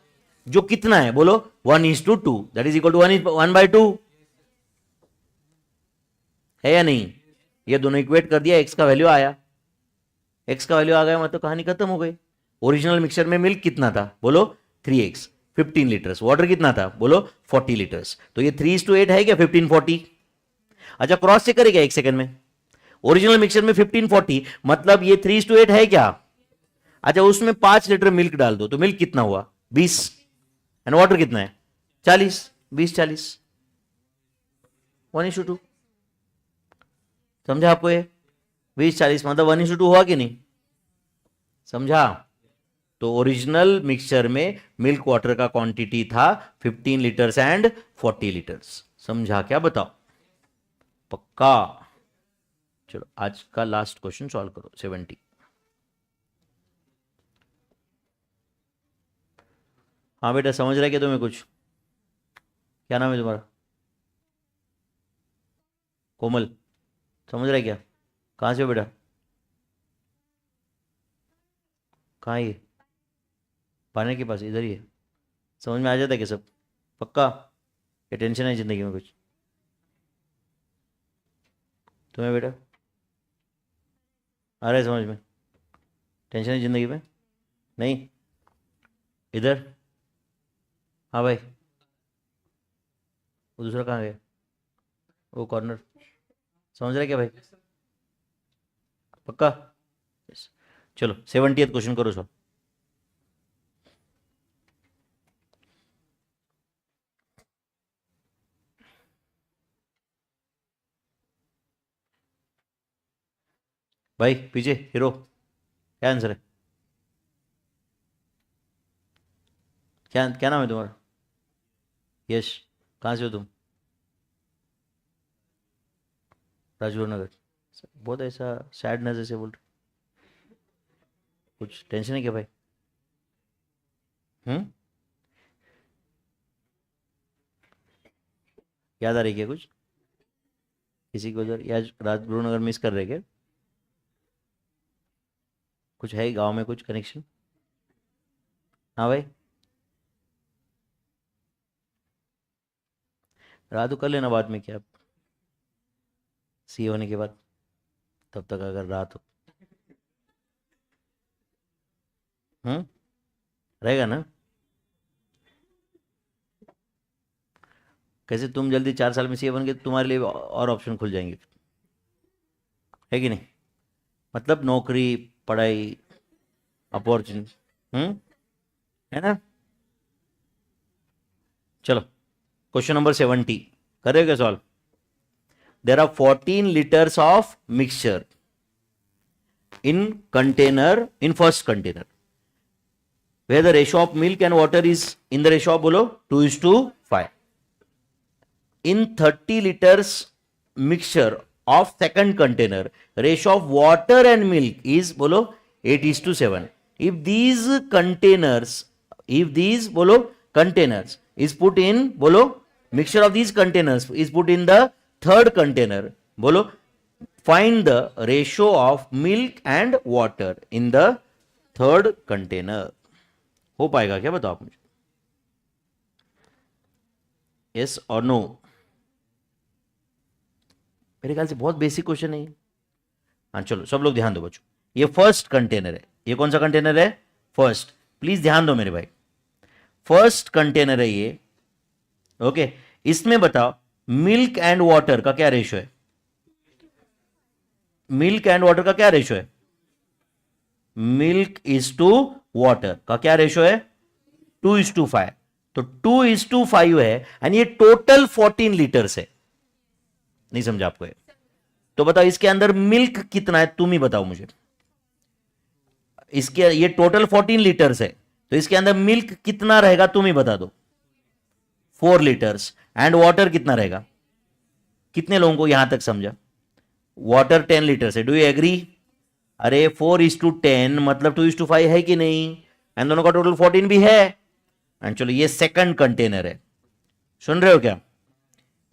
जो कितना है बोलो? 1:2. That is equal to 1/2. है या नहीं? ये दोनों इक्वेट कर दिया, x का वैल्यू आया. x का वैल्यू आ गया मतलब कहानी खत्म हो गई. ओरिजिनल मिक्सचर में मिल्क कितना था बोलो? 3x. 15 लीटर्स. वाटर कितना था बोलो? 40 लीटर्स. तो ये 3:8 है क्या? 15:40. अच्छा क्रॉस चेक करेगा एक सेकंड में. ओरिजिनल मिक्सचर में 15:40 मतलब ये 3:8 है क्या? अच्छा उसमें 5 लीटर मिल्क डाल दो तो मिल्क कितना हुआ? 20. एंड वाटर कितना है? 40. 20:40. 1:2. समझा आपको? ये 20:40 मतलब 1:2 हुआ कि नहीं? समझा? तो ओरिजिनल मिक्सचर में मिल्क वाटर का क्वांटिटी था 15 लीटर्स एंड 40 लीटर्स. समझा क्या? बताओ. पक्का? चलो आज का लास्ट क्वेश्चन सॉल्व करो. 70. हाँ बेटा समझ रहा है क्या तुम्हें कुछ? क्या नाम है तुम्हारा? कोमल. समझ रहा है क्या? कहाँ से हो बेटा? कहाँ है ये? पानी के पास इधर ही है. समझ में आ जाता है क्या सब? पक्का? क्या टेंशन है जिंदगी में कुछ तुम्हें बेटा? आ रहा है समझ में? टेंशन है जिंदगी में? नहीं? इधर. हाँ भाई. वो दूसरा कहाँ गया? वो कॉर्नर. समझ रहा है क्या भाई? पक्का? Yes. चलो 70th क्वेश्चन करो सर. भाई पीछे हीरो. क्या आंसर है? क्या क्या नाम है तुम्हारा? यश. कहाँ से हो तुम? राजगुरु नगर. बहुत ऐसा सैड नजर से बोल रहे. कुछ टेंशन है क्या भाई? हम्म. याद आ रही क्या कुछ? किसी को उधर या राजगुरु नगर मिस कर रहे क्या? कुछ है गांव में कुछ कनेक्शन? हाँ भाई. रहा तो कर लेना बाद में, क्या सी होने के बाद, तब तक अगर रहा तो रहेगा ना। कैसे तुम जल्दी 4 साल में सी बन गए, तुम्हारे लिए और ऑप्शन खुल जाएंगे, है कि नहीं? मतलब नौकरी, पढ़ाई, अपॉर्चुनिटी, है ना। चलो क्वेश्चन नंबर 70 करेगा सॉल्व। There are 14 liters of mixture in container, in first container, where the ratio of milk and water is in the ratio of बोलो 2:5. In 30 liters mixture of second container, ratio of water and milk is बोलो 8:7. If these containers, बोलो containers is put in, बोलो mixture of these containers is put in the third container, बोलो find the ratio of milk and water in the third container. हो पाएगा क्या, बताओ आप मुझे, यस और नो? मेरे ख्याल से बहुत बेसिक क्वेश्चन है ये। हाँ चलो सब लोग ध्यान दो बच्चों, ये फर्स्ट कंटेनर है। ये कौन सा कंटेनर है? फर्स्ट। प्लीज ध्यान दो मेरे भाई, फर्स्ट कंटेनर है ये, ओके। इसमें बताओ मिल्क एंड वाटर का क्या रेशियो है? मिल्क एंड वाटर का क्या रेशियो है? मिल्क इज टू वाटर का क्या रेशियो है? 2:5। तो 2:5 है, एंड ये टोटल 14 लीटर्स है। नहीं समझा आपको ये? तो बताओ इसके अंदर मिल्क कितना है, तुम ही बताओ मुझे। इसके ये टोटल 14 लीटर्स है, तो इसके अंदर मिल्क कितना रहेगा, तुम ही बता दो। 4 लीटर्स। एंड वाटर कितना रहेगा? कितने लोगों को यहां तक समझा? वाटर 10 लीटर्स है, डू यू एग्री? अरे 4:10 मतलब 2:5 है कि नहीं? एंड दोनों का टोटल 14 भी है। एंड चलो ये सेकंड कंटेनर है, सुन रहे हो क्या?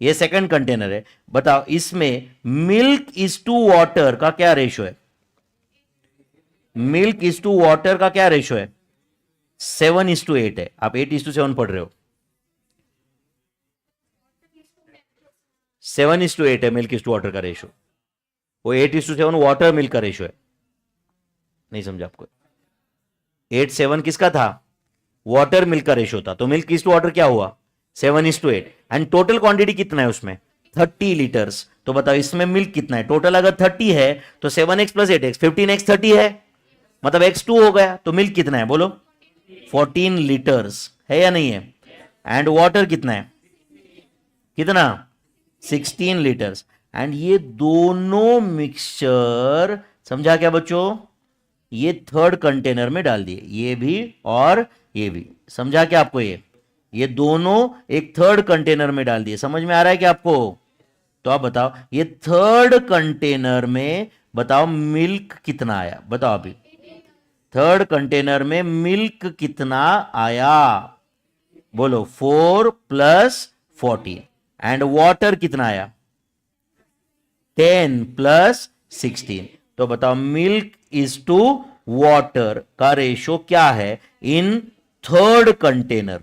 ये सेकंड कंटेनर है, बताओ इसमें मिल्क इज टू वाटर का क्या रेशियो है? मिल्क इज टू वाटर का क्या रेशियो है? 7:8 है। आप 8:7 पढ़ रहे हो, 7:8 है मिल्क इज टू वाटर का रेशियो। वो 8:7 वाटर मिल्क का रेशियो है। नहीं समझा आपको? 8:7 किसका था? वाटर मिल्क का रेशियो था। तो मिल्क इज टू वाटर क्या हुआ? 7:8। एंड टोटल क्वांटिटी कितना है उसमें? 30 लीटर्स। तो बताओ इसमें मिल्क कितना है? टोटल अगर 30 है तो 7x + 8x 15x 30 है, मतलब x2 हो गया। तो मिल्क कितना है बोलो? 14 लीटर्स है या नहीं है? एंड वाटर कितना है? कितना? 16 लीटर्स। एंड ये दोनों मिक्सचर, समझा क्या बच्चों? ये थर्ड कंटेनर में डाल दिए, ये भी और ये भी। समझा क्या आपको? ये दोनों एक थर्ड कंटेनर में डाल दिए। समझ में आ रहा है क्या आपको? तो आप बताओ ये थर्ड कंटेनर में बताओ मिल्क कितना आया, बताओ अभी। थर्ड कंटेनर में मिल्क कितना आया? बोलो 4 + 14। एंड वाटर कितना आया? 10 + 16। तो बताओ मिल्क इज टू वाटर का रेशियो क्या है in third container?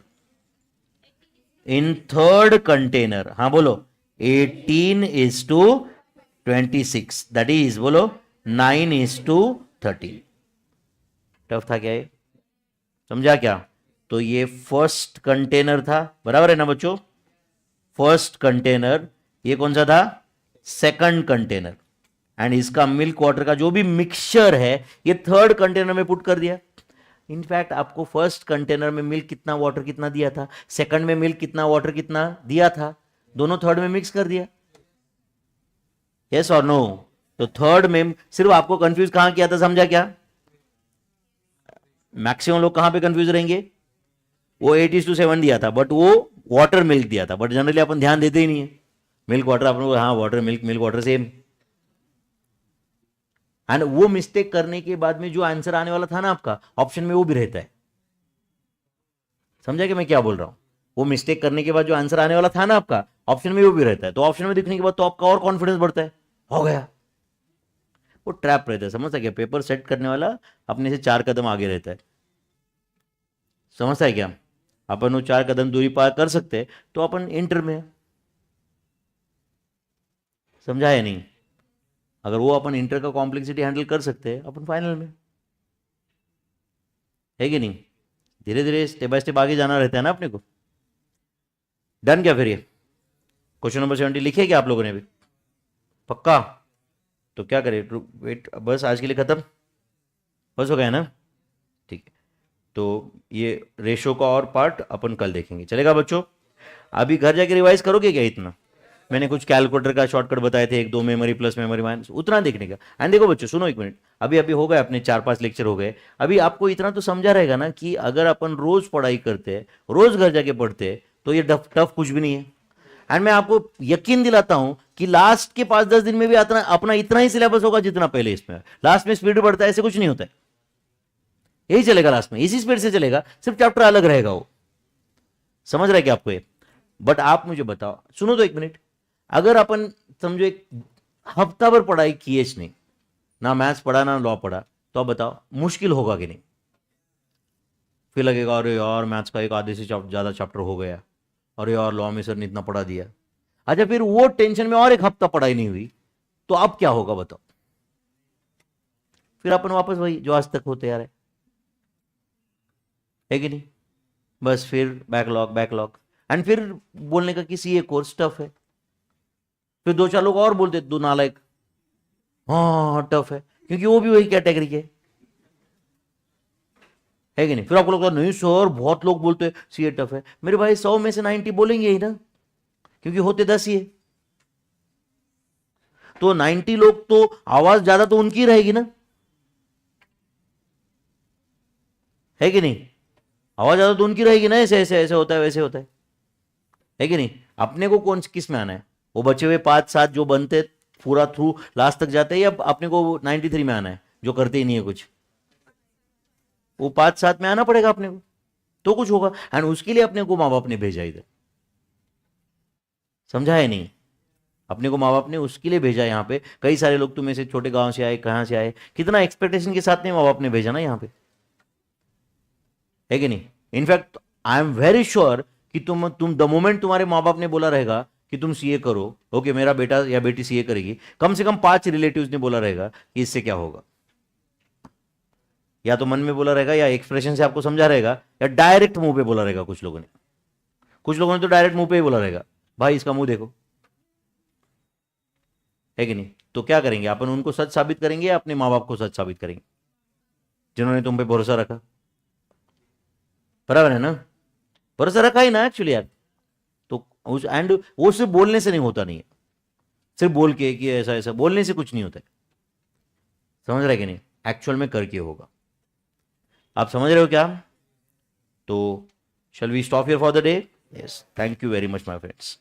In third container, हाँ बोलो 18:26, दैट इज बोलो 9:13। टफ था क्या ये? समझा क्या? तो ये फर्स्ट कंटेनर था, बराबर है ना बच्चों? First container. ये कौन सा था? Second container. एंड इसका मिल्क वाटर का जो भी मिक्सचर है ये थर्ड कंटेनर में पुट कर दिया। इनफैक्ट आपको फर्स्ट कंटेनर में मिल्क कितना वाटर कितना दिया था, सेकंड में मिल्क कितना वाटर कितना दिया था, दोनों थर्ड में मिक्स कर दिया। यस और नो? तो थर्ड में सिर्फ आपको कंफ्यूज कहां किया था, समझा क्या? मैक्सिमम लोग कहां पे कंफ्यूज रहेंगे? वो 8:7 दिया था, बट वो वाटर मिल्क दिया था। बट जनरली अपन ध्यान देते ही नहीं है, मिल्क वाटर अपन को, हाँ water milk, milk water same. And वो मिस्टेक करने के बाद में जो आंसर आने वाला था ना आपका ऑप्शन में, वो भी रहता है। समझा कि मैं क्या बोल रहा हूं? वो मिस्टेक करने के बाद जो आंसर आने वाला था ना आपका ऑप्शन में, वो भी रहता है। तो ऑप्शन में दिखने के बाद तो आपका और कॉन्फिडेंस बढ़ता है, हो गया। वो ट्रैप रहता है, समझता क्या? पेपर सेट करने वाला अपने से 4 कदम आगे रहता है, समझता है क्या? अपन वो 4 कदम दूरी पार कर सकते हैं तो अपन इंटर में है। समझा है नहीं? अगर वो अपन इंटर का कॉम्प्लेक्सिटी हैंडल कर सकते हैं अपन फाइनल में, है कि नहीं? धीरे धीरे स्टेप बाय स्टेप आगे जाना रहता है ना अपने को। डन क्या फिर? ये क्वेश्चन नंबर 70 लिखे क्या आप लोगों ने भी? पक्का? तो क्या करें, वेट, बस आज के लिए खत्म, बस हो गया ना? ठीक है, तो ये रेशो का और पार्ट अपन कल देखेंगे, चलेगा बच्चों? अभी घर जाके रिवाइज करोगे क्या इतना? मैंने कुछ कैलकुलेटर का शॉर्टकट बताए थे, एक दो, मेमोरी प्लस मेमोरी माइनस, उतना देखने का। एंड देखो बच्चों, सुनो एक मिनट, अभी अभी हो गए अपने 4-5 लेक्चर हो गए, अभी आपको इतना तो समझा रहेगा ना कि अगर अपन रोज पढ़ाई करते हैं, रोज घर जाके पढ़ते हैं, तो ये टफ टफ कुछ भी नहीं है। एंड मैं आपको यकीन दिलाता हूं कि लास्ट के 5-10 दिन में भी अपना इतना ही सिलेबस होगा जितना पहले इसमें। लास्ट में स्पीड बढ़ता है, ऐसे कुछ नहीं होता है, यही चलेगा लास्ट में, इसी स्पीड से चलेगा, सिर्फ चैप्टर अलग रहेगा वो। समझ रहे क्या आपको ये? बट आप मुझे बताओ, सुनो तो एक मिनट, अगर अपन समझो एक हफ्ता भर पढ़ाई किए नहीं, ना मैथ्स पढ़ा ना लॉ पढ़ा, तो आप बताओ मुश्किल होगा कि नहीं? फिर लगेगा अरे यार मैथ्स का एक आधे से ज्यादा चैप्टर हो गया, अरे यार लॉ में सर ने इतना पढ़ा दिया। अच्छा, फिर वो टेंशन में और एक हफ्ता पढ़ाई नहीं हुई, तो अब क्या होगा बताओ? फिर अपन वापस वही जो आज तक होते यार, है कि नहीं? बस फिर बैकलॉग बैकलॉग, एंड फिर बोलने का किसी ये कोर्स टफ है, फिर 2-4 लोग और बोलते दो नालायक, हाँ टफ है, क्योंकि वो भी वही कैटेगरी के, है कि नहीं? फिर आपको लगता है नहीं सर बहुत लोग बोलते हैं सीए टफ है, मेरे भाई 100 में से 90 बोलेंगे ही ना, क्योंकि होते 10 ही है, तो 90 लोग तो आवाज ज्यादा तो उनकी रहेगी ना, है कि नहीं? आवाज ज्यादा तो उनकी रहेगी ना, ऐसे ऐसे ऐसे होता है वैसे होता है कि नहीं? अपने को कौन किस में आना है? वो बचे हुए 5-7 जो बनते पूरा थ्रू लास्ट तक जाते हैं, या अपने को 93 में आना है जो करते ही नहीं है कुछ? वो 5-7 में आना पड़ेगा अपने को, तो कुछ होगा। एंड उसके लिए अपने को माँ बाप ने भेजा इधर, समझा है नहीं? अपने को माँ बाप ने उसके लिए भेजा यहाँ पे। कई सारे लोग तुम्हें से छोटे गांव से आए, कहां से आए, कितना एक्सपेक्टेशन के साथ में माँ बाप ने भेजा ना यहाँ पे, है कि नहीं? In fact I am very sure कि तुम द मोमेंट तुम्हारे माँ बाप ने बोला रहेगा कि तुम सीए करो, ओके मेरा बेटा या बेटी सीए करेगी, कम से कम 5 रिलेटिव्स ने बोला रहेगा कि इससे क्या होगा, या तो मन में बोला रहेगा, या एक्सप्रेशन से आपको समझा रहेगा, या डायरेक्ट मुंह पे बोला रहेगा। कुछ लोगों ने तो डायरेक्ट मुंह पे ही बोला रहेगा, भाई इसका मुंह देखो, है कि नहीं? तो क्या करेंगे अपन, उनको सच साबित करेंगे या अपने माँ बाप को सच साबित करेंगे जिन्होंने तुम पे भरोसा रखा? बराबर है ना? भरोसा रखा ही ना एक्चुअली यार। तो उस एंड वो सिर्फ बोलने से नहीं होता, नहीं है सिर्फ बोल के कि ऐसा ऐसा बोलने से कुछ नहीं होता है, समझ रहे कि नहीं? एक्चुअल में करके होगा। आप समझ रहे हो क्या? तो shall we stop here for the day? Yes, thank you very much my friends.